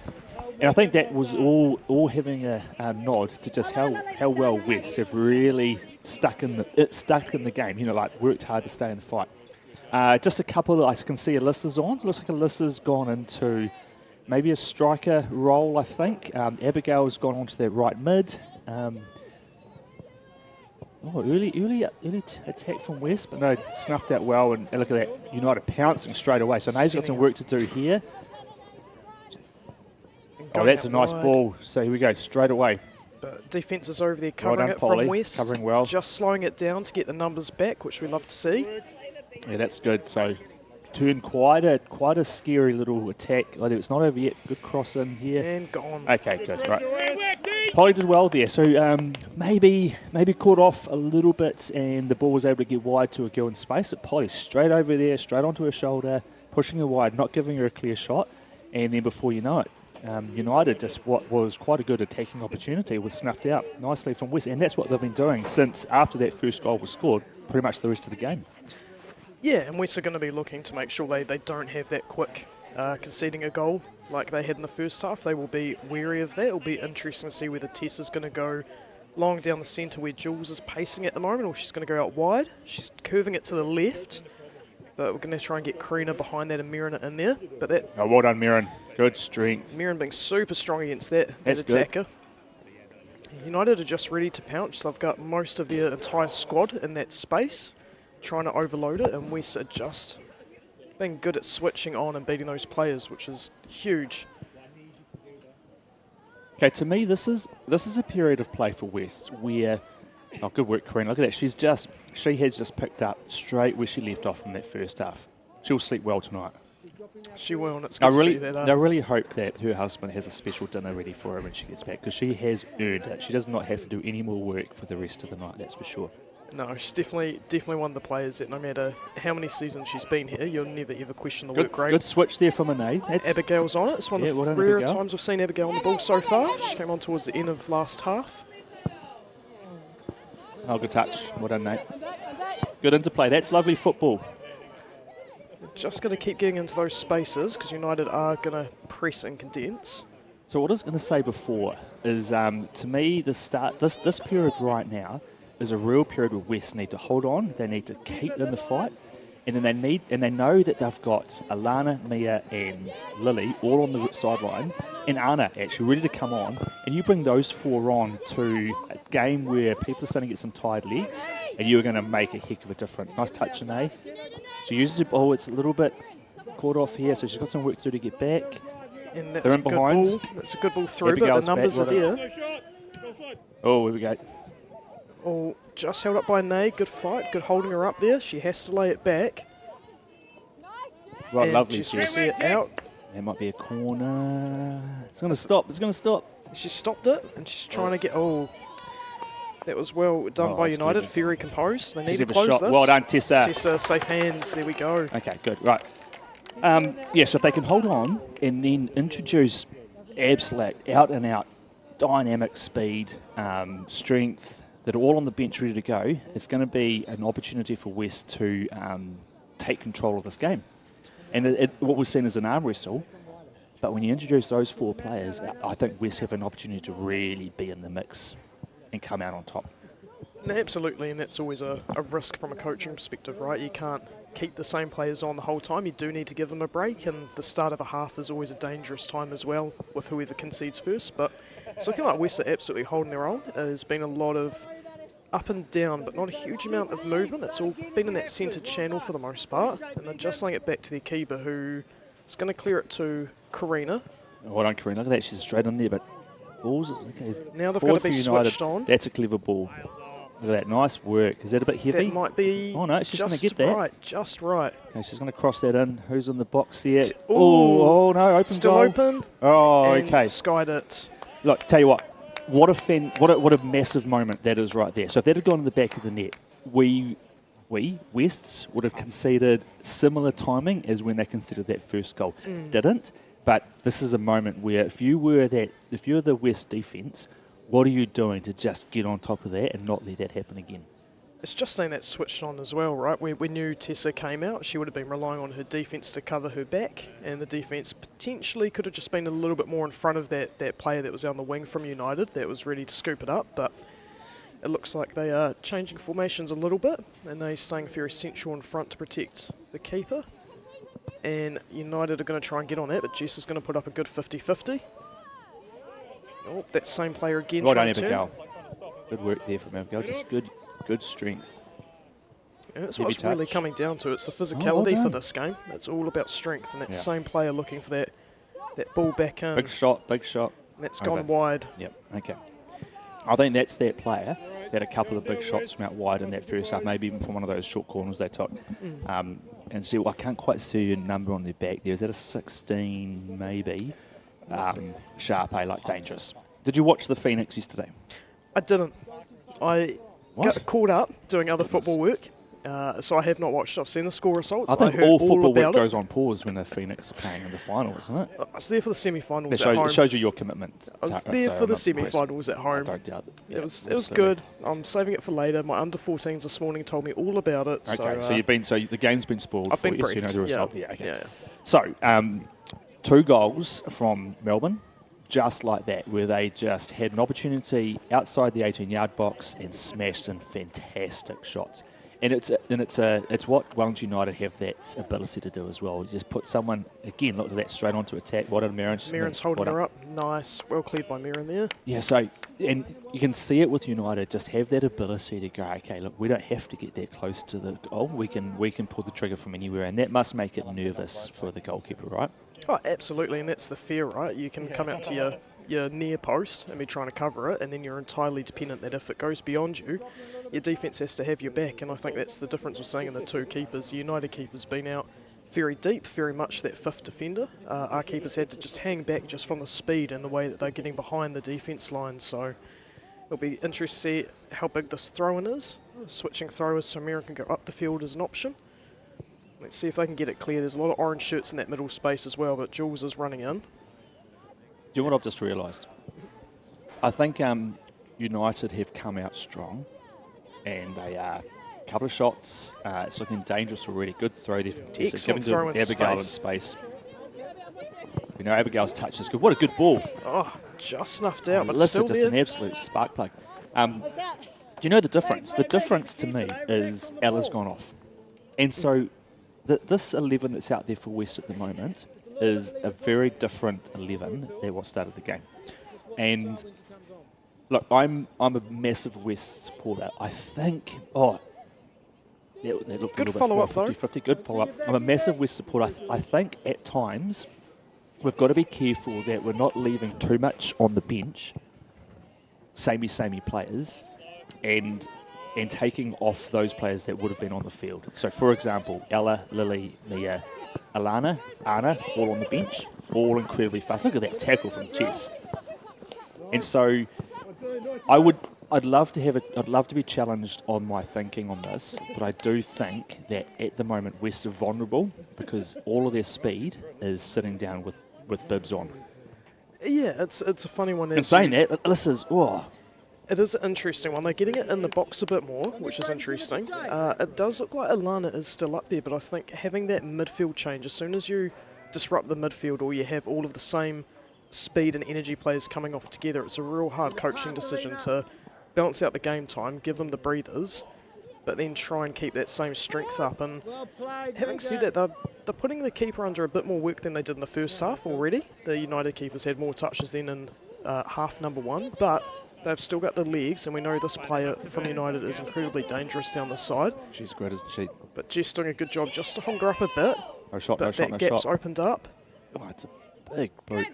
And I think that was all having a nod to just how well West have really stuck in the game, worked hard to stay in the fight. Just a couple, I can see Alyssa's on. It looks like Alyssa's gone into maybe a striker role, I think. Abigail's gone onto that right mid. Early attack from West, but no, snuffed out well, and look at that, United pouncing straight away. So May's got some work to do here. Oh, that's a nice ball. So here we go, straight away. But defence is over there covering it from West. Covering well. Just slowing it down to get the numbers back, which we love to see. Yeah, that's good. So turned quite a scary little attack. It's not over yet. Good cross in here. And gone. Okay, good. Right. Polly did well there. So maybe caught off a little bit, and the ball was able to get wide to a girl in space. But Polly straight over there, straight onto her shoulder, pushing her wide, not giving her a clear shot. And then before you know it, United, just what was quite a good attacking opportunity, was snuffed out nicely from West. And that's what they've been doing since after that first goal was scored, pretty much the rest of the game. Yeah, and West are going to be looking to make sure they don't have that quick conceding a goal like they had in the first half. They will be wary of that. It will be interesting to see whether Tess is going to go long down the centre where Jules is pacing at the moment, or she's going to go out wide. She's curving it to the left, but we're going to try and get Karina behind that and Mirren in there. But that. Oh, well done, Mirren. Good strength. Mirren being super strong against that attacker. Good. United are just ready to pounce. They've got most of their entire squad in that space, trying to overload it, and West are just being good at switching on and beating those players, which is huge. Okay, to me, this is a period of play for West where, oh, good work, Karina. Look at that. She has just picked up straight where she left off in that first half. She'll sleep well tonight. She will, and it's good to see that. I really hope that her husband has a special dinner ready for her when she gets back, because she has earned it. She does not have to do any more work for the rest of the night, that's for sure. No, she's definitely one of the players that no matter how many seasons she's been here, you'll never ever question the work rate. Good switch there from Ane. Abigail's on it. It's one of the rare times we've seen Abigail on the ball so far. She came on towards the end of last half. Oh, good touch. Well done, Nate. Good interplay. That's lovely football. Just going to keep getting into those spaces because United are going to press and condense. So what I was going to say before is, to me, this period right now is a real period where West need to hold on. They need to keep in the fight, and then they know that they've got Alana, Mia, and Lily all on the sideline, and Anna actually ready to come on. And you bring those four on to a game where people are starting to get some tired legs, and you're going to make a heck of a difference. Nice touch, Ane. She uses the ball. It's a little bit caught off here, so she's got some work to do to get back. And that's They're in behind. Good ball. That's a good ball through, Abigail's but the numbers back, are there. Oh, here we go. Oh, just held up by Nay. Good fight. Good holding her up there. She has to lay it back. Right, and lovely. She's going to see it out. There might be a corner. It's going to stop. It's going to stop. She stopped it, and she's trying to get... Oh, that was well done by United. Very composed. They need to close this. Well done, Tessa. Tessa, safe hands. There we go. Okay, good. Right. Yeah, so if they can hold on and then introduce absolute out-and-out dynamic speed, strength, that are all on the bench ready to go, it's going to be an opportunity for West to take control of this game. And what we've seen is an arm wrestle, but when you introduce those four players, I think West have an opportunity to really be in the mix and come out on top. No, absolutely, and that's always a risk from a coaching perspective, right? You can't keep the same players on the whole time. You do need to give them a break, and the start of a half is always a dangerous time as well with whoever concedes first. But it's looking like West are absolutely holding their own. There's been a lot of up and down, but not a huge amount of movement. It's all been in that centre channel for the most part, and they're just laying it back to their keeper, who is going to clear it to Karina. Well done, Karina. Look at that. She's straight on there, but balls. Okay. Now they've got to be switched on. That's a clever ball. Look at that. Nice work. Is that a bit heavy? That might be. Oh, no, she's going to get that. Right, just right. Okay, she's going to cross that in. Who's in the box there? Ooh, oh, no, open still goal. Open. Oh, and okay. Skied it. Look, tell you what a massive moment that is right there. So if that had gone in the back of the net, we Wests would have conceded similar timing as when they conceded that first goal. Didn't, but this is a moment where if you're the West defence, what are you doing to just get on top of that and not let that happen again? It's just saying that switched on as well, right? We knew Tessa came out. She would have been relying on her defence to cover her back, and the defence potentially could have just been a little bit more in front of that player that was on the wing from United that was ready to scoop it up. But it looks like they are changing formations a little bit, and they're staying very central in front to protect the keeper. And United are going to try and get on that, but Jess is going to put up a good 50-50. Oh, that same player again. Well done, Abigail. Good work there from Abigail. Just good strength. And that's what it's really coming down to. It's the physicality for this game. It's all about strength, and that same player looking for that ball back in. Big shot. And that's gone wide. Yep, okay. I think that's that player that a couple of big shots from out wide in that first half, maybe even from one of those short corners they took. And see, I can't quite see your number on their back there. Is that a 16 maybe? Sharp, like dangerous. Did you watch the Phoenix yesterday? I didn't. I got caught up doing other football work, so I have not watched. I've seen the score results. I think all football work goes on pause when the Phoenix are playing in the final, isn't it? I was there for the semi-finals at home. It shows you your commitment. I was there for the semi-finals at home. I don't doubt it. Yeah, it was good. I'm saving it for later. My under-14s this morning told me all about it. Okay, so the game's been spoiled. I've been briefed. So you know the result. Yeah. Okay. Yeah. So 2 goals from Melbourne. Just like that, where they just had an opportunity outside the 18-yard box and smashed in fantastic shots. And it's what Wellington United have that ability to do as well. You just put someone, again, look at that, straight onto attack. What did Marin? Marin's holding her up. Nice. Well cleared by Marin there. Yeah, so, and you can see it with United, just have that ability to go, okay, look, we don't have to get that close to the goal. We can pull the trigger from anywhere, and that must make it nervous for the goalkeeper, right? Oh, absolutely, and that's the fear, right? You can come out to your near post and be trying to cover it, and then you're entirely dependent that if it goes beyond you, your defence has to have your back, and I think that's the difference we're seeing in the two keepers. The United keeper's been out very deep, very much that fifth defender. Our keepers had to just hang back just from the speed and the way that they're getting behind the defence line, so it'll be interesting to see how big this throw-in is. Switching throwers so Mira can go up the field as an option. Let's see if they can get it clear. There's a lot of orange shirts in that middle space as well, but Jules is running in. Do you know what I've just realised? I think United have come out strong, and they are a couple of shots. It's looking dangerous already. Good throw there from Tessa, giving throw to into Abigail in space. You know, Abigail's touch is good. What a good ball. Oh, just snuffed out, but Alyssa, still just there. an absolute spark plug. Do you know the difference? The difference to me is Ella's gone off. And so this 11 that's out there for West at the moment is a very different 11 than what started the game. And look, I'm a massive West supporter. I think, they looked Good a little bit follow-up, though. 50-50. Good follow-up. I'm a massive West supporter. I think at times we've got to be careful that we're not leaving too much on the bench, samey players, and taking off those players that would have been on the field. So, for example, Ella, Lily, Mia, Alana, Anna, all on the bench, all incredibly fast. Look at that tackle from Jess. And so, I'd love to be challenged on my thinking on this, but I do think that at the moment West are vulnerable because all of their speed is sitting down with bibs on. Yeah, it's a funny one. In saying that, this is It is an interesting one. They're getting it in the box a bit more, which is interesting. It does look like Alana is still up there, but I think having that midfield change, as soon as you disrupt the midfield or you have all of the same speed and energy players coming off together, it's a real hard coaching decision to balance out the game time, give them the breathers, but then try and keep that same strength up. And having said that, they're putting the keeper under a bit more work than they did in the first half already. The United keepers had more touches than in half number one, but they've still got the legs, and we know this player from United is incredibly dangerous down the side. She's great, isn't she? But Jess doing a good job just to hold her up a bit. No shot, but no shot, that no gap's shot. opened up. Oh, it's a big boot.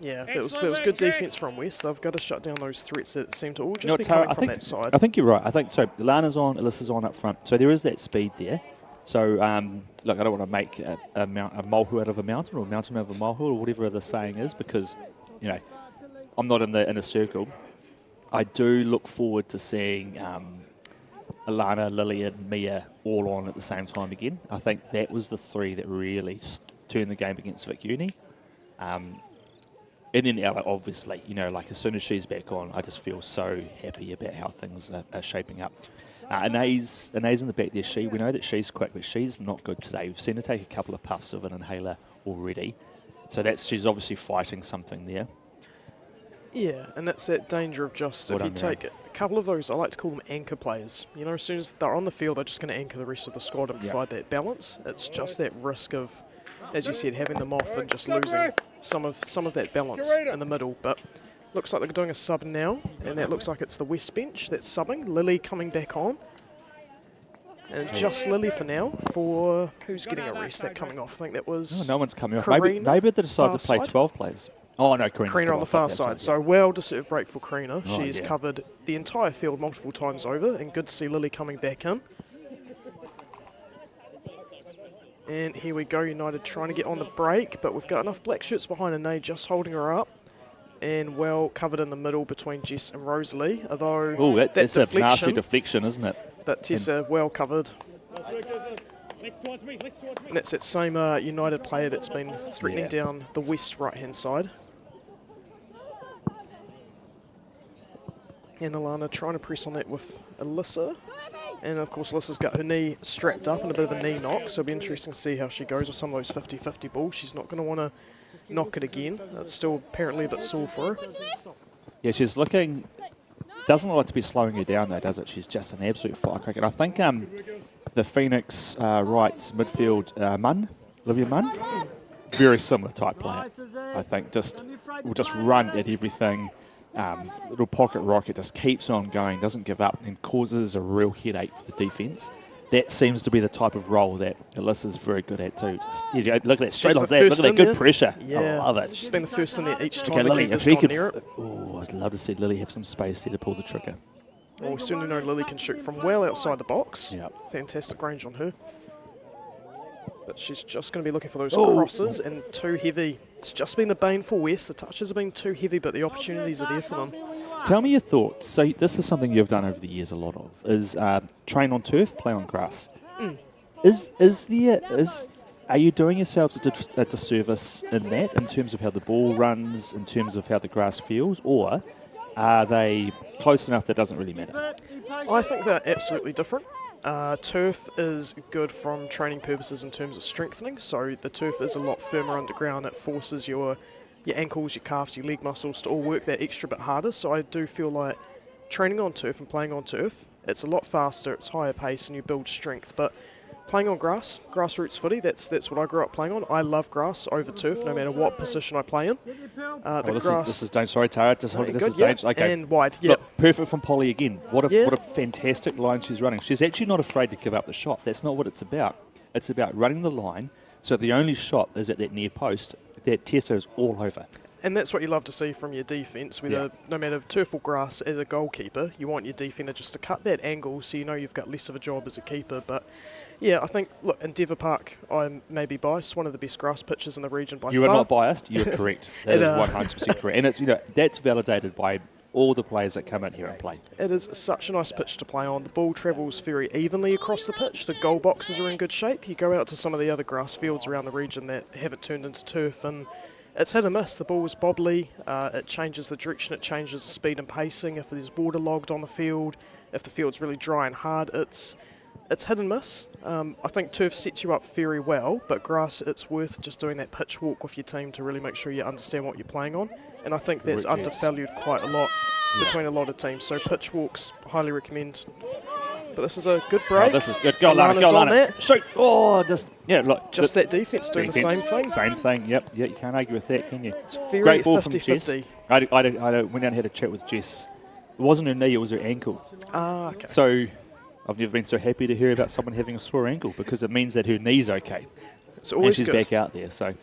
Yeah, there was good defence from West. They've got to shut down those threats that seem to all just be Tara, coming from that side. I think you're right. I think so. Lana's on, Alyssa's on up front. So there is that speed there. So, look, I don't want to make a molehill out of a mountain or a mountain out of a molehill or whatever the saying is because, you know, I'm not in the inner circle. I do look forward to seeing Alana, Lily and Mia all on at the same time again. I think that was the three that really turned the game against Vic Uni. And then Ella, obviously, you know, like as soon as she's back on, I just feel so happy about how things are shaping up. Anae's in the back there. We know that she's quick, but she's not good today. We've seen her take a couple of puffs of an inhaler already. So she's obviously fighting something there. Yeah, and that's that danger of just, if you take a couple of those, I like to call them anchor players. You know, as soon as they're on the field, they're just going to anchor the rest of the squad and provide that balance. It's just that risk of, as you said, having them off and just losing some of that balance in the middle. But looks like they're doing a sub now, and that looks like it's the West bench that's subbing. Lily coming back on. And just Lily for now, for who's getting a rest, that coming off. I think that was no one's coming off. Karina, Maybe they decided to play side. 12 players. Oh, no, Karina on the far side. So well-deserved break for Karina. Oh, She's covered the entire field multiple times over, and good to see Lily coming back in. And here we go, United trying to get on the break, but we've got enough black shirts behind Anae just holding her up. And well covered in the middle between Jess and Rosalie, although that's a nasty deflection, isn't it? But Tessa well covered. And that's that same United player that's been threatening down the West right-hand side. And Alana trying to press on that with Alyssa. And of course Alyssa's got her knee strapped up and a bit of a knee knock, so it'll be interesting to see how she goes with some of those 50-50 balls. She's not going to want to knock it again. It's still apparently a bit sore for her. Yeah, she's looking, doesn't look like to be slowing her down though, does it? She's just an absolute firecracker. And I think the Phoenix right midfield, Olivia Munn, very similar type player. I think will just run at everything. Little pocket rocket, just keeps on going, doesn't give up, and causes a real headache for the defence. That seems to be the type of role that Alyssa's very good at too. Look at that, straight like that. Look at that good pressure. Yeah. I love it. She's been the first in there each time. Okay, Lily, if she could, near it. I'd love to see Lily have some space there to pull the trigger. Well, we certainly know Lily can shoot from well outside the box. Yep. Fantastic range on her. But she's just going to be looking for those crosses and too heavy. It's just been the bane for West. The touches have been too heavy, but the opportunities are there for them. Tell me your thoughts. So this is something you've done over the years a lot of, is train on turf, play on grass. Are you doing yourselves a disservice in that, in terms of how the ball runs, in terms of how the grass feels, or are they close enough that it doesn't really matter? I think they're absolutely different. Turf is good from training purposes in terms of strengthening, so the turf is a lot firmer underground. It forces your ankles, your calves, your leg muscles to all work that extra bit harder, so I do feel like training on turf and playing on turf, it's a lot faster, it's higher pace, and you build strength. But playing on grass, grassroots footy, that's what I grew up playing on. I love grass over turf, no matter what position I play in. This is dangerous. Sorry, Tara, just hold it. This is dangerous. Okay. And wide, yeah. Look, perfect from Polly again. What a fantastic line she's running. She's actually not afraid to give up the shot. That's not what it's about. It's about running the line, so the only shot is at that near post that Tessa's all over. And that's what you love to see from your defence, whether no matter turf or grass, as a goalkeeper, you want your defender just to cut that angle so you know you've got less of a job as a keeper. But yeah, I think, look, in Endeavour Park, I may be biased, one of the best grass pitches in the region by far. You are not biased, you're correct. That is 100% correct. And it's, that's validated by all the players that come in here and play. It is such a nice pitch to play on. The ball travels very evenly across the pitch. The goal boxes are in good shape. You go out to some of the other grass fields around the region that haven't turned into turf, and it's hit and miss. The ball is bobbly. It changes the direction. It changes the speed and pacing. If there's waterlogged on the field, if the field's really dry and hard, it's hit and miss. I think turf sets you up very well, but grass, it's worth just doing that pitch walk with your team to really make sure you understand what you're playing on. And I think that's undervalued quite a lot between a lot of teams. So pitch walks, highly recommend. But this is a good break. Oh, this is good. Go, Lana, go, Lana. Shoot. Oh, look. Just that defence doing the same thing. Same thing, yep. Yeah, you can't argue with that, can you? It's very great ball 50-50. from Jess. I went down and had a chat with Jess. It wasn't her knee, it was her ankle. Okay. So I've never been so happy to hear about someone having a sore ankle, because it means that her knee's okay. It's always and she's good. back out there, so.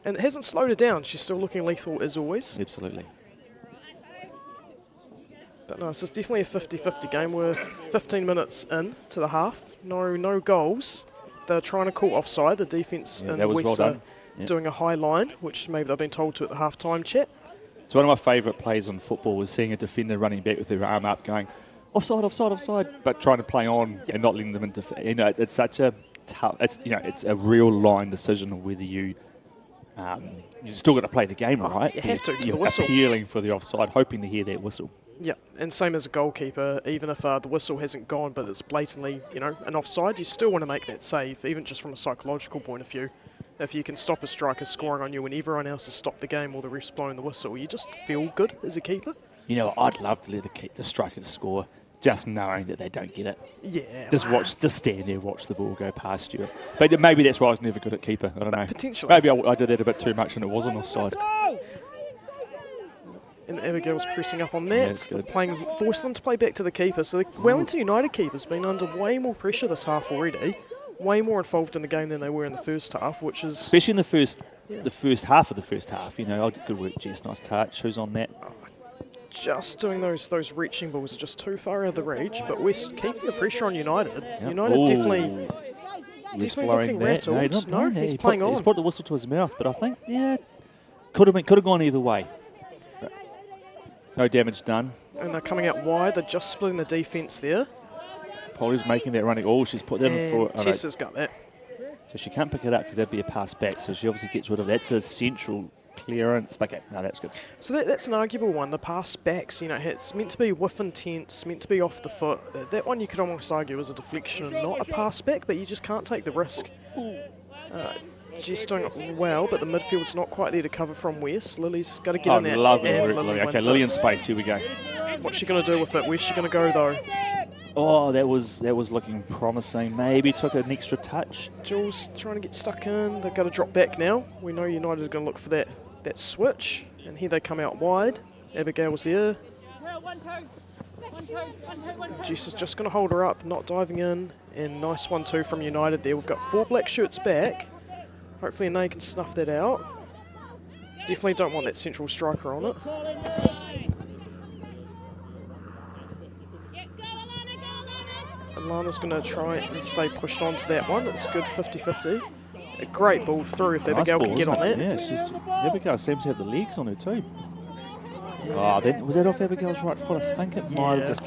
And it hasn't slowed her down. She's still looking lethal as always. Absolutely. But no, this is definitely a 50-50 game. We're 15 minutes in to the half. No goals. They're trying to call offside. The defence in West are doing a high line, which maybe they've been told to at the half-time chat. It's one of my favourite plays on football, was seeing a defender running back with their arm up going, offside, offside, offside, but trying to play on and not letting them interfere. It's such a tough, it's a real line decision of whether you still got to play the game, right? You have to You're the whistle. appealing for the offside, hoping to hear that whistle. Yeah, and same as a goalkeeper, even if the whistle hasn't gone but it's blatantly, an offside, you still want to make that save, even just from a psychological point of view. If you can stop a striker scoring on you when everyone else has stopped the game or the ref's blowing the whistle, you just feel good as a keeper. I'd love to let the strikers score, just knowing that they don't get it. Yeah. Just stand there, watch the ball go past you. But maybe that's why I was never good at keeper. I don't know. Potentially. Maybe I did that a bit too much and it wasn't offside. And Abigail's pressing up on that, Yeah, forcing them to play back to the keeper. So the Wellington United keeper's been under way more pressure this half already, way more involved in the game than they were in the first half, which is... Especially in the first half of the first half. Good work, Jess, nice touch. Who's on that? Just doing those reaching balls are just too far out of the reach, but we're keeping the pressure on United. Yep. United definitely looking rattled. No, he's playing on. He's put the whistle to his mouth, but I think, could have gone either way. No damage done. And they're coming out wide. They're just splitting the defence there. Polly's making that running. Oh, she's put them for... Tessa's got that. So she can't pick it up because that'd be a pass back. So she obviously gets rid of it. That's a central clearance. Okay, no, that's good. So that's an arguable one. The pass backs, it's meant to be with intent, it's meant to be off the foot. That one you could almost argue is a deflection and not a pass back, but you just can't take the risk. Jess doing it well, but the midfield's not quite there to cover from West. Lily's got to get in there. Lovely work, Lily. Okay, Lily in space. Here we go. What's she going to do with it? Where's she going to go, though? Oh, that was looking promising. Maybe took an extra touch. Jules trying to get stuck in. They've got to drop back now. We know United are going to look for that switch. And here they come out wide. Abigail's there. Jess is just going to hold her up, not diving in. And nice 1-2 from United there. We've got 4 black shirts back. Hopefully Nay can snuff that out. Definitely don't want that central striker on it. And Lana's going to try and stay pushed onto that one. It's good 50-50. A great ball through if Abigail can get on that. Yeah, Abigail seems to have the legs on her too. Oh, then was that off Abigail's right foot? I think it might have Yeah. just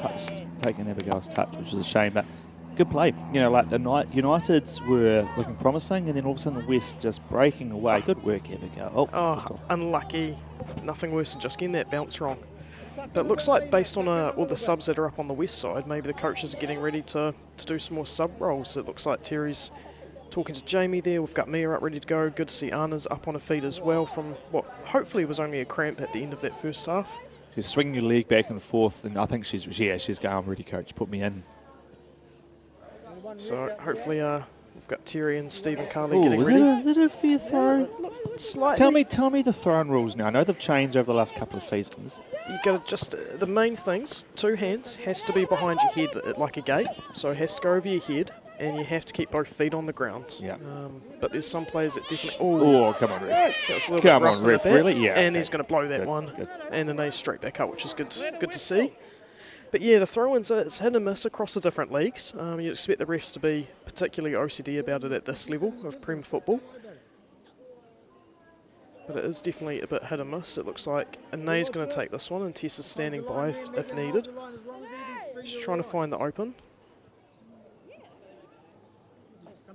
taken Abigail's touch, which is a shame. But good play. You know, like the Uniteds were looking promising, and then all of a sudden the West just breaking away. Good work, Abigail. Oh, just off. unlucky. Nothing worse than just getting that bounce wrong. But it looks like based on all the subs that are up on the West side, maybe the coaches are getting ready to do some more sub roles. It looks like Terry's talking to Jamie there. We've got Mia up ready to go. Good to see Anna's up on her feet as well from what hopefully was only a cramp at the end of that first half. She's swinging her leg back and forth, and I think she's going, I'm ready, coach, put me in. So hopefully we've got Terry and Steve and Carly getting ready. Is it a fair throw? Look, slightly. Tell me the throwing rules now. I know they've changed over the last couple of seasons. You got to just, the main things, 2 hands, has to be behind your head like a gate. So it has to go over your head, and you have to keep both feet on the ground. Yeah. But there's some players that definitely... Oh, come on, ref. That was a little Come bit rough on, at the ref, back, really? Yeah. And okay. he's going to blow that Good, one. good. And then he's straight back up, which is good to see. But yeah, the throw-ins, it's hit and miss across the different leagues. You expect the refs to be particularly OCD about it at this level of Prem football. But it is definitely a bit hit and miss. It looks like Anae's going to take this one, and Tessa's standing by if needed. She's trying to find the open.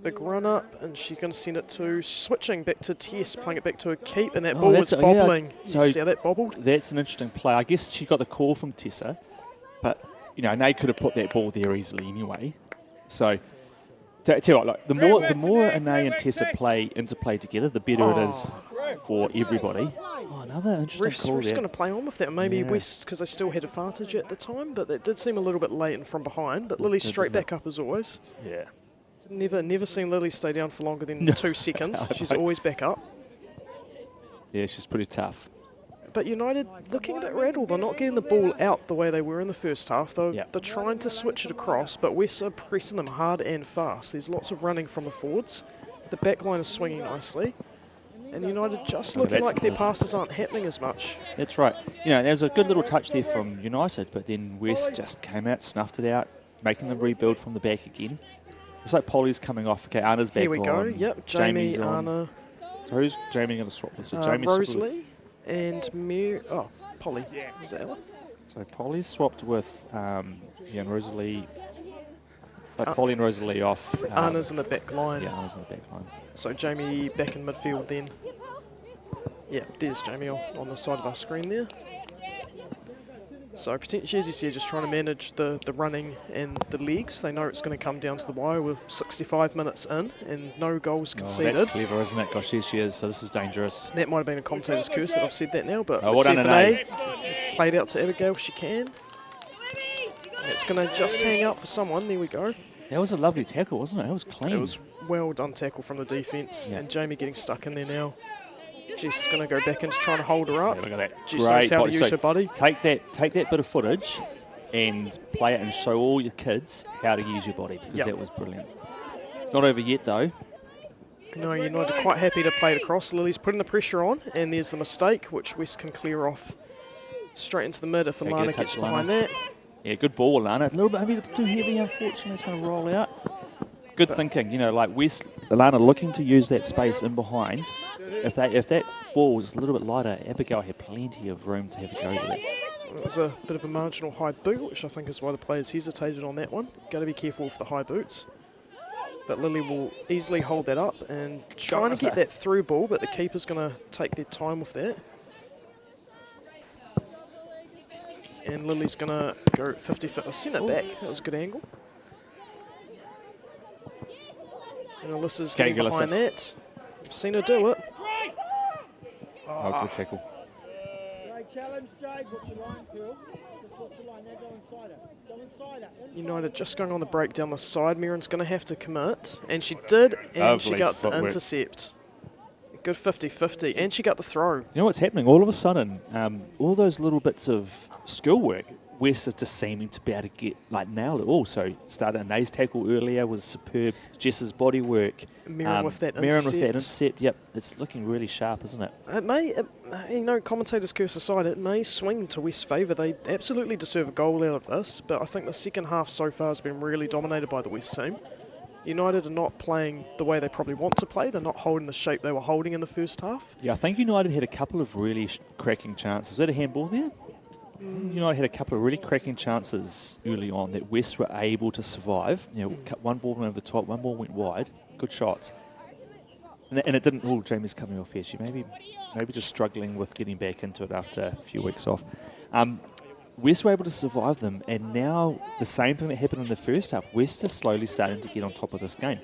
Big run up, and she's going to send it to, switching back to Tess, playing it back to a keep, and that ball was bobbling. Yeah. So, you see how that bobbled? That's an interesting play. I guess she got the call from Tessa, but you know, Anae could have put that ball there easily anyway. So, tell you what, like, the more Anae and Tessa interplay together, the better it is for everybody. Oh, another interesting call Ref's there. going to play on with that. Maybe Yeah. West, because they still had advantage at the time, but that did seem a little bit late and from behind. But Lily's straight back up as always. Yeah. Never seen Lily stay down for longer than 2 seconds. She's Right. always back up. Yeah, she's pretty tough. But United looking a bit rattled. They're not getting the ball out the way they were in the first half. They're Yeah. trying to switch it across, but West are pressing them hard and fast. There's lots of running from the forwards. The back line is swinging nicely. And United just looking like their passes aren't happening as much. That's right. You know, there's a good little touch there from United, but then West just came out, snuffed it out, making them rebuild from the back again. It's like Polly's coming off. Okay, Anna's back. Here we go. on. Yep, Jamie's Jamie, on. Anna, So who's Jamie going to swap with? So Jamie's Rosalie, and Polly. Is that Ella? So Polly's swapped with and Rosalie. So Polly and Rosalie off. Anna's in the back line. Yeah, Anna's in the back line. So Jamie back in midfield then. Yeah, there's Jamie on the side of our screen there. So potentially, as you said, just trying to manage the running and the legs. They know it's going to come down to the wire. We're 65 minutes in and no goals conceded. That's clever, isn't it? Gosh, there she is. So this is dangerous. That might have been a commentator's curse that I've said that now, but well done, Anae. Played out to Abigail, she can. It's going to just hang out for someone. There we go. That was a lovely tackle, wasn't it? It was clean. It was well done tackle from the defence, and Jamie getting stuck in there now. She's going to go back into trying to hold her up. Yeah, look at that. She knows how to use her body. Take that bit of footage and play it and show all your kids how to use your body, because that was brilliant. It's not over yet, though. No, United quite happy to play it across. Lily's putting the pressure on, and there's the mistake, which West can clear off straight into the mid if Alana gets behind that. Yeah, good ball, Alana. A little bit maybe too heavy, unfortunately. It's going to roll out. Good thinking, you know, like West, Alana looking to use that space in behind. If that ball was a little bit lighter, Abigail had plenty of room to have a go with it. It was a bit of a marginal high boot, which I think is why the players hesitated on that one. Got to be careful with the high boots. But Lily will easily hold that up and trying to get that through ball, but the keeper's going to take their time with that. And Lily's going to go 50-50. Send it back. That was a good angle. And Alyssa's getting behind that. I've seen her do it. Oh, good tackle. United just going on the break down the side. Mirren's going to have to commit. And she did, and she got the intercept. Good 50-50, and she got the throw. You know what's happening? All of a sudden, all those little bits of skill work, West is just seeming to be able to get, nail it all. So started Anae's tackle earlier, was superb. Jess's body work. Mirren with that intercept. Yep, it's looking really sharp, isn't it? It may, commentators' curse aside, it may swing to West's favour. They absolutely deserve a goal out of this, but I think the second half so far has been really dominated by the West team. United are not playing the way they probably want to play. They're not holding the shape they were holding in the first half. Yeah, I think United had a couple of really cracking chances. Was that a handball there? United had a couple of really cracking chances early on that West were able to survive. One ball went over the top, one ball went wide. Good shots. And it didn't. Oh, Jamie's coming off here. She maybe just struggling with getting back into it after a few weeks off. West were able to survive them, and now the same thing that happened in the first half. West is slowly starting to get on top of this game.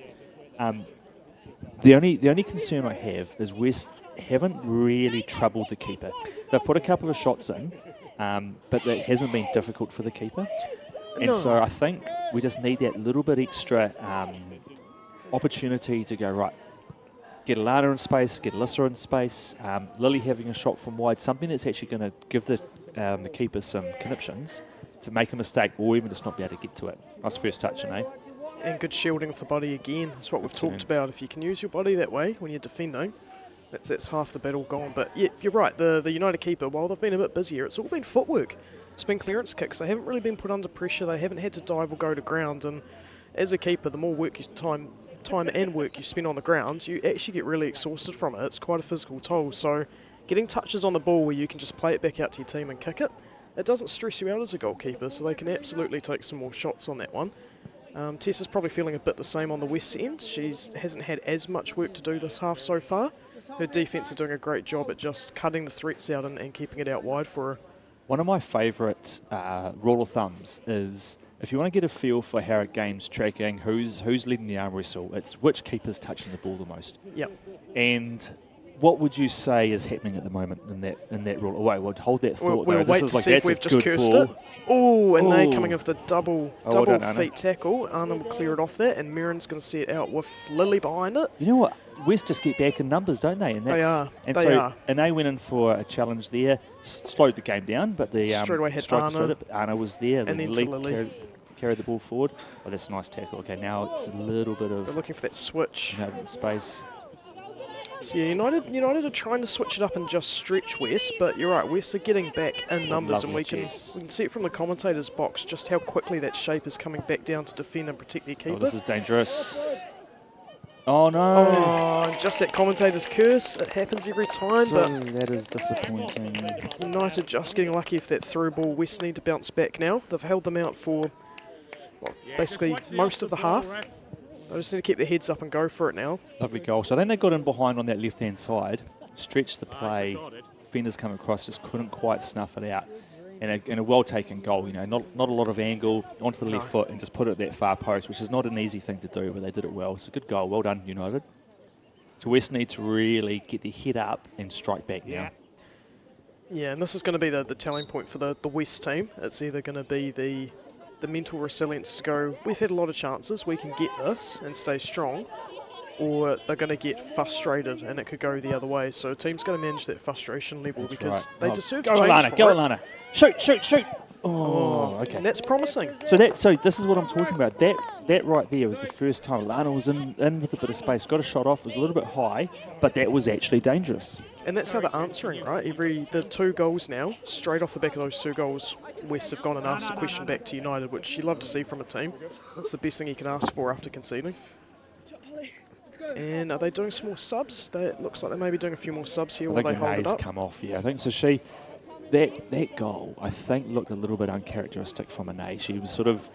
The only concern I have is West haven't really troubled the keeper. They've put a couple of shots in, but that hasn't been difficult for the keeper. And so I think we just need that little bit extra opportunity to go, right, get Alana in space, get Alyssa in space, Lily having a shot from wide, something that's actually going to give the keeper some conniptions to make a mistake or even just not be able to get to it. Nice first touch, eh? And good shielding of the body again. That's what we've talked about. If you can use your body that way when you're defending, that's half the battle gone. But yeah, you're right. The United keeper, while they've been a bit busier, it's all been footwork. It's been clearance kicks. They haven't really been put under pressure. They haven't had to dive or go to ground. And as a keeper, the more work time and work you spend on the ground, you actually get really exhausted from it. It's quite a physical toll. So getting touches on the ball where you can just play it back out to your team and kick it, it doesn't stress you out as a goalkeeper. So they can absolutely take some more shots on that one. Tessa's probably feeling a bit the same on the West end. She hasn't had as much work to do this half so far. Her defence are doing a great job at just cutting the threats out and keeping it out wide for her. One of my favourite rule of thumbs is if you want to get a feel for how a game's tracking, who's leading the arm wrestle, it's which keeper's touching the ball the most. Yep. And what would you say is happening at the moment in that rule? Wait, we'll hold that thought. We'll wait to see if we've just cursed it. Oh, and they coming with the double feet tackle. Anna will clear it off there, and Mirren's going to see it out with Lily behind it. You know what? West just get back in numbers, don't they? And they are. And they went in for a challenge there, slowed the game down, but the straight away hit Anna. Anna was there. And then Lily carried the ball forward. Oh, that's a nice tackle. Okay, now it's a little bit of... They're looking for that switch. Space. So yeah, United are trying to switch it up and just stretch West, but you're right, West are getting back in numbers, and we can see it from the commentator's box just how quickly that shape is coming back down to defend and protect their keeper. Oh, this is dangerous. Oh no! Oh, just that commentator's curse. It happens every time, but that is disappointing. United just getting lucky with that through ball. West need to bounce back now. They've held them out for basically most of the half. They just need to keep their heads up and go for it now. Lovely goal. So I think they got in behind on that left-hand side, stretched the play. Defenders come across, just couldn't quite snuff it out. And a well-taken goal, not a lot of angle, onto the left foot and just put it at that far post, which is not an easy thing to do, but they did it well. It's a good goal. Well done, United. So West need to really get their head up and strike back now. Yeah, and this is going to be the telling point for the West team. It's either going to be the mental resilience to go, we've had a lot of chances, we can get this and stay strong, or they're going to get frustrated and it could go the other way. So a team's going to manage that frustration level because they deserve to change for Go it. Alana. Shoot. Oh, okay. And that's promising. So this is what I'm talking about. That right there was the first time Alana was in with a bit of space, got a shot off, was a little bit high, but that was actually dangerous. And that's how they're answering, right? The 2 goals now, straight off the back of those 2 goals, West have gone and asked a question back to United, which you love to see from a team. It's the best thing you can ask for after conceding. And are they doing some more subs? It looks like they may be doing a few more subs here while they hold it up. Come off, yeah. I think so. That goal, I think, looked a little bit uncharacteristic from Anae. She was sort of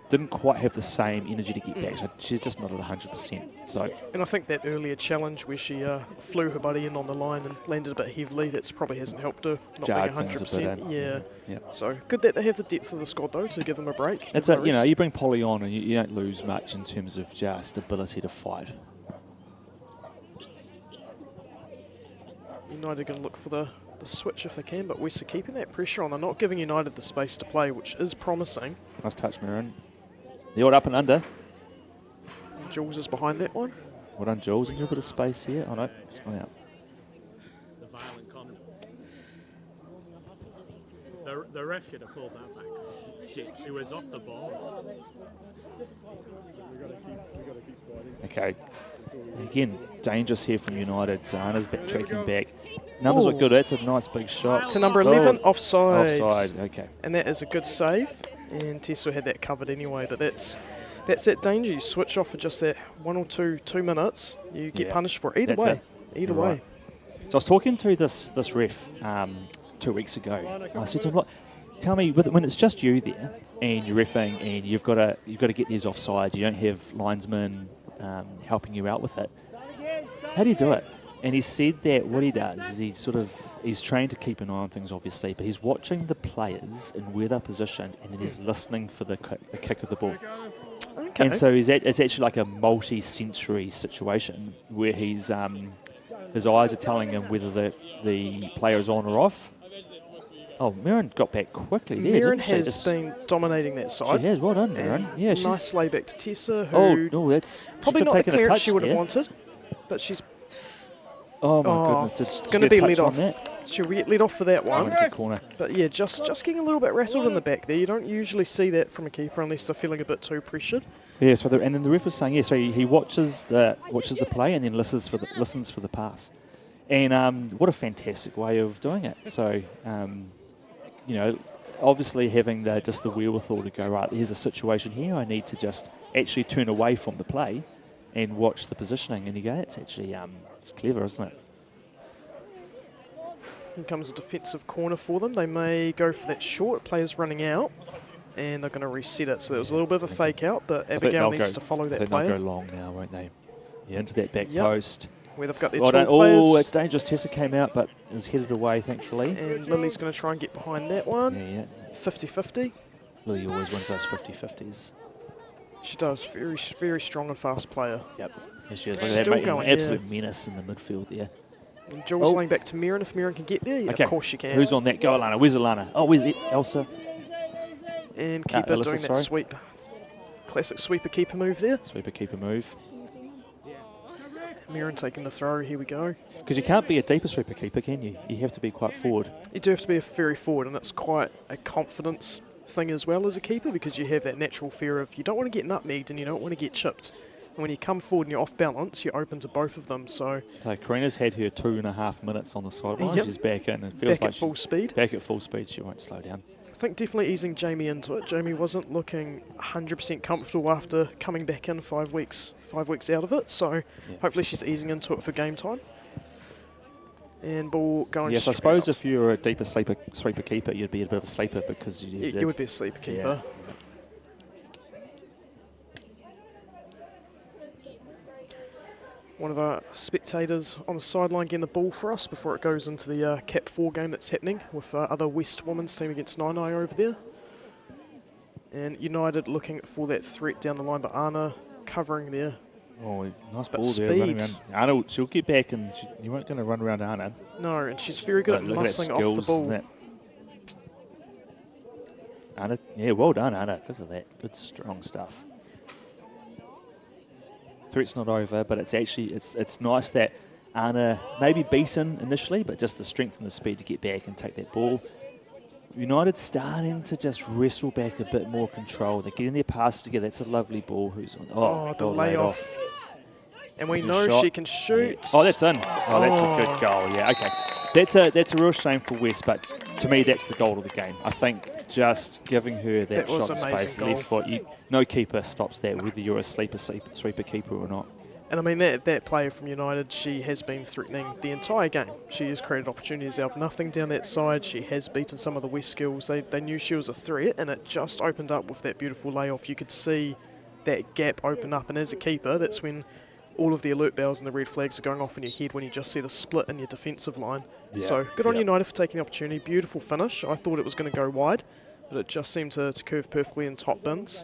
didn't quite have the same energy to get back. So she's just not at 100%. So. And I think that earlier challenge where she flew her buddy in on the line and landed a bit heavily, that's probably hasn't helped her not being 100%. Yeah. So good that they have the depth of the squad though to give them a break. It's you bring Polly on and you don't lose much in terms of just ability to fight. United going to look for the switch if they can, but West are keeping that pressure on. They're not giving United the space to play, which is promising. Nice touch, Mirren. The odd up and under. Jules is behind that one. Well done, Jules. A little bit of space here. Oh no, it's gone out. The violent con. The ref should have pulled that back. It was off the ball. Okay. Again, dangerous here from United. So Anna's tracking back. Numbers are good. That's a nice big shot. To number 11, offside. Offside, okay. And that is a good save. And Tessa had that covered anyway. But that's that danger. You switch off for just that 1 or 2 minutes. You get punished for it. Either way. Right. So I was talking to this ref 2 weeks ago. I said to him, look, tell me, when it's just you there and you're reffing and you've got to get these offsides, you don't have linesmen helping you out with it, how do you do it? And he said that what he does is he's trained to keep an eye on things, obviously, but he's watching the players and where they're positioned, and then he's listening for the kick of the ball. Okay. And so it's actually like a multi-sensory situation where his eyes are telling him whether the player is on or off. Oh, Mirren got back quickly there, Mirren didn't she? has been dominating that side. She has, well done, Mirren. Yeah, nice layback to Tessa, who that's probably she not could the taken a clearance touch she would have there. wanted, but she's Oh my goodness! she's Did going to she be get a let touch on off. that? She'll get let off for that Oh, one. it's a corner. But yeah, just getting a little bit rattled in the back there. You don't usually see that from a keeper unless they're feeling a bit too pressured. Yeah. So and then the ref was saying, yeah. So he watches the play and then listens for the pass, and what a fantastic way of doing it. So obviously having just the wherewithal to go, right, here's a situation here. I need to just actually turn away from the play and watch the positioning. And you go, it's actually it's clever, isn't it? Here comes a defensive corner for them. They may go for that short. Players running out, and they're going to reset it. So there was a little bit of a fake out, but Abigail needs to follow that player. They'll go long now, won't they? Yeah, into that back post. Where they've got their Well tall players. Oh, it's dangerous. Tessa came out, but it was headed away, thankfully. And Lily's going to try and get behind that one. Yeah. 50-50. Lily always wins those 50-50s. She does. Very, very strong and fast player. Yep. Yes, she is. Still Look at that, making going, an absolute menace in the midfield there. And Jules laying back to Mirren. If Mirren can get there, yeah, Okay. of course she can. Who's on that? Go, Alana. Where's Alana? Oh, where's Elsa? And keeper Alyssa, doing that sweep. Classic sweeper keeper move there. Sweeper keeper move. Mirren taking the throw. Here we go. Because you can't be a deeper sweeper keeper, can you? You have to be quite forward. You do have to be very forward, and it's quite a confidence thing as well as a keeper, because you have that natural fear of you don't want to get nutmegged and you don't want to get chipped. And when you come forward and you're off balance, you're open to both of them. So Karina's had her 2.5 minutes on the sideline. Yep. She's back in. It feels back like at full she's speed. Back at full speed. She won't slow down. I think definitely easing Jamie into it. Jamie wasn't looking 100% comfortable after coming back in 5 weeks out of it. So hopefully she's easing into it for game time. And ball going. Yes, I suppose if you're a deeper sweeper keeper, you'd be a bit of a sleeper because you would be a sleeper keeper. Yeah. One of our spectators on the sideline getting the ball for us before it goes into the Cap 4 game that's happening with other West Women's team against Nine Eye over there. And United looking for that threat down the line, but Anna covering there. Oh, nice But ball there. Running around. Anna, she'll get back and you weren't going to run around Anna. No, and she's very good at muscling off the ball. Anna, yeah, well done, Anna. Look at that. Good, strong stuff. Threat's not over, but it's actually it's nice that Anna maybe beaten initially, but just the strength and the speed to get back and take that ball. United starting to just wrestle back a bit more control. They're getting their passes together. That's a lovely ball. Who's on? The layoff. And we know she can shoot. Yeah. Oh, that's in. Oh, that's a good goal. Yeah, okay. That's a real shame for West, but to me, that's the goal of the game. I think just giving her that shot in space, left foot, no keeper stops that, whether you're a sweeper keeper or not. And I mean, that player from United, she has been threatening the entire game. She has created opportunities out of nothing down that side. She has beaten some of the West skills. They knew she was a threat, and it just opened up with that beautiful layoff. You could see that gap open up, and as a keeper, that's when all of the alert bells and the red flags are going off in your head when you just see the split in your defensive line. Yeah. So good on United for taking the opportunity. Beautiful finish. I thought it was going to go wide, but it just seemed to curve perfectly in top bins.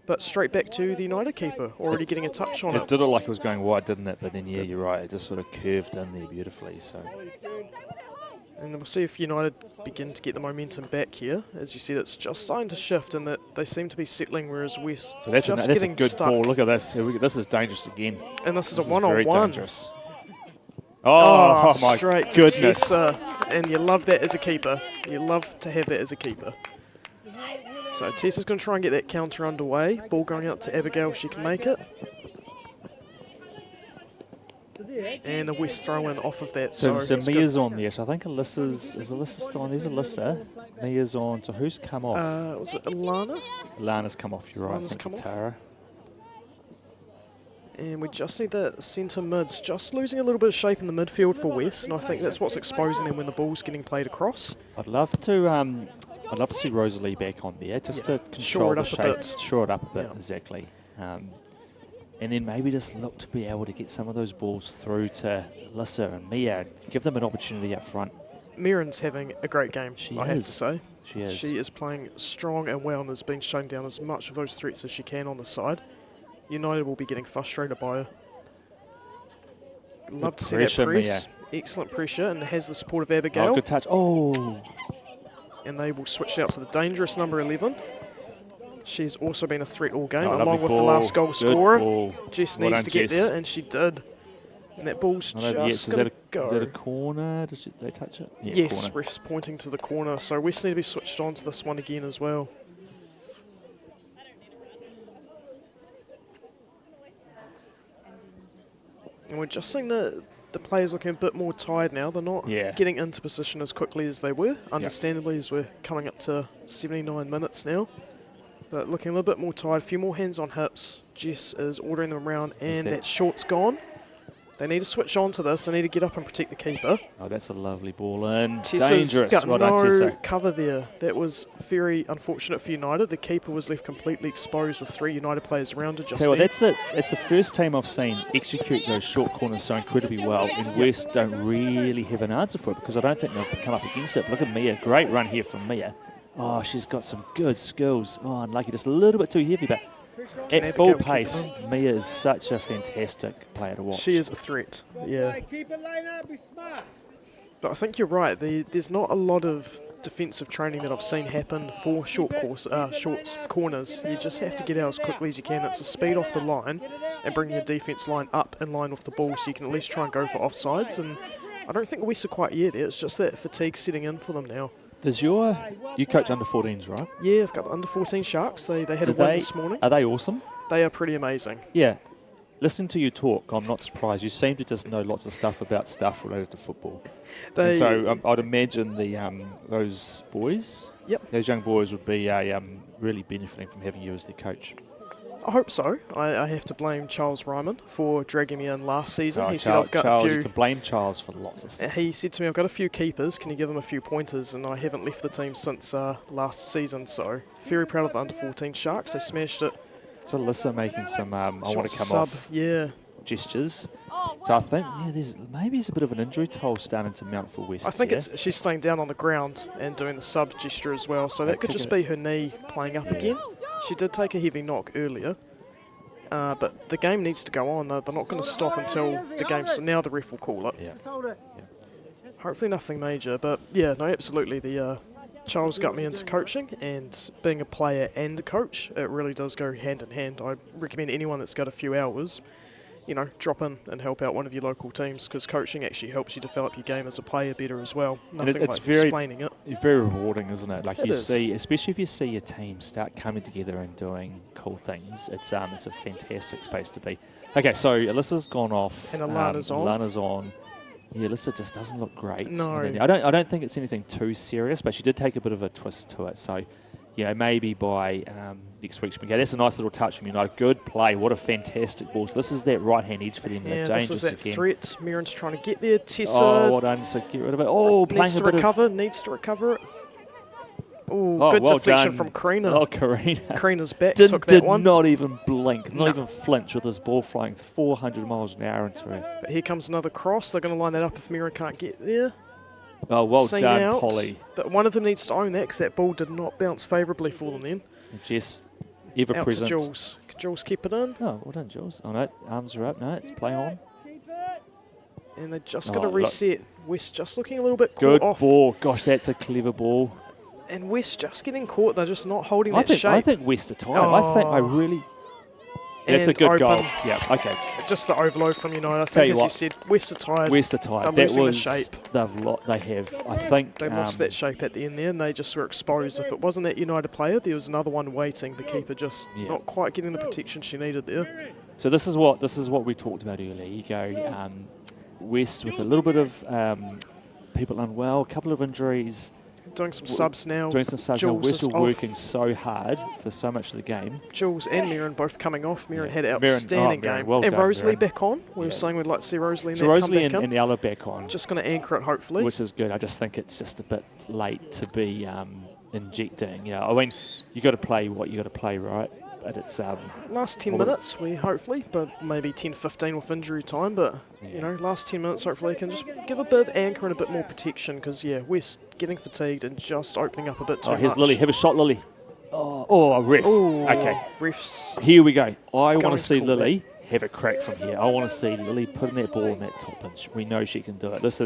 But straight back to the United keeper, already getting a touch on it. It did look like it was going wide, didn't it? But then, yeah, you're right. It just sort of curved in there beautifully. So. And we'll see if United begin to get the momentum back here. As you said, it's just starting to shift, and that they seem to be settling, whereas West so that's just a getting good stuck. ball. Look at this. This is dangerous again. And this is a one-on-one. Very dangerous. Oh my straight goodness. To Tessa. And you love that as a keeper. You love to have that as a keeper. So Tessa's going to try and get that counter underway. Ball going out to Abigail. She can make it. And a West throw in off of that. So Mia's on there. So I think is Alyssa still on? There's Alyssa. Mia's on. So who's come off? Was it Alana? Alana's come off. You're right. Alana's come off. Tara. And we just need the centre mids just losing a little bit of shape in the midfield for West, and I think that's what's exposing them when the ball's getting played across. I'd love to see Rosalie back on there just to control the shape, shore it up a bit, exactly. And then maybe just look to be able to get some of those balls through to Alyssa and Mia, give them an opportunity up front. Mirren's having a great game, I have to say. She is. She is playing strong and well and has been shutting down as much of those threats as she can on the side. United will be getting frustrated by her. Love to see that press. Mia. Excellent pressure, and has the support of Abigail. Oh, good touch. Oh! And they will switch out to the dangerous number 11. She's also been a threat all game, along with the last goal scorer. Jess needs to get there, and she did. And that ball's just going to go. Is that a corner? Did they touch it? Yeah, yes, corner. ref's pointing to the corner. So West need to be switched on to this one again as well. And we're just seeing the players looking a bit more tired now. They're not getting into position as quickly as they were, understandably, as we're coming up to 79 minutes now. But looking a little bit more tired, a few more hands on hips. Jess is ordering them around, and that short's gone. They need to switch on to this. They need to get up and protect the keeper. Oh, that's a lovely ball in. Tessa's Dangerous. got Well done, no Tessa. cover there. That was very unfortunate for United. The keeper was left completely exposed with 3 United players around her just Tell you then. what, that's the first team I've seen execute those short corners so incredibly well, and West don't really have an answer for it because I don't think they'll come up against it. But look at Mia. Great run here from Mia. Oh, she's got some good skills. Oh, unlucky, just a little bit too heavy, but at full pace, Mia is such a fantastic player to watch. She is a threat, yeah. But I think you're right. There's not a lot of defensive training that I've seen happen for short corners. You just have to get out as quickly as you can. It's the speed off the line and bring your defence line up in line with the ball so you can at least try and go for offsides. And I don't think West are quite yet there. It's just that fatigue setting in for them now. Does you coach under 14s, right? Yeah, I've got the under 14 Sharks. They had a win this morning. Are they awesome? They are pretty amazing. Yeah. Listening to you talk, I'm not surprised. You seem to just know lots of stuff about stuff related to football. And so I'd imagine those boys, those young boys would be really benefiting from having you as their coach. I hope so. I have to blame Charles Ryman for dragging me in last season. He said, I've got a few. You can blame Charles for lots of stuff. He said to me, I've got a few keepers. Can you give them a few pointers? And I haven't left the team since last season. So very proud of the under 14 Sharks. They smashed it. It's Alyssa making some I want to come off gestures. So I think there's a bit of an injury toll starting to mount for West. I think she's staying down on the ground and doing the sub gesture as well. So that could just be her knee playing up again. She did take a heavy knock earlier, but the game needs to go on. They're not going to stop until the game. So now the ref will call it. Hopefully nothing major, but absolutely. The Charles got me into coaching, and being a player and a coach, it really does go hand in hand. I recommend anyone that's got a few hours, drop in and help out one of your local teams, because coaching actually helps you develop your game as a player better as well. Nothing like explaining it. It's very rewarding, isn't it? Like see, especially if you see your team start coming together and doing cool things. It's a fantastic space to be. Okay, so Alyssa's gone off. And Alana's on. Alana's on. Yeah, Alyssa just doesn't look great. No. I don't think it's anything too serious, but she did take a bit of a twist to it. So, maybe by next week she can go. That's a nice little touch from United. Good play. What a fantastic ball. So this is that right-hand edge for them. Yeah, this is that threat. Mirren's trying to get there. Tessa. Oh, well done. So get rid of it. Oh, needs to recover it. Oh, good deflection from Karina. Oh, Karina. Karina's back took that one. Did not even blink, not even flinch with this ball flying 400 miles an hour into her. But here comes another cross. They're going to line that up if Mirren can't get there. Oh, well done, Polly. But one of them needs to own that, because that ball did not bounce favourably for them then. Jess, ever out present. To Jules. Can Jules keep it in? Oh, well done, Jules. Oh, no, arms are up. No, it's play on. And they just got to reset. West just looking a little bit caught off. Good ball. Gosh, that's a clever ball. And West just getting caught. They're just not holding that shape. I think West are tired. I really... That's a good goal. Yeah, okay. Just the overload from United. I think, as you said, West are tired. West are tired. They're losing the shape. They have. I think... They lost that shape at the end there, and they just were exposed. If it wasn't that United player, there was another one waiting. The keeper just not quite getting the protection she needed there. So this is what we talked about earlier. You go West with a little bit of people unwell, a couple of injuries. doing some subs now. Doing some subs now. Jules We're is still off. working so hard for so much of the game. Jules and Mirren both coming off. Mirren had an Mirren- outstanding Mirren, game. well and done, Rosalie Mirren. back on. We were Yeah. saying we'd like to see Rosalie in So that Rosalie come back and in. Ella back on, Just going to anchor it, hopefully. which is good. I just think it's just a bit late to be injecting. Yeah, I mean, you got to play what you got to play, right? But it's Last 10 well, minutes, we hopefully, but maybe 10-15 with injury time. But, you know, last 10 minutes, hopefully, can just give a bit of anchor and a bit more protection because, yeah, we're getting fatigued and just opening up a bit too much. here's Lily. Have a shot, Lily. Oh, ref. Ooh, Okay, refs. here we go. I want Going to to see call Lily have a crack from here. I want to see Lily putting that ball in that top inch. We know she can do it. This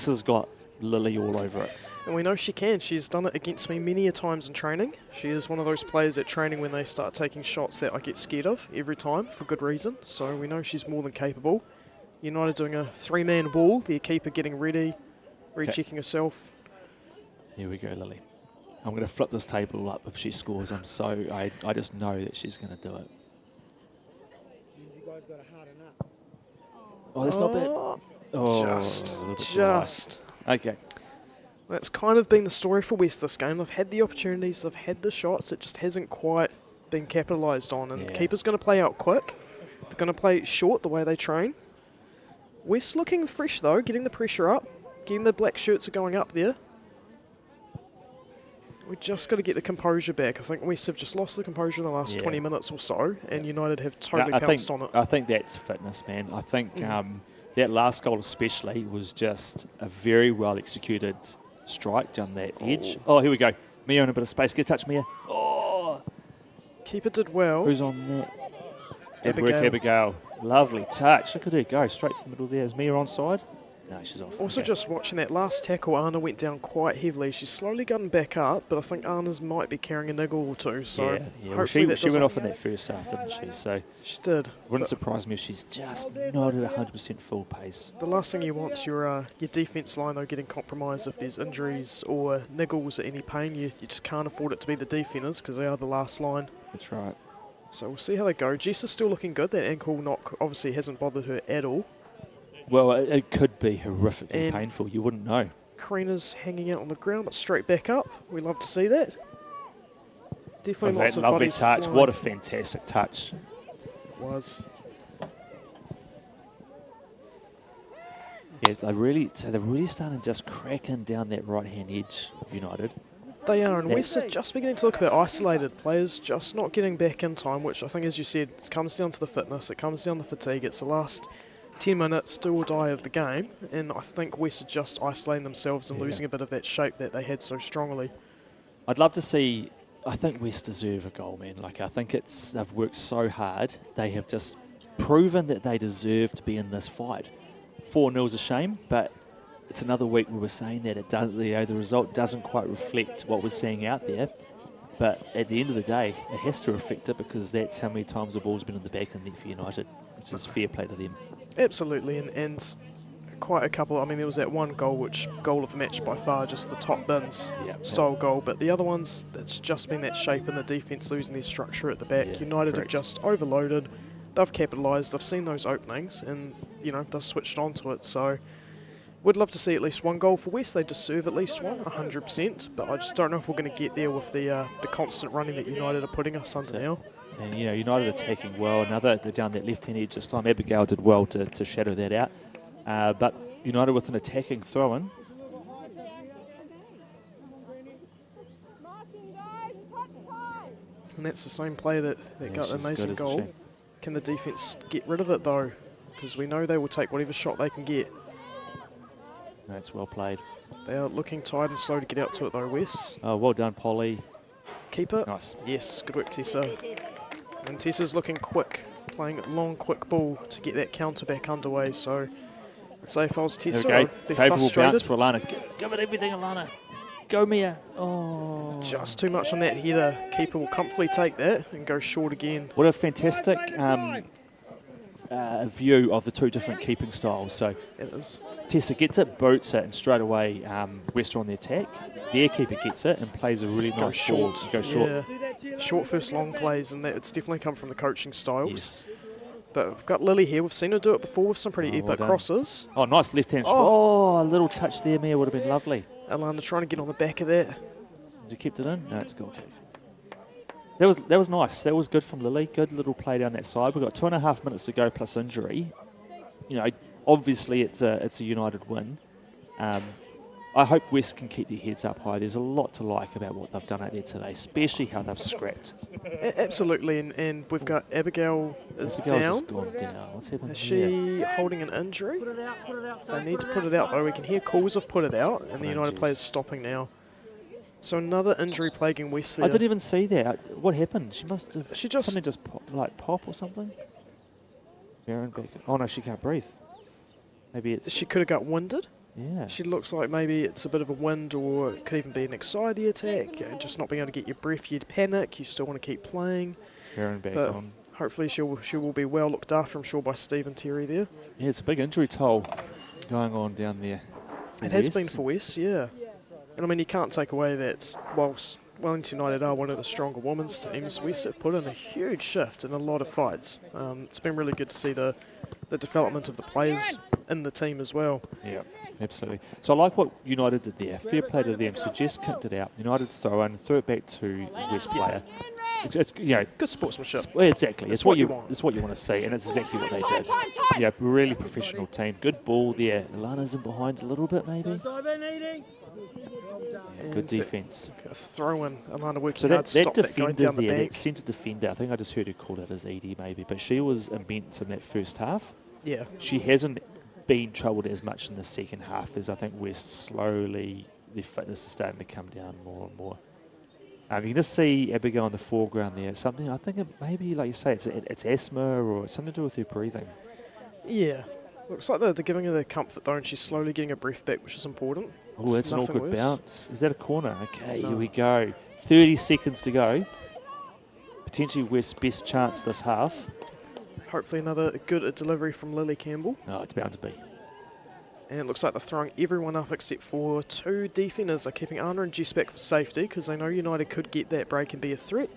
has got Lily all over it. And we know she can. She's done it against me many a times in training. She is one of those players at training when they start taking shots that I get scared of every time for good reason. So we know she's more than capable. United doing a 3-man wall. Their keeper getting ready, rechecking herself. Here we go, Lily. I'm going to flip this table up if she scores. I just know that she's going to do it. You guys got to harden up. Oh, that's not bad. Oh, Just, a little bit too high. just. Okay. That's kind of been the story for West this game. They've had the opportunities, they've had the shots, it just hasn't quite been capitalised on. And the keeper's going to play out quick. They're going to play short the way they train. West looking fresh though, getting the pressure up, getting the black shirts are going up there. We just got to get the composure back. I think West have just lost the composure in the last 20 minutes or so, and United have totally pounced on it. I think that's fitness, man. I think that last goal especially was just a very well executed strike down that edge. Oh, here we go. Mia in a bit of space. Get a touch, Mia. Oh, Keeper did well. who's on that? Good Abigail. work, Abigail. Lovely touch. Look at her go straight to the middle there. Is Mia onside? No, she's off. Also, Okay. just watching that last tackle, Anna went down quite heavily. She's slowly gotten back up, but I think Anna's might be carrying a niggle or two. So yeah. Well, hopefully that she went doesn't- off in that first half, didn't she? So She did. wouldn't but surprise me if she's just not at 100% full pace. the last thing you want is your defence line though getting compromised if there's injuries or niggles or any pain. You just can't afford it to be the defenders because they are the last line. That's right. So we'll see how they go. Jess is still looking good. That ankle knock obviously hasn't bothered her at all. Well, it could be horrifically And- painful. You wouldn't know. Karina's hanging out on the ground, but straight back up. We love to see that. Definitely Oh, lots that of lovely bodies touch. flying. What a fantastic touch. Was. Yeah, they're really starting just cracking down that right-hand edge, United. They are, and Yeah. West are just beginning to look a bit isolated. Players just not getting back in time, which I think, as you said, it comes down to the fitness, it comes down to fatigue. It's the last 10 minutes, do or die of the game, and I think West are just isolating themselves and Yeah. losing a bit of that shape that they had so strongly. I'd love to see. I think West deserve a goal, man. Like I think they've worked so hard. They have just proven that they deserve to be in this fight. 4-0 is a shame, but it's another week we were saying that it does. The result doesn't quite reflect what we're seeing out there. But at the end of the day, it has to reflect it because that's how many times the ball's been in the back of the net for United, which is fair play to them. Absolutely, and quite a couple. I mean, there was that one goal, which goal of the match by far, just the top bins style goal. But the other ones, it's just been that shape in the defence losing their structure at the back. Yeah, United correct. have just overloaded. They've capitalised. They've seen those openings, and you know they've switched onto it. So, would love to see at least one goal for West. They deserve at least one, 100%. But I just don't know if we're going to get there with the constant running that United are putting us under now. And you know, United attacking well. They're down that left-hand edge this time. Abigail did well to shadow that out. But United with an attacking throw-in. And that's the same player that Yeah, got an she's amazing good as a goal. shame. Can the defence get rid of it though? Because we know they will take whatever shot they can get. That's well played. They are looking tired and slow to get out to it though, Wes. Oh, well done, Polly. Keeper. Nice. Yes, good work, Tessa. And Tessa's looking quick, playing a long, quick ball to get that counter back underway. So I'd say if I was Tessa, There we go. I'd be Favourable bounce frustrated. for Alana. Give it everything, Alana. Go, Mia. Oh. Just too much on that header. Keeper will comfortably take that and go short again. What a fantastic view of the two different keeping styles. So It is. Tessa gets it, boots it, and straight away West are on the attack. Their keeper gets it and plays a really Go nice short. ball. Go short. Yeah. Short first long plays, and it's definitely come from the coaching styles. Yes. But we've got Lily here. We've seen her do it before with some pretty Oh, epic well done. crosses. Oh, nice left hand. Oh, a little touch there, Mia, would have been lovely. Alana trying to get on the back of that. Has he kept it in? No, it's a goal kick. That was nice. That was good from Lily. Good little play down that side. We've got 2.5 minutes to go plus injury. You know, obviously it's a United win. I hope West can keep their heads up high. There's a lot to like about what they've done out there today, especially how they've scrapped. Absolutely, and we've got Abigail is Abigail's down. just gone down. What's happened Is here? she holding an injury? They need to put it out though. We can hear calls of put it out, and the United players stopping now. So another injury plaguing West there. I didn't even see that. What happened? She must have. She just something just pop or something. Maren back. Oh no, she can't breathe. Maybe it's. She could have got winded. Yeah. She looks like maybe it's a bit of a wind, or it could even be an anxiety attack. Just not being able to get your breath, you'd panic. You still want to keep playing. Maren back But on. hopefully she will be well looked after, I'm sure, by Steve and Terry there. Yeah, it's a big injury toll going on down there. It has been for West, yeah. And I mean, you can't take away that whilst Wellington United are one of the stronger women's teams, West have put in a huge shift in a lot of fights. It's been really good to see the development of the players in the team as well. Yeah, absolutely. So I like what United did there. Fair play to them. So Jess kicked it out. United throw it back to West player. It's you know, good sportsmanship. Exactly. It's It's what you want. It's what you want to see, and it's exactly what they did. Yeah, really professional team. Good ball there. Alana's in behind a little bit, maybe. Yeah, good defence. A throw in. Alana working So hard that, to stop that that going defender down the there, bank. that centre defender, I think I just heard her called it as Edie maybe, but she was immense in that first half. Yeah. She hasn't been troubled as much in the second half as I think West slowly, their fitness is starting to come down more and more. You can just see Abigail in the foreground there. Something, I think it maybe, like you say, it's asthma or something to do with her breathing. Yeah. Looks like they're giving her the comfort though, and she's slowly getting her breath back, which is important. Oh, that's an nothing awkward worse. bounce. Is that a corner? Okay, No. Here we go. 30 seconds to go. Potentially West's best chance this half. Hopefully another good delivery from Lily Campbell. Oh, it's bound to be. And it looks like they're throwing everyone up except for two defenders. They're keeping Anna and Jess back for safety because they know United could get that break and be a threat.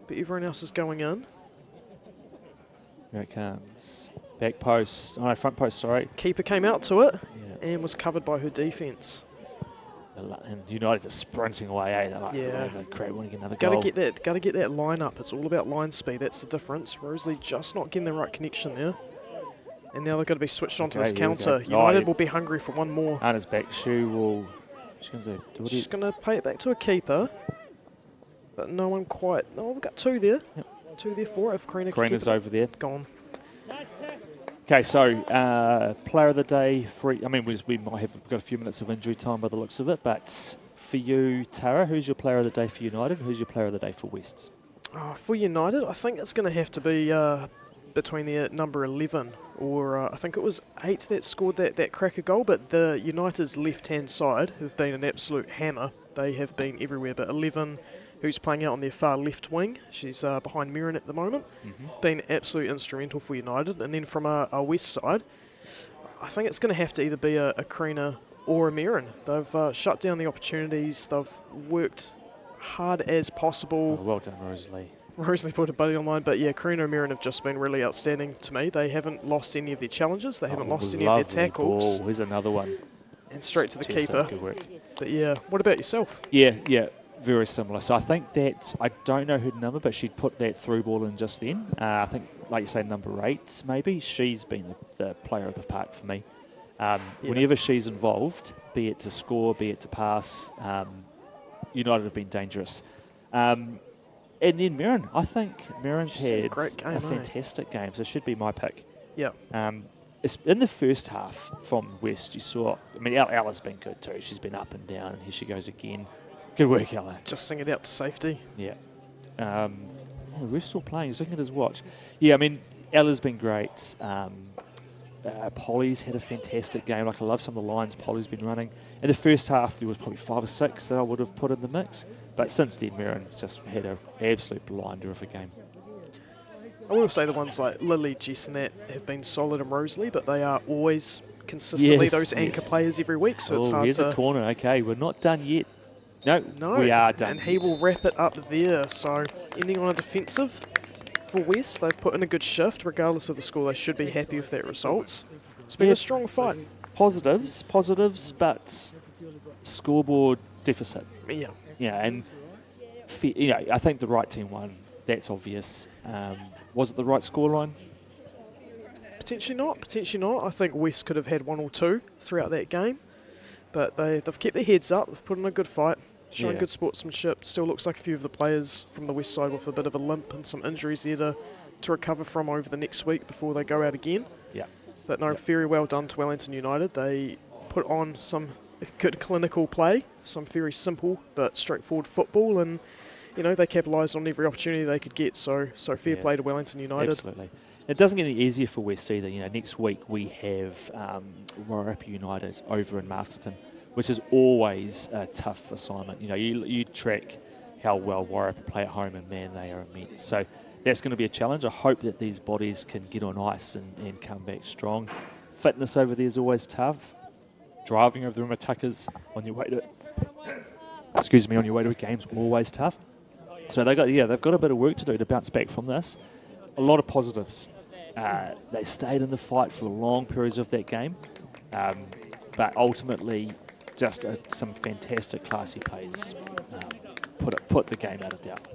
But everyone else is going in. Here it comes. Back post. Oh, no, front post, sorry. Keeper came out to it Yeah. and was covered by her defence. And United just sprinting away, eh? They're like, Yeah. oh, crap, want to get another Got goal. to get that line up. It's all about line speed. That's the difference. Rosalie just not getting the right connection there. And now they've got to be switched onto Okay, this here we counter. go. United Oh, will be hungry for one more. Anna's back. She's going to do She's going to pay it back to a keeper. But no one quite. Oh, we've got two there. Yep. Two there for it. If Karina can keep Karina's it over there. gone. Okay, so player of the day. We might have got a few minutes of injury time by the looks of it, but for you, Tara, who's your player of the day for United? Who's your player of the day for West? Oh, for United, I think it's going to have to be between the number 11 or I think it was 8 that scored that cracker goal, but the United's left-hand side have been an absolute hammer. They have been everywhere, but 11, who's playing out on their far left wing, she's behind Mirren at the moment, been absolutely instrumental for United. And then from our West side, I think it's going to have to either be a Karina or a Mirren. They've shut down the opportunities, they've worked hard as possible. Oh, well done, Rosalie. Rosalie put a buddy online, but yeah, Karina and Mirren have just been really outstanding to me. They haven't lost any of their challenges, they haven't lost any of their tackles. Ball. Here's another one. And straight to the Tessa, keeper. Good work. But yeah, what about yourself? Yeah, very similar. So I think that, I don't know her number, but she'd put that through ball in just then. I think, like you say, number 8 maybe. She's been the player of the park for me. Whenever she's involved, be it to score, be it to pass, United have been dangerous. And then Mirren, I think Mirren's She's had a had great game, a fantastic game, so should be my pick. Yeah. In the first half from West, you saw, Ella's been good too. She's been up and down, and here she goes again. Good work, Ella. Just sing it out to safety. Yeah. We're still playing. He's looking at his watch. Yeah, Ella's been great. Polly's had a fantastic game. I love some of the lines Polly's been running. In the first half, there was probably 5 or 6 that I would have put in the mix. But since then, Mirren's just had an absolute blinder of a game. I will say the ones like Lily, Jess and that have been solid, and Rosalie, but they are always consistently those anchor players every week, so it's hard here's to... a corner. Okay, we're not done yet. No, we are done. And he will wrap it up there. So ending on a defensive for West. They've put in a good shift. Regardless of the score, they should be happy with that result. It's been a strong fight. Positives, but scoreboard deficit. Yeah. Yeah, and I think the right team won. That's obvious. Was it the right scoreline? Potentially not. Potentially not. I think West could have had 1 or 2 throughout that game, but they've kept their heads up. They've put in a good fight, shown Yeah. good sportsmanship. Still looks like a few of the players from the West side with a bit of a limp and some injuries there to recover from over the next week before they go out again. Yeah. But no, very well done to Wellington United. They put on some good clinical play, some very simple but straightforward football, and they capitalised on every opportunity they could get. So fair play to Wellington United. Absolutely. It doesn't get any easier for West either. Next week we have Warrap United over in Masterton, which is always a tough assignment. You track how well Warrap play at home, and man, they are immense. So that's going to be a challenge. I hope that these bodies can get on ice and come back strong. Fitness over there is always tough. Driving over the Rimatuckers on your way to a game's always tough. So they've got a bit of work to do to bounce back from this. A lot of positives. They stayed in the fight for long periods of that game, but ultimately just some fantastic classy plays put the game out of doubt.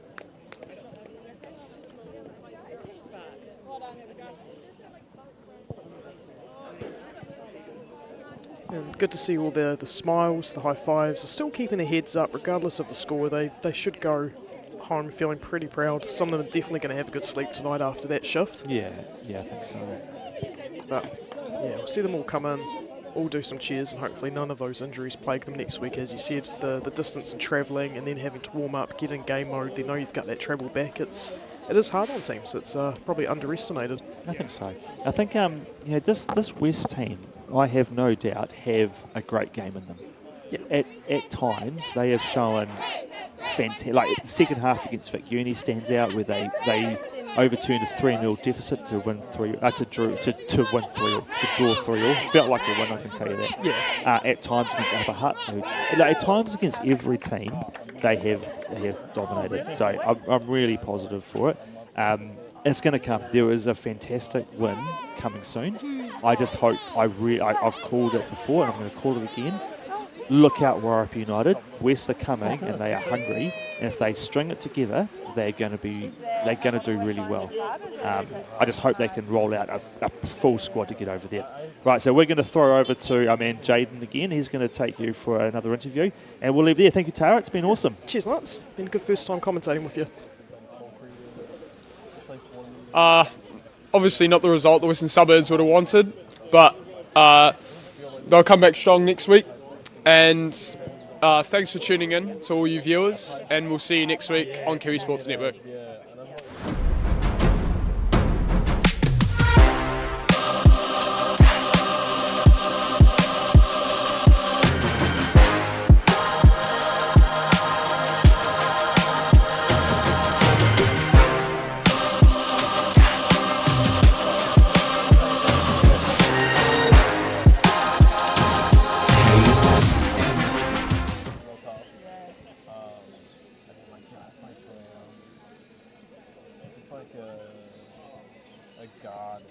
And good to see all the smiles, the high fives. They're still keeping their heads up regardless of the score. They should go home feeling pretty proud. Some of them are definitely going to have a good sleep tonight after that shift. Yeah, I think so. But yeah, we'll see them all come in, all do some cheers, and hopefully none of those injuries plague them next week. As you said, the distance and travelling and then having to warm up, get in game mode, they know you've got that travel back. It is hard on teams. It's probably underestimated. I think so. I think this West team, I have no doubt, have a great game in them. Yeah. At times they have shown fantastic. Like the second half against Vic Uni stands out, where they overturned a 3-0 deficit to win to win 3-0, to draw 3-0. Felt like a win, I can tell you that. Yeah. At times against Upper Hutt, at times against every team, they have dominated. So I'm really positive for it. It's going to come. There is a fantastic win coming soon. I just hope. I've called it before, and I'm going to call it again. Look out, Warrap United. West are coming, and they are hungry. And if they string it together, they're going to do really well. I just hope they can roll out a full squad to get over there. Right, so we're going to throw over to our man Jaden again. He's going to take you for another interview, and we'll leave there. Thank you, Tara. It's been awesome. Cheers, Lance. Been a good first time commentating with you. Obviously not the result the Western Suburbs would have wanted, but they'll come back strong next week. And thanks for tuning in to all you viewers, and we'll see you next week on Kiwi Sports Network. A god.